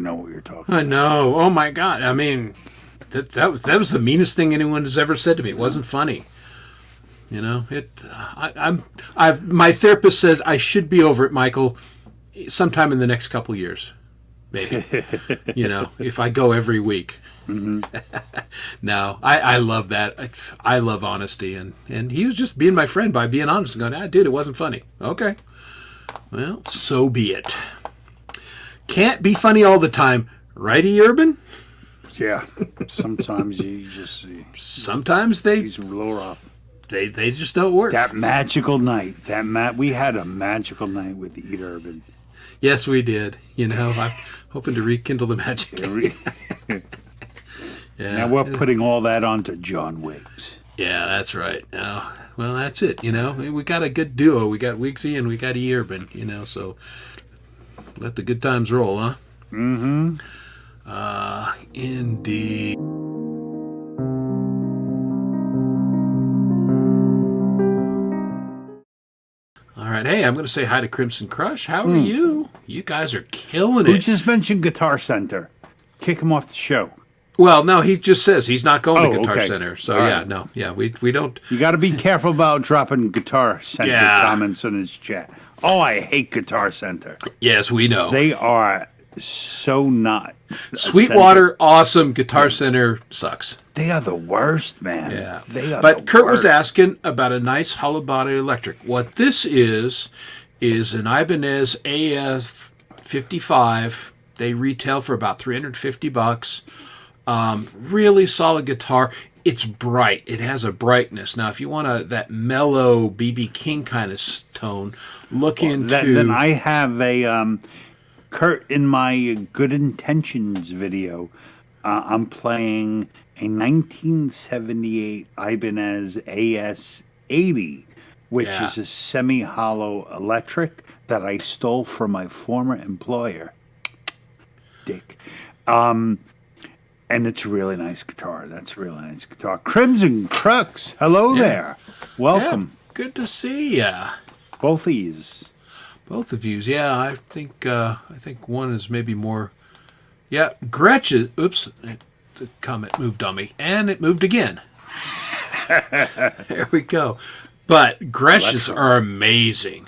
know what you're talking I know. Oh my God. I mean, that was the meanest thing anyone has ever said to me. It wasn't funny. My therapist says I should be over it, Michael, sometime in the next couple years, maybe. If I go every week. No, I love that. I love honesty, and he was just being my friend by being honest and going, dude, it wasn't funny. Okay. Well, so be it. Can't be funny all the time, righty, Urban? Yeah. Sometimes you just see. Sometimes they He's a little rough. they just don't work. That magical night. we had a magical night with Eat Urban. Yes, we did. I'm hoping to rekindle the magic. Yeah. Now we're putting all that onto John Wiggs. Yeah, that's right. Now, well, that's it. We got a good duo. We got Wiggsy and we got E. Urban. So let the good times roll, huh? Mm-hmm. Indeed. All right. Hey, I'm going to say hi to Crimson Crush. How are you? You guys are killing Who it. just mentioned Guitar Center? Kick him off the show. Well, no, he just says he's not going to Guitar okay. Center. So, All yeah, right. no. Yeah, we don't. You got to be careful about dropping Guitar Center Yeah. comments in his chat. Oh, I hate Guitar Center. Yes, we know. They are so not. Sweetwater, awesome. Guitar Center sucks. They are the worst, man. Yeah. They are But the Kurt was worst. asking about a nice hollow body electric. What this is an Ibanez AF 55. They retail for about $350. Really solid guitar. It's bright. It has a brightness. Now, if you want that mellow B.B. King kind of tone, look into. Then I have a Kurt in my Good Intentions video. I'm playing a 1978 Ibanez AS80, which Yeah. is a semi-hollow electric that I stole from my former employer, Dick. And it's a really nice guitar. That's a really nice guitar. Crimson Crux, hello there. Welcome, Yeah, good to see ya. both of yous. Both of yous. Yeah, I think one is maybe more. Yeah, Gretchen. Oops, the comment moved on me, and it moved again. There we go. But Gretchens are amazing.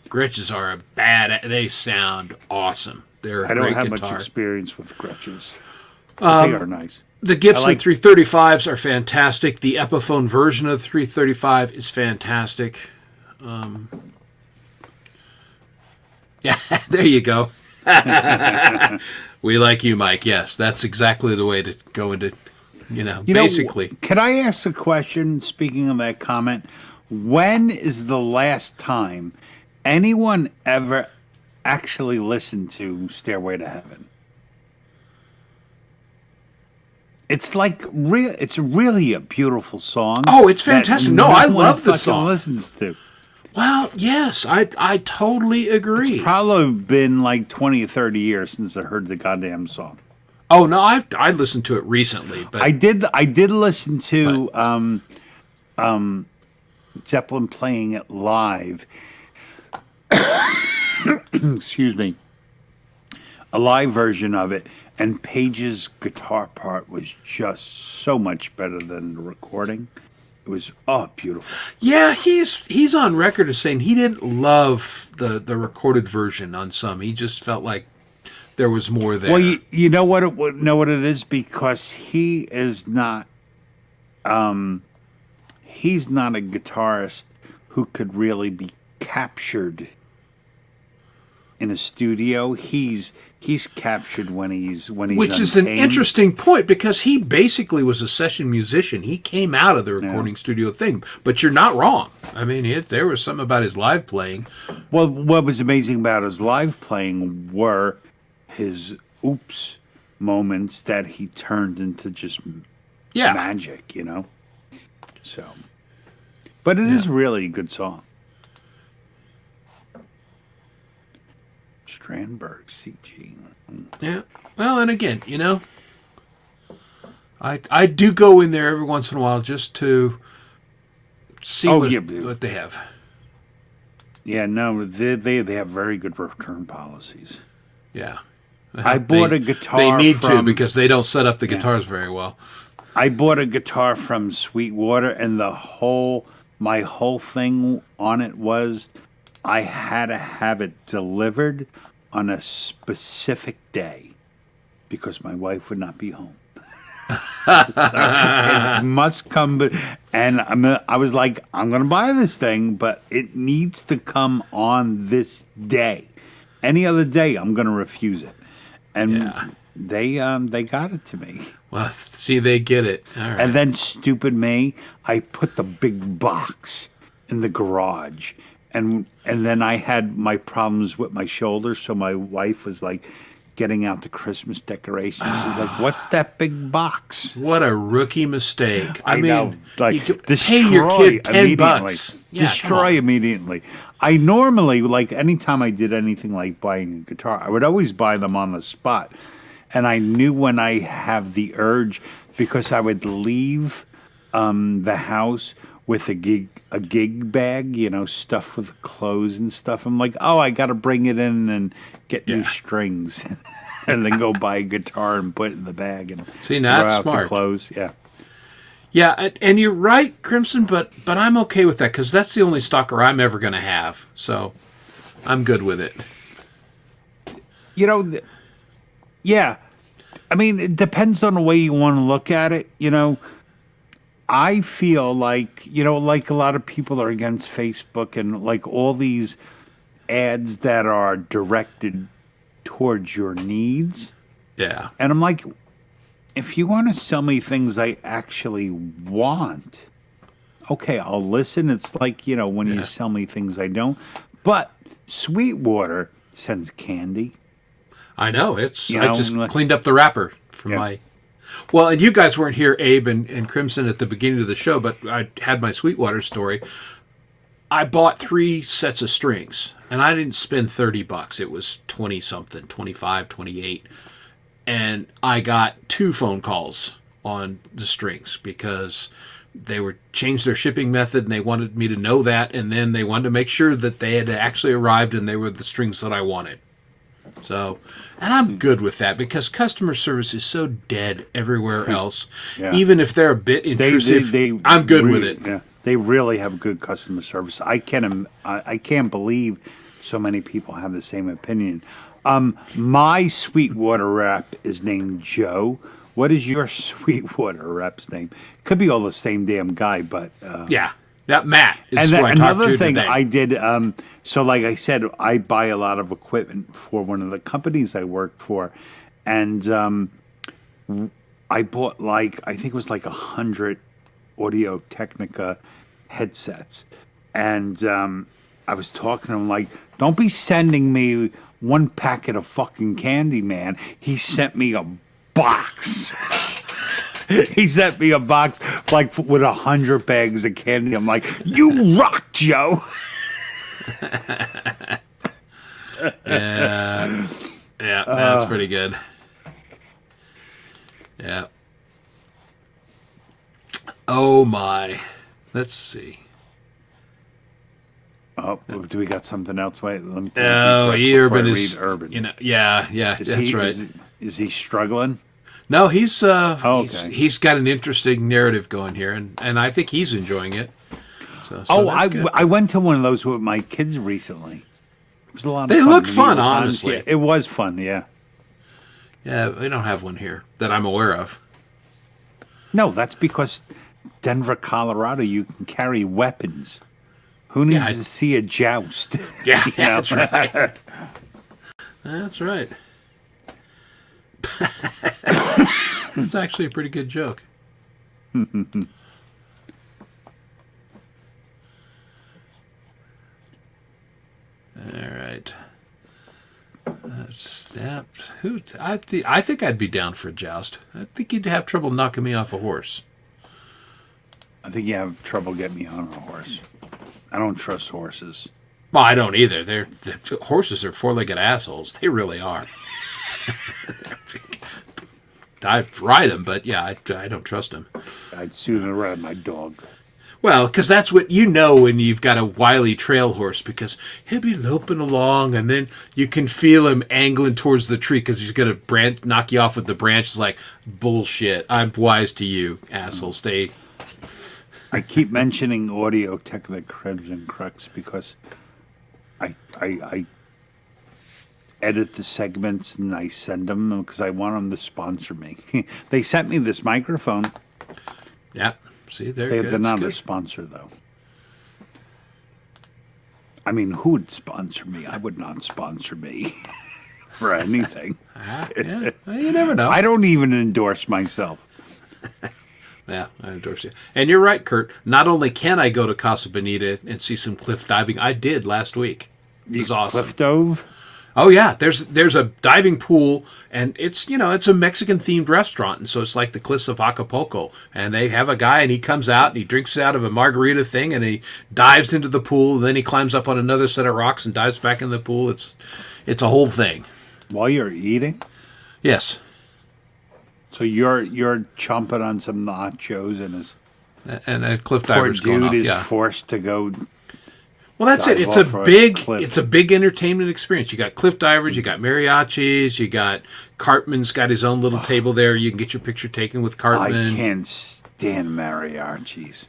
Gretchens are a bad. They sound awesome. They're a I don't great have guitar. much experience with Gretches. They are nice. The Gibson I like- 335s are fantastic. The Epiphone version of the 335 is fantastic. Yeah, there you go. We like you, Mike. Yes, that's exactly the way to go into, basically. Can I ask a question, speaking of that comment? When is the last time anyone ever actually listened to Stairway to Heaven? It's like it's really a beautiful song. Oh, it's that fantastic. No, I one love the fucking song. Listens to. Well, yes, I totally agree. It's probably been like 20 or 30 years since I heard the goddamn song. Oh no, I listened to it recently, but I did listen to Zeppelin playing it live. Excuse me. A live version of it, and Page's guitar part was just so much better than the recording. It was beautiful. Yeah, he's on record as saying he didn't love the recorded version on some. He just felt like there was more there. Well, you know what it is, because he is not he's not a guitarist who could really be captured in a studio. He's captured when he's Which is an untamed. interesting point, because he basically was a session musician. He came out of the recording studio thing, but you're not wrong. I mean, there was something about his live playing. Well, what was amazing about his live playing were his oops moments that he turned into just Yeah. magic, you know? So, but it is really a good song. Strandberg CG. Yeah. Well, and again, I do go in there every once in a while just to see what they have. Yeah, no, they have very good return policies. Yeah. I bought a guitar. They need to, from- because they don't set up the guitars very well. I bought a guitar from Sweetwater, and my whole thing on it was I had to have it delivered on a specific day because my wife would not be home. So it must come, and I was like, I'm going to buy this thing, but it needs to come on this day. Any other day, I'm going to refuse it. And they got it to me. Well, see, they get it. All right. And then, stupid me, I put the big box in the garage. And then I had my problems with my shoulders, so my wife was like getting out the Christmas decorations. She's like, "What's that big box?" What a rookie mistake. I know, mean, like, you could destroy pay your kid $10. immediately. Yeah, come Destroy on. immediately. I normally, like, anytime I did anything like buying a guitar, I would always buy them on the spot. And I knew when I have the urge, because I would leave the house with a gig bag, stuffed with clothes and stuff. I'm like, oh, I got to bring it in and get new strings, and then go buy a guitar and put it in the bag and See, now throw that's out smart. the clothes. Yeah. Yeah, and you're right, Crimson, but I'm okay with that, because that's the only stalker I'm ever going to have. So I'm good with it. Yeah. I mean, it depends on the way you want to look at it. I feel like, like a lot of people are against Facebook and like all these ads that are directed towards your needs. Yeah. And I'm like, if you want to sell me things I actually want, okay, I'll listen. It's like, when you sell me things I don't. But Sweetwater sends candy. I know. I just like- cleaned up the wrapper for my... Well, and you guys weren't here, Abe and Crimson, at the beginning of the show, but I had my Sweetwater story. I bought 3 sets of strings, and I didn't spend $30. It was 20-something, 25, 28. And I got 2 phone calls on the strings because they were changed their shipping method, and they wanted me to know that, and then they wanted to make sure that they had actually arrived and they were the strings that I wanted. So, and I'm good with that, because customer service is so dead everywhere else. Yeah. Even if they're a bit intrusive, I'm good with it. Yeah, they really have good customer service. I can't believe so many people have the same opinion. My Sweetwater rep is named Joe. What is your Sweetwater rep's name? Could be all the same damn guy, but Yeah. That Matt is and who I talked another to thing today. I did. So, like I said, I buy a lot of equipment for one of the companies I work for, and I bought I think it was 100 Audio Technica headsets, and I was talking to him like, "Don't be sending me one packet of fucking candy, man." He sent me a box. He sent me a box with 100 bags of candy. I'm like, "You rock, Joe." Yeah, that's pretty good. Yeah. Oh my. Let's see. Oh, do we got something else? Wait, let me. Oh, before I Urban read is. Urban. Yeah, Is that's he, right. Is he struggling? No, he's okay. he's got an interesting narrative going here, and I think he's enjoying it. So I that's good. I went to one of those with my kids recently. It was a lot of They fun. looked fun, Medieval times. honestly. Yeah, it was fun. Yeah. Yeah, we don't have one here that I'm aware of. No, that's because Denver, Colorado, you can carry weapons. Who needs I- to see a joust? Yeah, You know? that's right. That's right. It's actually a pretty good joke. All right. Snap. I think I'd be down for a joust. I think you'd have trouble knocking me off a horse. I think you have trouble getting me on a horse. I don't trust horses. Well, I don't either. Horses are four-legged assholes. They really are. I ride them, but yeah, I don't trust them. I'd sooner ride my dog. Well, because that's what you know when you've got a wily trail horse, because he'll be loping along, and then you can feel him angling towards the tree because he's going to knock you off with the branch. It's like, bullshit. I'm wise to you, asshole. Stay. I keep mentioning Audio Technica Crimson Crux because I edit the segments and I send them because I want them to sponsor me. They sent me this microphone. Yep. See, they're They're good. not a It's good. sponsor, though. I mean, who would sponsor me? I would not sponsor me for anything. Yeah. Well, you never know. I don't even endorse myself. Yeah, I endorse you. And you're right, Kurt. Not only can I go to Casa Bonita and see some cliff diving, I did last week. It was awesome. Cliff Dove? Oh yeah, there's a diving pool, and it's a Mexican themed restaurant, and so it's like the cliffs of Acapulco. And they have a guy, and he comes out and he drinks out of a margarita thing, and he dives into the pool, and then he climbs up on another set of rocks and dives back in the pool. It's a whole thing. While you're eating? Yes, So you're chomping on some nachos and his and a cliff poor diver's going dude off. is Yeah. forced to go. Well, that's it. dive It's off a a big, cliff. it's a big entertainment experience. You got cliff divers, you got mariachis, you got Cartman's got his own little table there. You can get your picture taken with I Cartman. can't stand mariachis.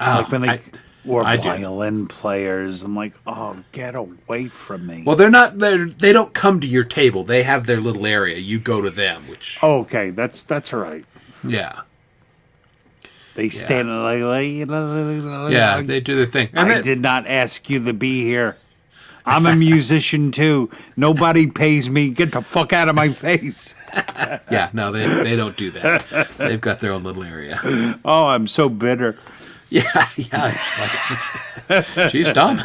Oh, Like when they or I do. violin players. I'm like, oh, get away from me. Well, they don't come to your table. They have their little area. You go to them, which Oh, okay, that's all right. yeah, They stand yeah, they do their thing. And I that- did not ask you to be here. I'm a musician too. Nobody pays me. Get the fuck out of my face. yeah, no, they don't do that. They've got their own little area. Oh, I'm so bitter. Yeah, yeah. It's like, geez, Tom,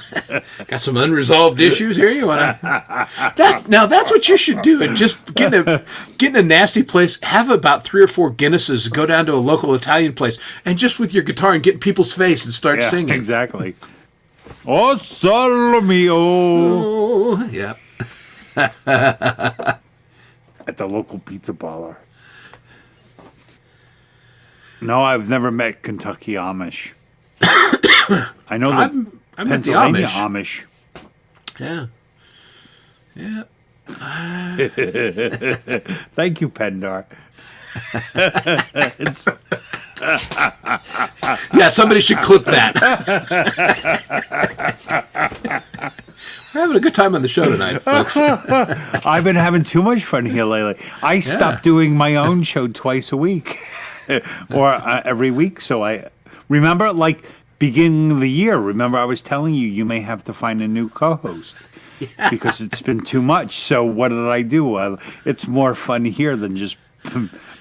got some unresolved issues here. You want to? Now that's what you should do. And just get in a nasty place. Have about 3 or 4 Guinnesses. Go down to a local Italian place, and just with your guitar and get in people's face and start Yeah, singing. exactly. Oh, solo mio. Oh, yeah. At the local pizza parlor. No, I've never met Kentucky Amish. I know the I met the Pennsylvania Amish. Amish. Yeah. Thank you, Pendar. It's, Yeah, somebody should clip that. We're having a good time on the show tonight, folks. I've been having too much fun here lately. I stopped doing my own show twice a week or every week. So I remember, like, beginning of the year, remember I was telling you may have to find a new co-host because it's been too much. So what did I do? It's more fun here than just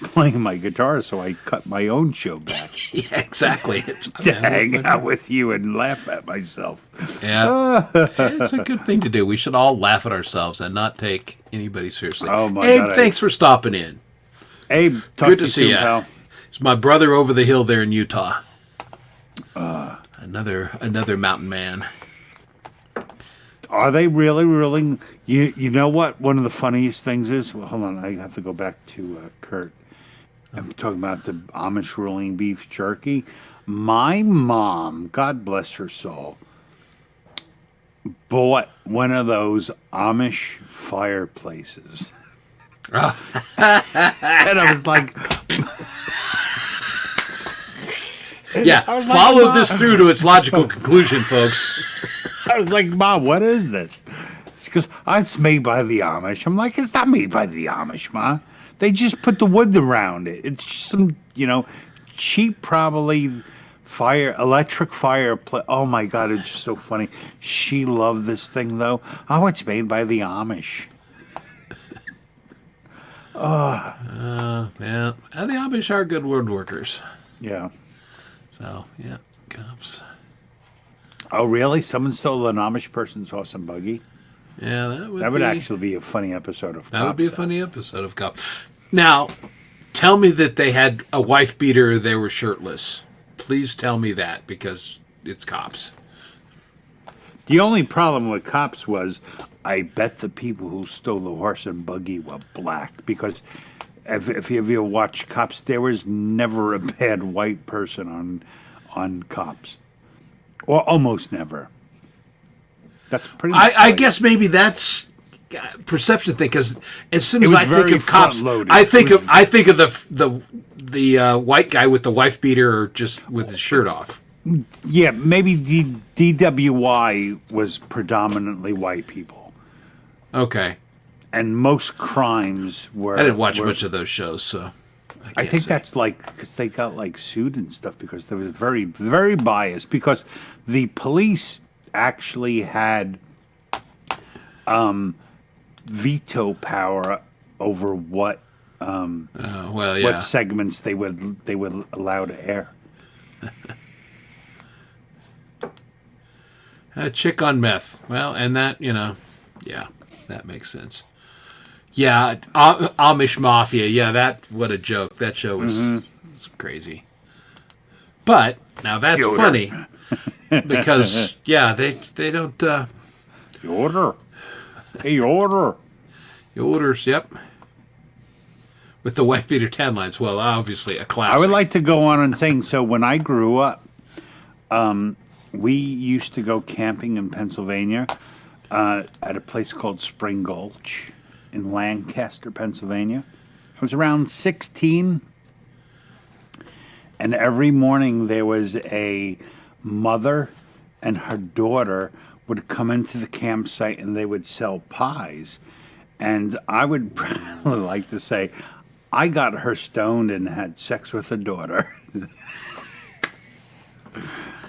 playing my guitar, so I cut my own show back Yeah, exactly. to hang out with you and laugh at myself. Yeah, it's a good thing to do. We should all laugh at ourselves and not take anybody seriously. Oh, my Abe, God, thanks for stopping in. Abe, talk Good to to you see soon, ya. pal. It's my brother over the hill there in Utah. Another mountain man. Are they really? You know what? One of the funniest things is. Well, hold on, I have to go back to Kurt. I'm talking about the Amish ruling beef jerky. My mom, God bless her soul, bought one of those Amish fireplaces. And I was like, Yeah, was like, follow "Mom." this through to its logical conclusion, folks. I was like, Mom, what is this? She goes, oh, it's made by the Amish. I'm like, it's not made by the Amish, Ma. They just put the wood around it. It's just some, cheap, probably electric fireplace. Oh my God, it's just so funny. She loved this thing though. Oh, it's made by the Amish. Yeah, and the Amish are good woodworkers. Yeah. So, yeah, cops. Oh, really? Someone stole an Amish person's horse and buggy? Yeah, that would That would be, actually be a funny episode of that would be a Cops. funny episode of Cop. Now, tell me that they had a wife beater, they were shirtless. Please tell me that, because it's Cops. The only problem with Cops was I bet the people who stole the horse and buggy were black, because if you ever watch Cops, there was never a bad white person on Cops, or almost never. That's pretty much I like- guess maybe that's a perception thing, because as soon It as was I think very of Cops, front-loaded. I think of the white guy with the wife beater or just with his shirt off. Yeah, maybe DWI was predominantly white people, Okay. and most crimes were. I didn't watch were- much of those shows, so I can't think say. that's like because they got like sued and stuff because they was very, very biased because the police actually had veto power over what well, yeah. what segments they would allow to air. A chick on meth. Well, and that, yeah, that makes sense. Yeah, Amish Mafia. Yeah, what a joke. That show was crazy. But now that's Yoder. funny because they don't. The order, hey order. The orders, yep. With the wife beater tan lines. Well, obviously a classic. I would like to go on and saying so. When I grew up, we used to go camping in Pennsylvania at a place called Spring Gulch in Lancaster, Pennsylvania. I was around 16, and every morning there was a mother and her daughter would come into the campsite and they would sell pies. And I would probably like to say, I got her stoned and had sex with her daughter.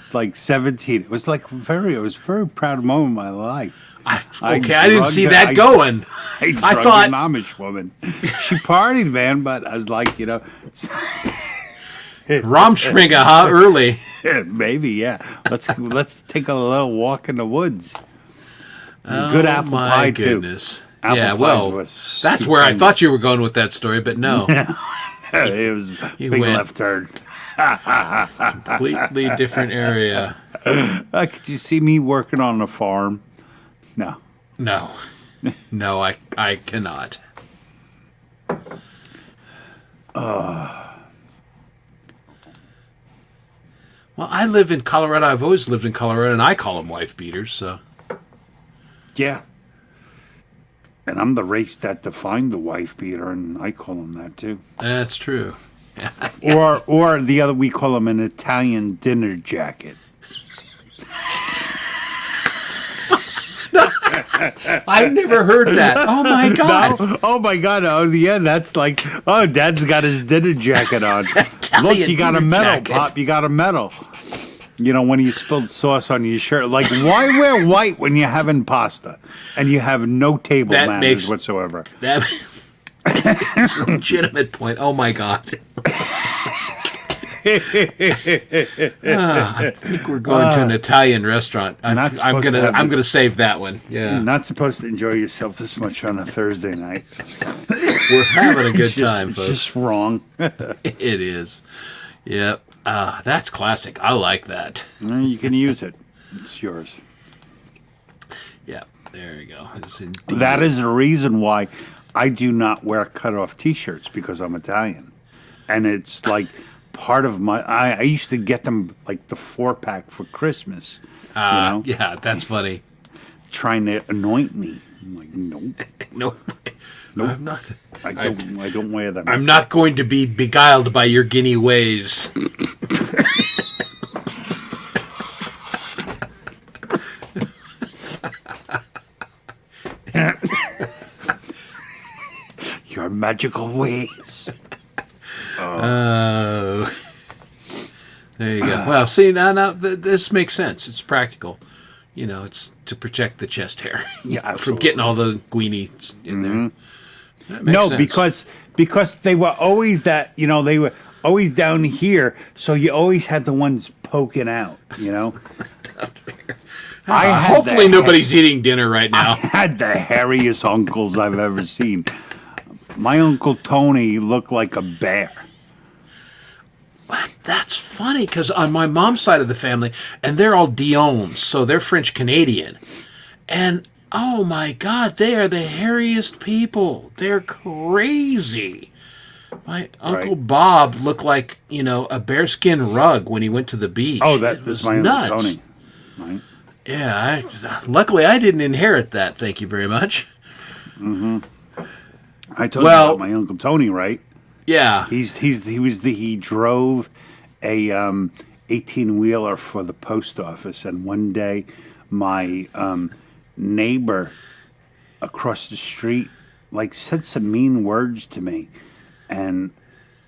It's like 17. It was a very proud moment in my life. I I didn't see drugged- that I- going. I I drugged thought- an Amish woman. She partied, man, but I was like, Romschminger, huh? Early. maybe, yeah. Let's take a little walk in the woods. Good apple My pie goodness. too. Apple Yeah, pies well, was that's where I stupendous. thought you were going with that story, but no. It was a You big went- left turn. Completely different area. Could you see me working on a farm? No. No. No, I cannot. Well, I live in Colorado. I've always lived in Colorado, and I call them wife beaters, so. Yeah. And I'm the race that defined the wife beater, and I call them that too. That's true. Or the other, we call them an Italian dinner jacket. I've never heard that. Oh, my God. Oh my God! Oh yeah, that's like, oh, Dad's got his dinner jacket on. Look, you got a dinner medal, jacket. Pop. You got a medal. You know, when you spilled sauce on your shirt, like, why wear white when you're having pasta and you have no table That manners makes- whatsoever? That's a legitimate point. Oh, my God. I think we're going to an Italian restaurant. I'm not supposed to have I'm the- gonna save that one. Yeah, You're not supposed to enjoy yourself this much on a Thursday night. we're having a good It's just, time, it's folks. just wrong. It is. Yep. That's classic. I like that. You can use it. It's yours. Yeah. There you go. It's indeed. That is the reason why I do not wear cut-off T-shirts, because I'm Italian, and it's like part of my. I used to get them like the 4-pack for Christmas. Yeah, that's funny. Trying to anoint me. I'm like, nope. Nope. I'm not. I don't wear them. I'm not going to be beguiled by your guinea ways. Your magical ways. There you go. Well, see now this makes sense. It's practical. You know, it's to protect the chest hair. Yeah, from absolutely. getting all the guineas in there. That makes No, sense. because they were always that, you know, they were always down here, so you always had the ones poking out, you know. Hopefully nobody's eating dinner right I now. had the hairiest uncles I've ever seen. My Uncle Tony looked like a bear. That's funny because on my mom's side of the family, and they're all Dion's, so they're French Canadian, and oh my God, they are the hairiest people. They're crazy. My Uncle Bob looked like, you know, a bearskin rug when he went to the beach. Oh, that It was my nuts. Uncle Tony. Right? Yeah, luckily I didn't inherit that. Thank you very much. I told Well- you about my Uncle Tony, right? Yeah. He drove a 18-wheeler for the post office, and one day my neighbor across the street like said some mean words to me, and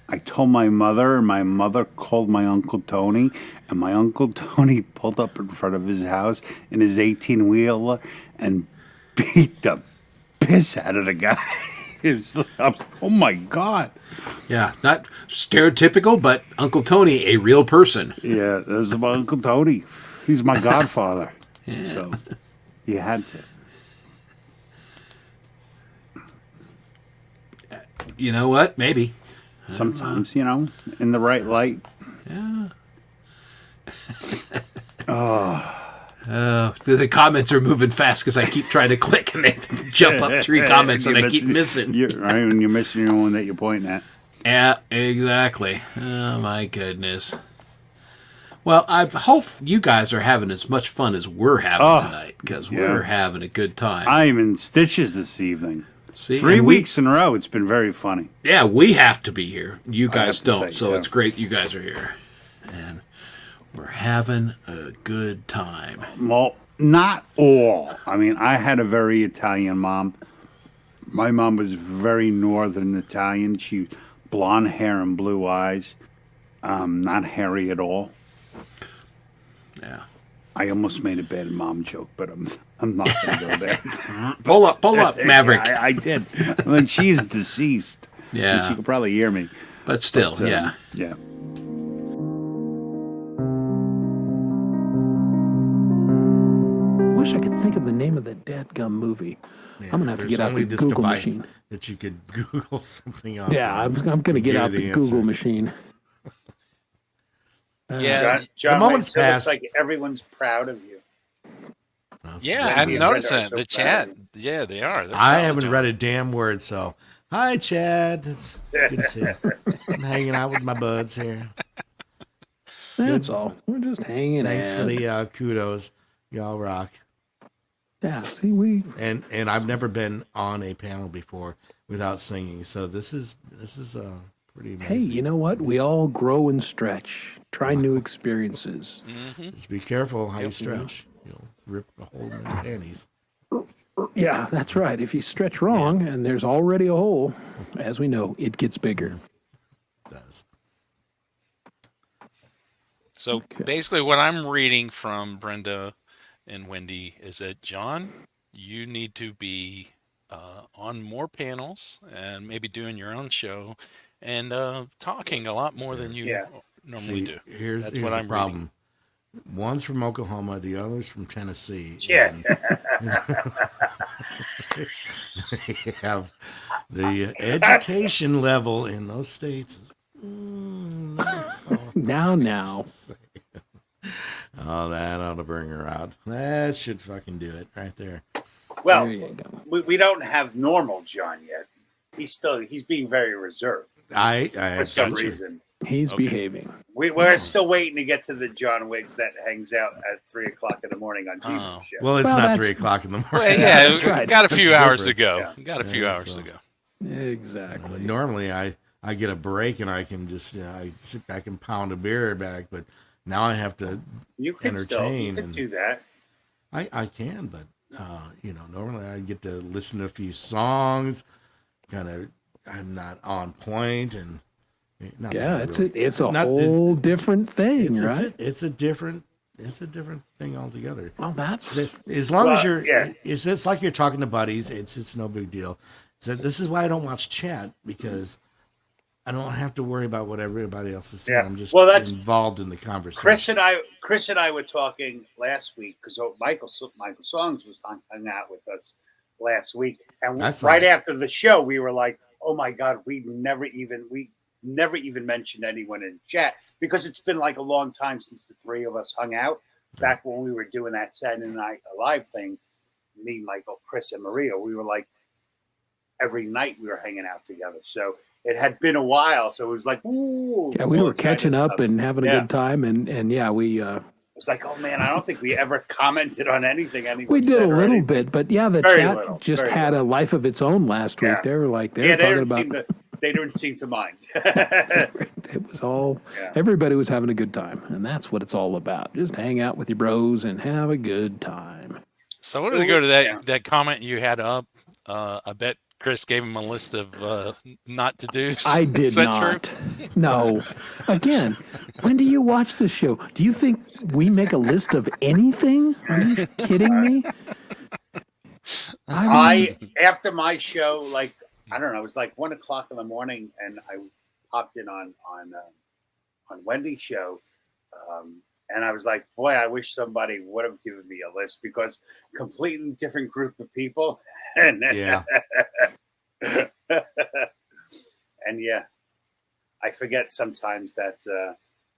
I told my mother, and my mother called my Uncle Tony, and my Uncle Tony pulled up in front of his house in his 18-wheeler and beat the piss out of the guy. It was like, oh my God. Yeah, not stereotypical, but Uncle Tony, a real person. Yeah, this is my Uncle Tony. He's my godfather. So you had to. You know what? Maybe. Sometimes, you know, in the right light. Yeah. The comments are moving fast because I keep trying to click and they jump up 3 comments and I keep missing. Right, and you're missing your one that you're pointing at. Yeah, exactly. Oh my goodness. Well, I hope you guys are having as much fun as we're having tonight because yeah. we're having a good time. I'm in stitches this evening. See, 3 and we- weeks in a row. It's been very funny. Yeah, we have to be here. You guys have to don't, say, so yeah. it's great you guys are here. And we're having a good time. Well, not all. I mean, I had a very Italian mom. My mom was very northern Italian. She blonde hair and blue eyes. Not hairy at all. Yeah. I almost made a bad mom joke, but I'm not going to go there. Pull up, Maverick. Yeah, I did. I mean, she's deceased. Yeah. And she could probably hear me. But still, yeah. Yeah. Wish I could think of the name of that dadgum movie. I'm gonna have to There's get out only the this Google device machine. that you could Google something on. Yeah, I'm gonna get give out you the the Google answer. machine. Yeah, John moment's makes it looks passed. like everyone's proud of you. yeah, Wendy I'm and noticing Brenda are the so chat. proud. Yeah, they are. They're I proud of haven't John. read a damn word, so hi, Chad. It's good to see you. I'm hanging out with my buds here. That's all. We're just hanging Thanks for out. the kudos. Y'all rock. Yeah, see, we And I've never been on a panel before without singing, so this is pretty hey, amazing. you know what? We all grow and stretch. Try new experiences. Just be careful how you stretch. You'll rip a hole in your panties. Yeah, that's right. If you stretch wrong and there's already a hole, as we know, it gets bigger. It does. So basically, what I'm reading from Brenda and Wendy is that John, you need to be on more panels and maybe doing your own show and talking a lot more than you Yeah. normally See, do. here's That's here's what the I'm problem. One's from Oklahoma, the other's from Tennessee. Yeah. and they have the education level in those states. Is, not so- Now. oh, that ought to bring her out. That should fucking do it right there. Well, There you go. we don't have normal John yet. He's being very reserved I for some got you. reason. He's behaving. We're still waiting to get to the John Wicks that hangs out at 3 o'clock in the morning on Gma's show. Well, it's Well, not that's- 3 o'clock in the morning. Well, yeah, that's right. got a few That's the hours to difference. go. Got a few hours so- to go. Exactly. Normally, I get a break and I can just I sit back and pound a beer back, but now I have to. You could still entertain and- do that. I can, but normally I get to listen to a few songs. Kind of, I'm not on point, and not Yeah, really. it's a Not- whole different thing, it's, right? it's a different thing altogether. Well, that's As long as Well, you're, yeah. it's like you're talking to buddies. It's no big deal. So this is why I don't watch chat, because I don't have to worry about what everybody else is saying. Yeah. I'm just Well, that's- involved in the conversation. Chris and I were talking last week because Michael Songs was hung out with us last week, and That's right nice. after the show, we were like, "Oh my god, we never even mentioned anyone in chat because it's been like a long time since the three of us hung out. Back when we were doing that Saturday Night Live thing, me, Michael, Chris, and Maria, we were like every night we were hanging out together. So it had been a while, so it was like, ooh, yeah. We all were excited catching up stuff. and having a Yeah. good time, and yeah, we It was like, oh man, I don't think we ever commented on anything anyone we did said a or little anything. bit, but yeah, the Very chat little, just very had little. a life of its own last week. Yeah. They were like Yeah, talking about they didn't seem to mind. it was all Yeah. everybody was having a good time, and that's what it's all about. Just hang out with your bros and have a good time. So what did we go to that Yeah. that comment you had up? I bet Chris gave him a list of not to do's. I Is did that not. true? No. Again, when do you watch the show? Do you think we make a list of anything? Are you kidding me? I after my show, like I don't know, it was like 1 o'clock in the morning, and I popped in on Wendy's show, and I was like, boy, I wish somebody would have given me a list because completely different group of people, and Yeah. and yeah, I forget sometimes that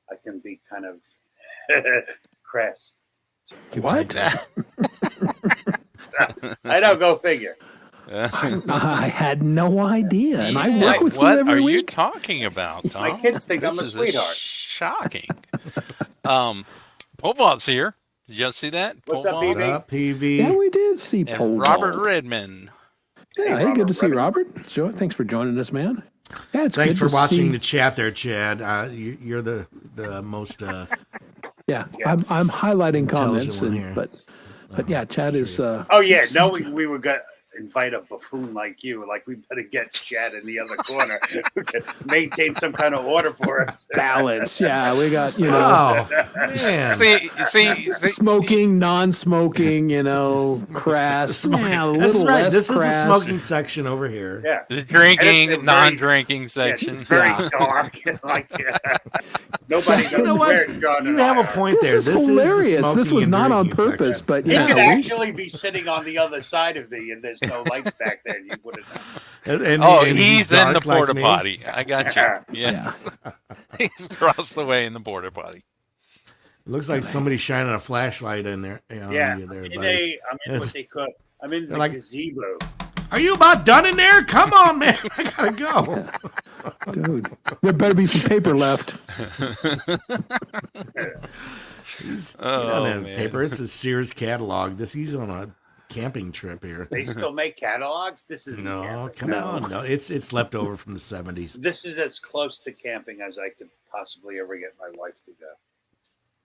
I can be kind of crass. What? I don't go figure. I had no idea, and I work Yeah, with you what every are you week. talking about, Tom? My kids think This I'm a is sweetheart. Shocking. Polebolt's here. Did you see that? What's up, Polebalt BB? Up, PV. Yeah, we did see Pole and Robert Vault. Redman. Yeah, hey, Robert good to see Redmond. Robert. So, thanks for joining us, man. Yeah, it's Thanks good for to watching see- the chat there, Chad. You're the most. Yeah, I'm highlighting comments, one here. but yeah, Chad is. Oh yeah, no, we were gonna invite a buffoon like you. Like we better get Chad in the other corner, who can maintain some kind of order for us. balance. Yeah, we got Oh man! See, smoking, non-smoking, crass. Yeah, a That's little right. less This crass. is the smoking section over here. Yeah, the And drinking, it's non-drinking yeah, section. it's very Yeah. dark. Like nobody knows You know what? where John You and have I a are. point This there. is This hilarious. Is the This smoking was and not on drinking purpose, section. but He yeah, could we- actually be sitting on the other side of me, and there's no lights back there, and you wouldn't know. And He's in the dark like porta me. potty. I got you. Yes. He's across the way in the porta potty. Looks like somebody's shining a flashlight in there. Yeah, You there, I'm buddy. in what they could. I'm in the like- gazebo. Are you about done in there? Come on, man. I gotta go. dude, there better be some paper left. He's Oh, on man. paper. It's a Sears catalog. He's on a camping trip here. They still make catalogs. This is No, come on. No, it's left over from the 70s. This is as close to camping as I could possibly ever get my wife to go.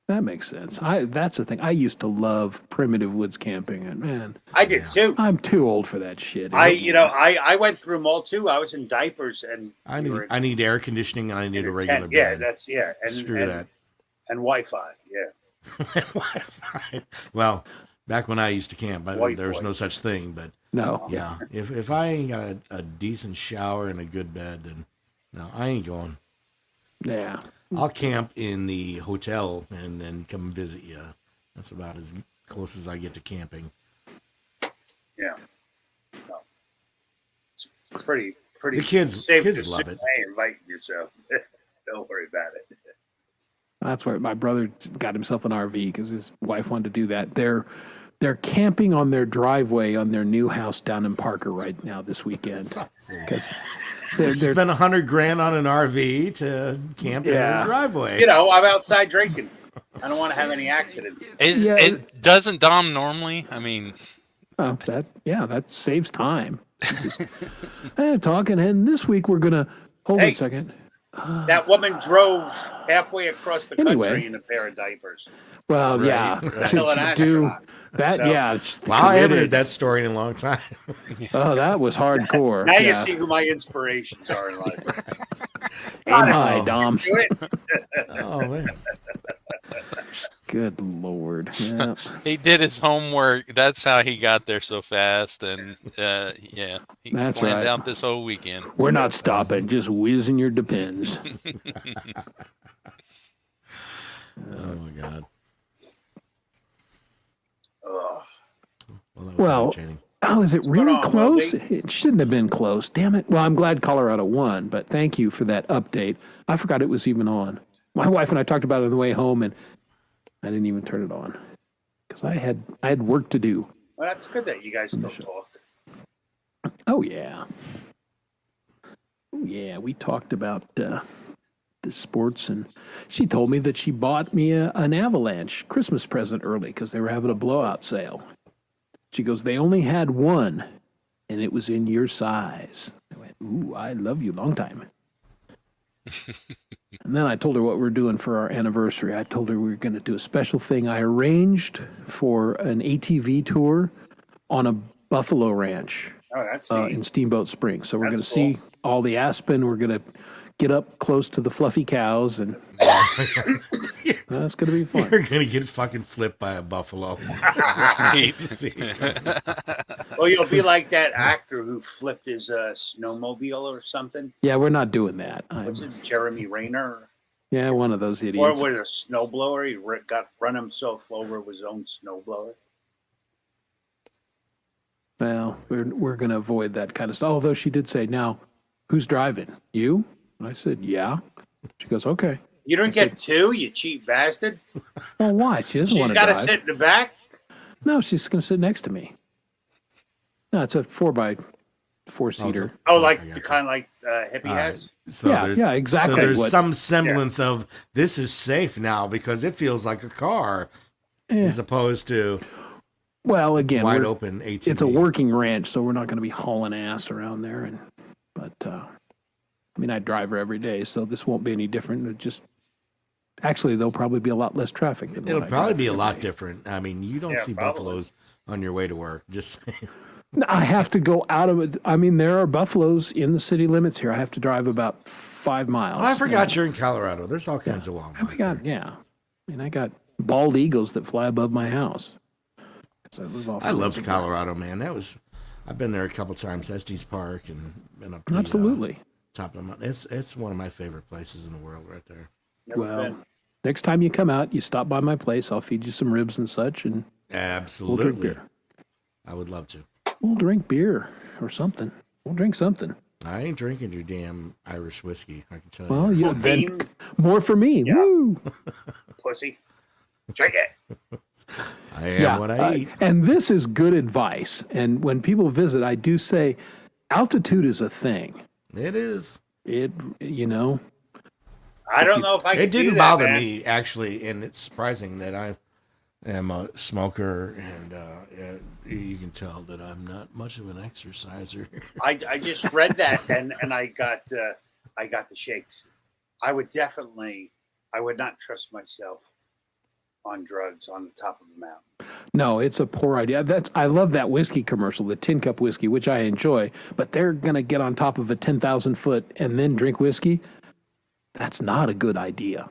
That makes sense. That's the thing. I used to love primitive woods camping, and man, I did too. I'm too old for that shit. I went through them all too. I was in diapers, and we were I need air conditioning and I need in a a regular tent. bed. And Screw and, that. and Wi-Fi. Yeah, Well, back when I used to camp, White there was boy. no such thing. But No. yeah, if I ain't got a decent shower and a good bed, then no, I ain't going. Yeah. I'll camp in the hotel and then come visit you. That's about as close as I get to camping. yeah. No. It's pretty. The kids safe to love assume it. I invite you, so don't worry about it. That's where my brother got himself an RV because his wife wanted to do that. Their they're camping on their driveway on their new house down in Parker right now this weekend because they're Spend $100,000 on an RV to camp in Yeah. the driveway. You know, I'm outside drinking. I don't want to have any accidents. It doesn't Dom normally. I mean, that saves time. Just, talking, and this week we're gonna hold Hey. a second. That woman drove halfway across the country Anyway. in a pair of diapers. Well, Right, yeah, right. Kill an to do astronaut. that. So- Yeah, it's Wow, I haven't committed. heard that story in a long time. Oh, that was hardcore. Now you yeah. see who my inspirations are in life. Aim high, Dom. Do it. Oh man. Good lord. Yeah. he did his homework. That's how he got there so fast. And yeah, he That's planned right. out this whole weekend. We're not stopping. Just whizzing your depends. Oh my god. Ugh. Well, that was Well, entertaining. Oh, is it going really on, close? Wildy? It shouldn't have been close. Damn it. Well, I'm glad Colorado won, but thank you for that update. I forgot it was even on. My wife and I talked about it on the way home, and I didn't even turn it on because I had work to do. Well, that's good that you guys still talk. Oh yeah. Oh yeah. We talked about the sports, and she told me that she bought me an Avalanche Christmas present early because they were having a blowout sale. She goes, they only had one, and it was in your size. I went, ooh, I love you, long time. And then I told her what we're doing for our anniversary. I told her we were going to do a special thing. I arranged for an ATV tour on a buffalo ranch Oh, that's in Steamboat Springs. So we're going to That's cool. see all the aspen. We're going to get up close to the fluffy cows, and that's going to be fun. You're gonna get fucking flipped by a buffalo. Hate to see it. Well, you'll be like that actor who flipped his snowmobile or something. Yeah, we're not doing that. What's it, Jeremy Rayner? Yeah, one of those Or idiots. with a snowblower, he run himself over with his own snowblower. Well, we're going to avoid that kind of stuff. Although she did say, now, who's driving? You? And I said, yeah. She goes, okay. You don't get two, you cheap bastard. Well, why? She doesn't want She's to got to drive. sit in the back. No, she's going to sit next to me. No, it's a 4x4-seater. Oh, I like got the you. kind like Hippie All right. has. So Yeah, there's, yeah, exactly So there's what- some semblance of this is safe now because it feels like a car as opposed to Well, again, wide we're- open ATV. it's a working ranch, so we're not going to be hauling ass around there. But I mean, I drive her every day, so this won't be any different. It just actually, there'll probably be a lot less traffic. Than It'll when I probably drive be a every lot day. different. I mean, you don't Yeah, see probably. buffaloes on your way to work. Just saying. I have to go out of it. I mean, there are buffaloes in the city limits here. I have to drive about 5 miles. Oh, I forgot you're in Colorado. There's all kinds of wildlife. I got, yeah. I mean, I got bald eagles that fly above my house. 'Cause I live off I of loved those. Colorado, man. I've been there a couple times, Estes Park, and been up to Absolutely. top of the mountain. It's one of my favorite places in the world, right there. Never Well, been. next time you come out, you stop by my place. I'll feed you some ribs and such, and we'll drink Absolutely, beer. I would love to. We'll drink beer or something. We'll drink something. I ain't drinking your damn Irish whiskey. I can tell Well, you. you then Poutine. more for me. Woo! Pussy. Drink it. I am what I eat. And this is good advice. And when people visit, I do say, altitude is a thing. It is. It, you know, I don't know if I It could do didn't that, bother man. me actually, and it's surprising that I am a smoker, and you can tell that I'm not much of an exerciser. I just read that and I got the shakes. I would not trust myself on drugs on the top of the mountain. no, it's a poor idea. I love that whiskey commercial, the tin cup whiskey, which I enjoy, but they're going to get on top of a 10,000 foot and then drink whiskey. That's not a good idea.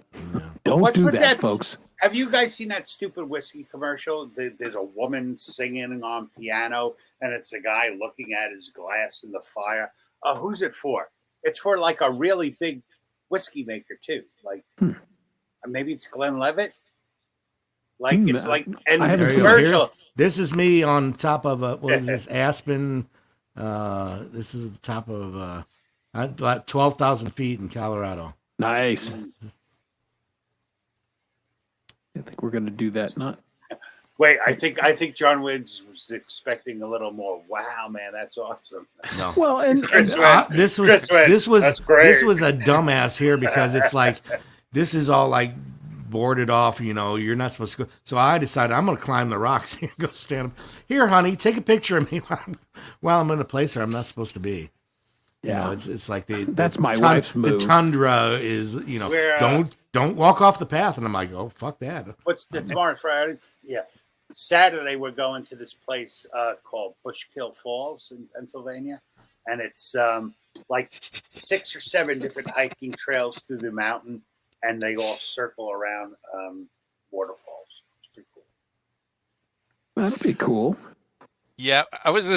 Don't What's do with that, that? folks. Have you guys seen that stupid whiskey commercial? There's a woman singing on piano, and it's a guy looking at his glass in the fire. Who's it for? It's for like a really big whiskey maker too. Like maybe it's Glenlivet. Like it's like and I haven't the seen it. commercial. This is me on top of a, what is this, Aspen? This is the top of 12,000 feet in Colorado. Nice. I think we're going to do that. Wait, I think John Woods was expecting a little more. Wow, man, that's awesome. No. Well, and Chris went, This was Chris went, this was that's great. this was a dumbass here because it's like this is all like boarded off. You know, you're not supposed to go. So I decided I'm going to climb the rocks here and go stand up. Here, honey, take a picture of me while I'm in a place where I'm not supposed to be. You know, it's like That's my wife's move. The tundra is, you know, We're, don't walk off the path. And I'm like, oh, fuck that. what's the tomorrow Friday? Yeah, Saturday we're going to this place called Bushkill Falls in Pennsylvania, and it's like 6 or 7 different hiking trails through the mountain, and they all circle around waterfalls. It's pretty cool. that'd be cool. Yeah, I was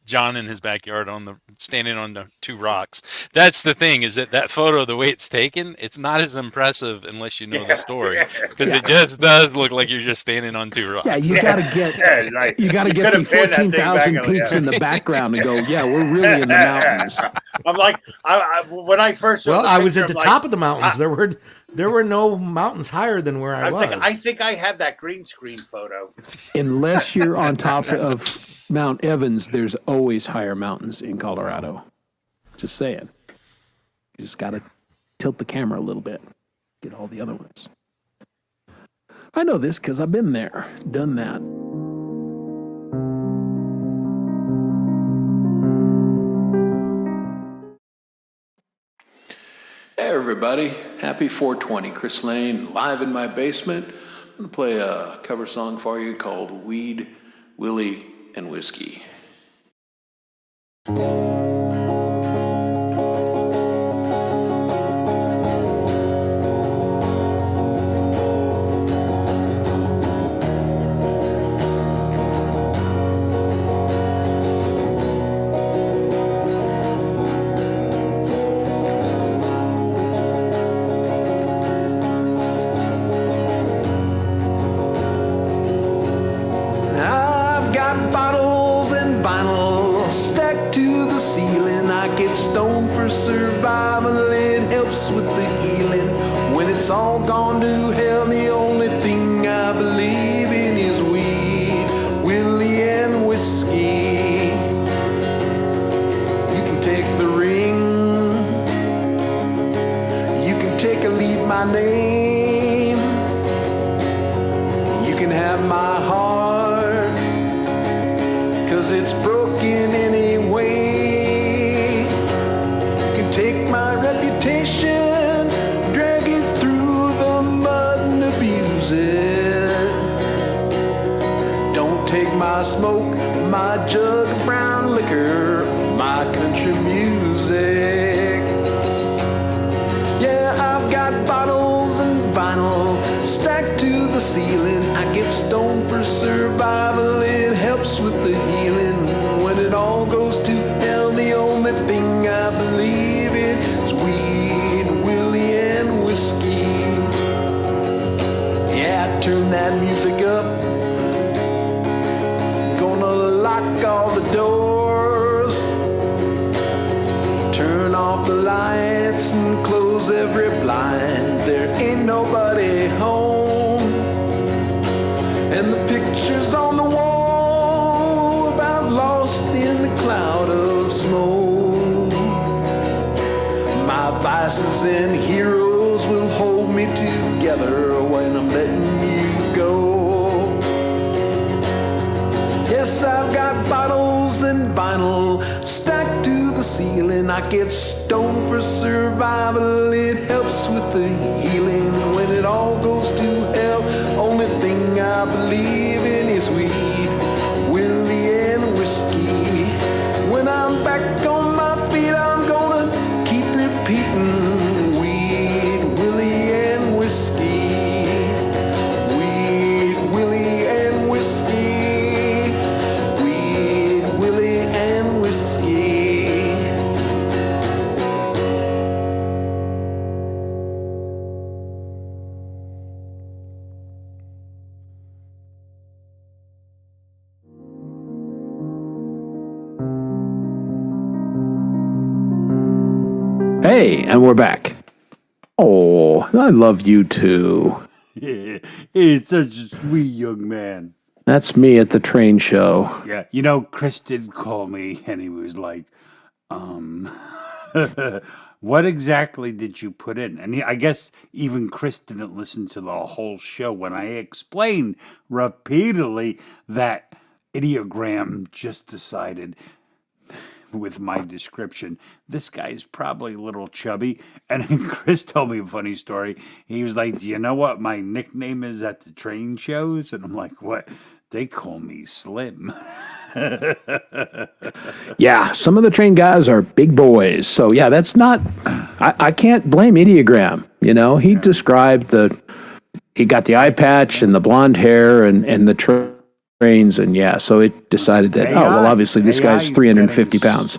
John in his backyard standing on the 2 rocks. That's the thing, is that photo, the way it's taken, it's not as impressive unless you know the story, because it just does look like you're just standing on 2 rocks. Yeah, you got to get Like, you got to you get could've the pinned that thing 14,000 back on- peaks in the background and go, yeah, we're really in the mountains. I'm like, when I first saw Well, the I was picture, at the I'm top like, of the mountains. There were no mountains higher than where I was. like, I think I have that green screen photo. Unless you're on top of Mount Evans, there's always higher mountains in Colorado. Just saying. You just got to tilt the camera a little bit. Get all the other ones. I know this because I've been there, done that. Hey everybody, happy 420. Chris Lane, live in my basement. I'm going to play a cover song for you called Weed, Willie, and Whiskey. I've got bottles and vinyl stacked to the ceiling. I get stoned for survival. It helps with the healing. When it's all gone to hell, the only thing I believe in is weed, Willie, and whiskey. You can take the ring. You can take or leave my name. You can have my heart, 'cause it's broken anyway. You can take my reputation, drag it through the mud and abuse it. Don't take my smoke, my jug of brown liquor, my country music. Yeah, I've got bottles and vinyl stacked to the ceiling. I get stoned for survival. It helps with the healing. When it all goes to hell, the only thing I believe in is weed, Willie, and whiskey. Yeah, turn that music up. Gonna lock all the doors. Turn off the lights and close every blind. There ain't nobody home. And the pictures on the wall about lost in the cloud of smoke. My vices and heroes will hold me together when I'm letting you go. Yes, I've got bottles and vinyl stacked to the ceiling. I get stoned for survival. It helps with the healing. When it all goes to hell, only thing I believe in is weed, Willie, and whiskey. When I'm back on my feet, I'm gonna keep repeating weed, Willie, and whiskey. Weed, Willie, and whiskey. Weed, Willie, and whiskey. Hey, and we're back. Oh, I love you too. He's such a sweet young man. That's me at the train show. Yeah, you know, Chris did call me, and he was like, what exactly did you put in? And I guess even Chris didn't listen to the whole show when I explained repeatedly that Ideogram just decided with my description, this guy's probably a little chubby. And then Chris told me a funny story. He was like, do you know what my nickname is at the train shows? And I'm like, what? They call me Slim. Yeah, some of the train guys are big boys. So yeah, that's not. I can't blame Ideogram. You know, he described he got the eye patch and the blonde hair and the trains, and yeah, so it decided that obviously this AI guy's is 350 getting pounds.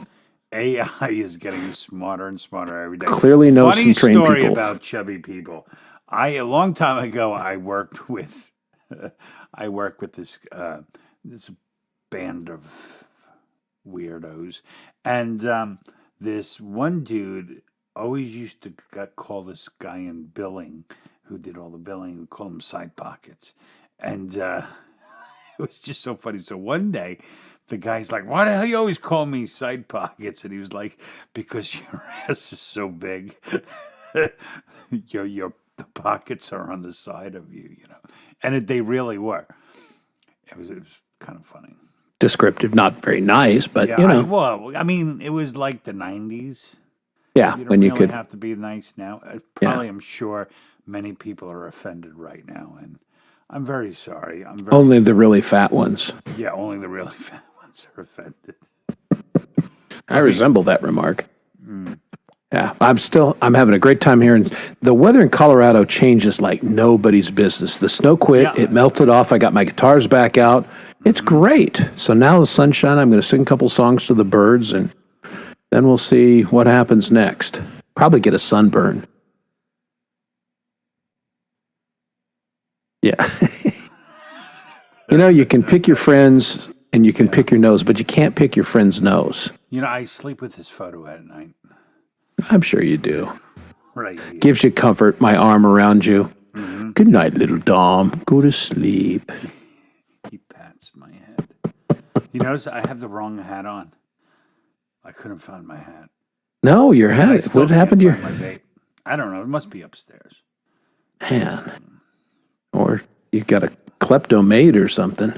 AI is getting smarter and smarter every day. Clearly knows Funny some trained story people. about chubby people. A long time ago, I worked with this this band of weirdos, and this one dude always used to call this guy in billing, who did all the billing, who called him Side Pockets, and it was just so funny. So one day, the guy's like, "Why the hell you always call me Side Pockets?" And he was like, "Because your ass is so big, the pockets are on the side of you, you know." And they really were. It was kind of funny. Descriptive, not very nice, but Yeah, you know, I mean, it was like the '90s. yeah, You don't when you really could. have to be nice now. Probably, I'm sure many people are offended right now, and I'm very sorry. Only the really fat ones. Yeah, only the really fat ones are offended. I resemble that remark. Yeah, I'm having a great time here. And the weather in Colorado changes like nobody's business. The snow quit, Yeah. it melted off. I got my guitars back out. It's great. So now the sunshine, I'm going to sing a couple songs to the birds, and then we'll see what happens next. Probably get a sunburn. Yeah. You know, you can pick your friends and you can pick your nose, but you can't pick your friend's nose. You know, I sleep with this photo at night. I'm sure you do. Right here. Gives you comfort, my arm around you. Good night, little Dom. Go to sleep. He pats my head. You notice I have the wrong hat on. I couldn't find my hat. No, your I hat. still What happened to can't your find my vape. I don't know. It must be upstairs. man? Or you got a kleptomate or something.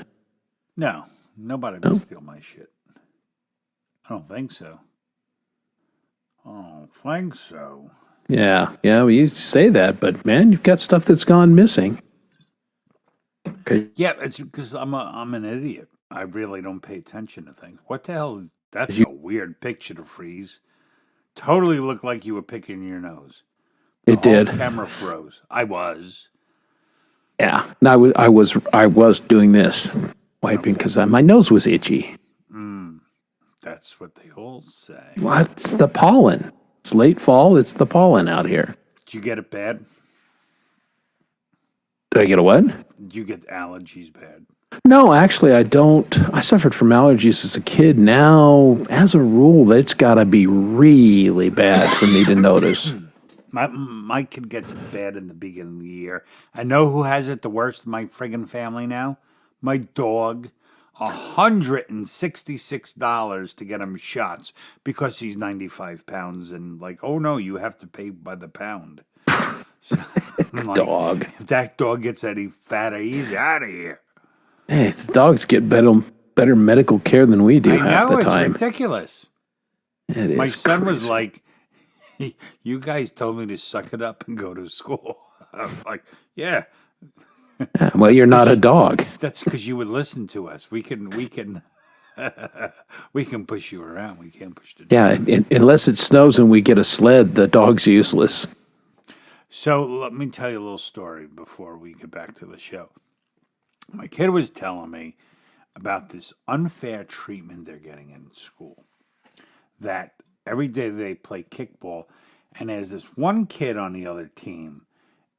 No, nobody will steal my shit. I don't think so. I don't think so. Yeah, well, you say that, but man, you've got stuff that's gone missing. Okay. Yeah, it's because I'm an idiot. I really don't pay attention to things. What the hell? That's a weird picture to freeze. Totally looked like you were picking your nose. It Whole did. camera froze. I was. Yeah. No, I was doing this, wiping because my nose was itchy. That's what they all say. What's the pollen? It's late fall. It's the pollen out here. Did you get it bad? Did I get a what? Did you get allergies bad? No, actually, I don't. I suffered from allergies as a kid. Now, as a rule, it's got to be really bad for me to notice. My kid gets it bad in the beginning of the year. I know who has it the worst in my friggin' family now. My dog. $166 to get him shots because he's 95 pounds and like, oh no, you have to pay by the pound. So, I'm like, Dog. if that dog gets any fatter, he's out of here. Hey, the dogs get better medical care than we do I half know, the time. it's ridiculous. It is My son was crazy. like, you guys told me to suck it up and go to school. I was like, yeah, Well, you're not a dog. that's because you would listen to us. We can we can push you around. We can't push the dog. Yeah, unless it snows and we get a sled, the dog's useless. So let me tell you a little story before we get back to the show. My kid was telling me about this unfair treatment they're getting in school. That every day they play kickball, and there's this one kid on the other team,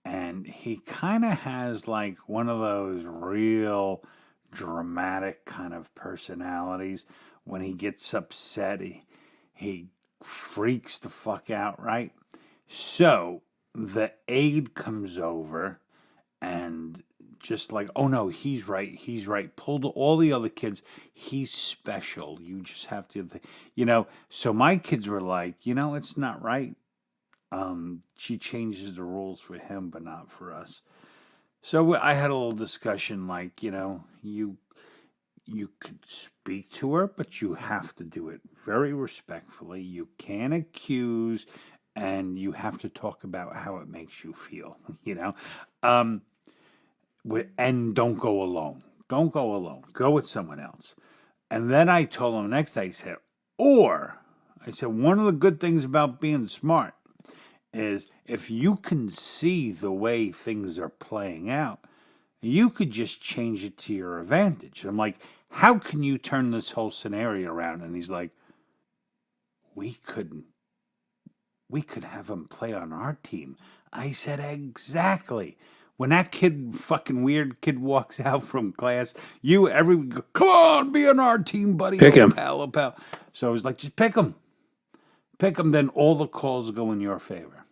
and he kind of has like one of those real dramatic kind of personalities. When he gets upset, he freaks the fuck out, right? So the aide comes over and just like, oh no, he's right. Pulled all the other kids. He's special. You just have to, So my kids were like, it's not right. She changes the rules for him, but not for us. So I had a little discussion, like, you could speak to her, but you have to do it very respectfully. You can't accuse, and you have to talk about how it makes you feel, and don't go alone. Don't go alone. Go with someone else. And then I told him the next day, I said, one of the good things about being smart is if you can see the way things are playing out, you could just change it to your advantage. I'm like, how can you turn this whole scenario around? And he's like, we could have him play on our team. I said, exactly. When that weird kid walks out from class, everyone go, come on, be on our team, buddy. Pick him. Pal. So I was like, just pick him. Pick him, then all the calls go in your favor.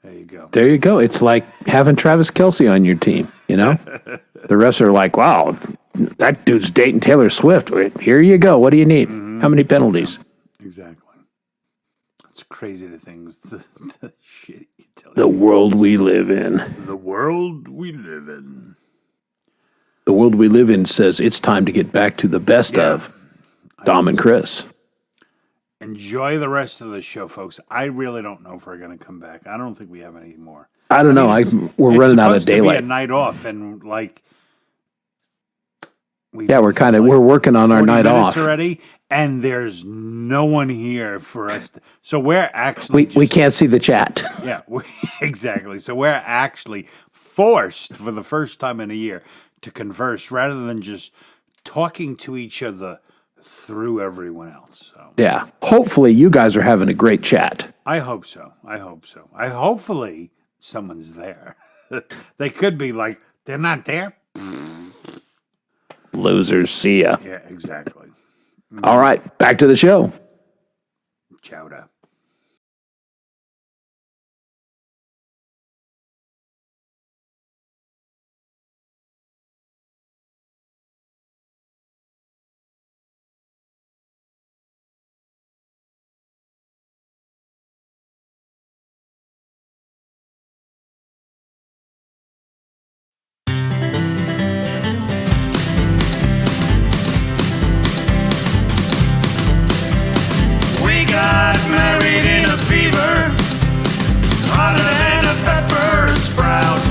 There you go. It's like having Travis Kelce on your team, The rest are like, wow, that dude's dating Taylor Swift. Here you go. What do you need? How many penalties? Exactly. It's crazy the things, the shit you tell The world we live in. The world we live in. The world we live in says it's time to get back to the best of Dom and Chris. Enjoy the rest of the show, folks. I really don't know if we're going to come back. I don't think we have any more. I don't know. We're running out of It's supposed to be daylight. a night off, and we're working on our 40 night minutes off already, and there's no one here for us. So we're actually We can't see the chat. Yeah, exactly. So we're actually forced for the first time in a year to converse rather than just talking to each other through everyone else. So Yeah. Hopefully you guys are having a great chat. I hope so. Hopefully someone's there. They could be like, they're not there. Losers, see ya. Yeah, exactly. All right, back to the show. Chowder. We got married in a fever, hotter than a pepper sprout.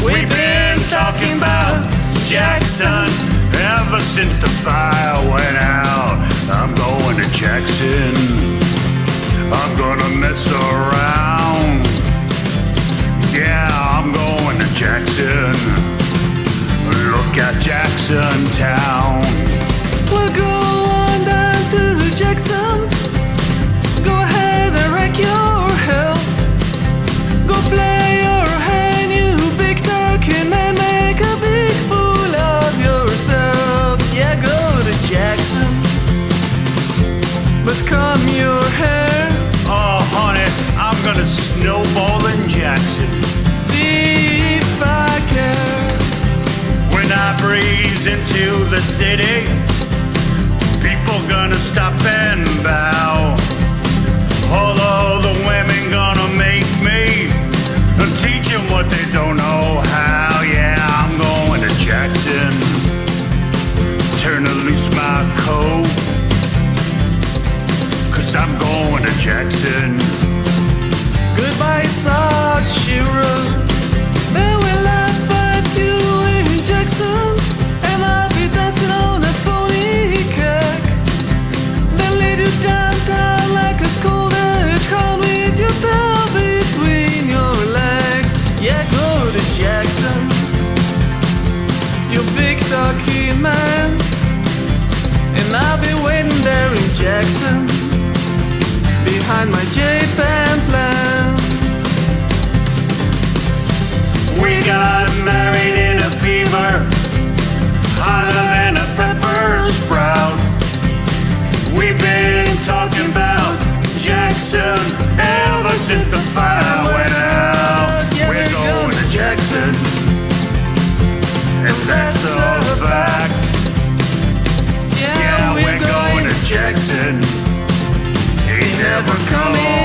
We've been talking about Jackson ever since the fire went out. I'm going to Jackson. I'm gonna mess around. Yeah, I'm going to Jackson. Look at Jackson Town. We'll go on down to Jackson. Go ahead and wreck your health. Go play your hand, you big talking man. Make a big fool of yourself. Yeah, go to Jackson. But comb your hair. Oh, honey, I'm gonna snowball in Jackson. See if I care. When I breeze into the city, people gonna stop and bow. All of the women gonna make me teach them what they don't know how. Yeah, I'm going to Jackson. Turn loose my coat, 'cause I'm going to Jackson. Goodbye, it's all she wrote. They will laugh at you in Jackson, and I'll be dancing on a pony cake. They'll lead you downtown like a scolded hound with your tail between your legs. Yeah, go to Jackson, you big talky man, and I'll be waiting there in Jackson, behind my J-Pan plan. We got married in a fever, hotter than a pepper sprout. We've been talking about Jackson ever since the fire went out. Yeah, We're going to Jackson, and that's a fact. Yeah, we're going to Jackson. Ain't never coming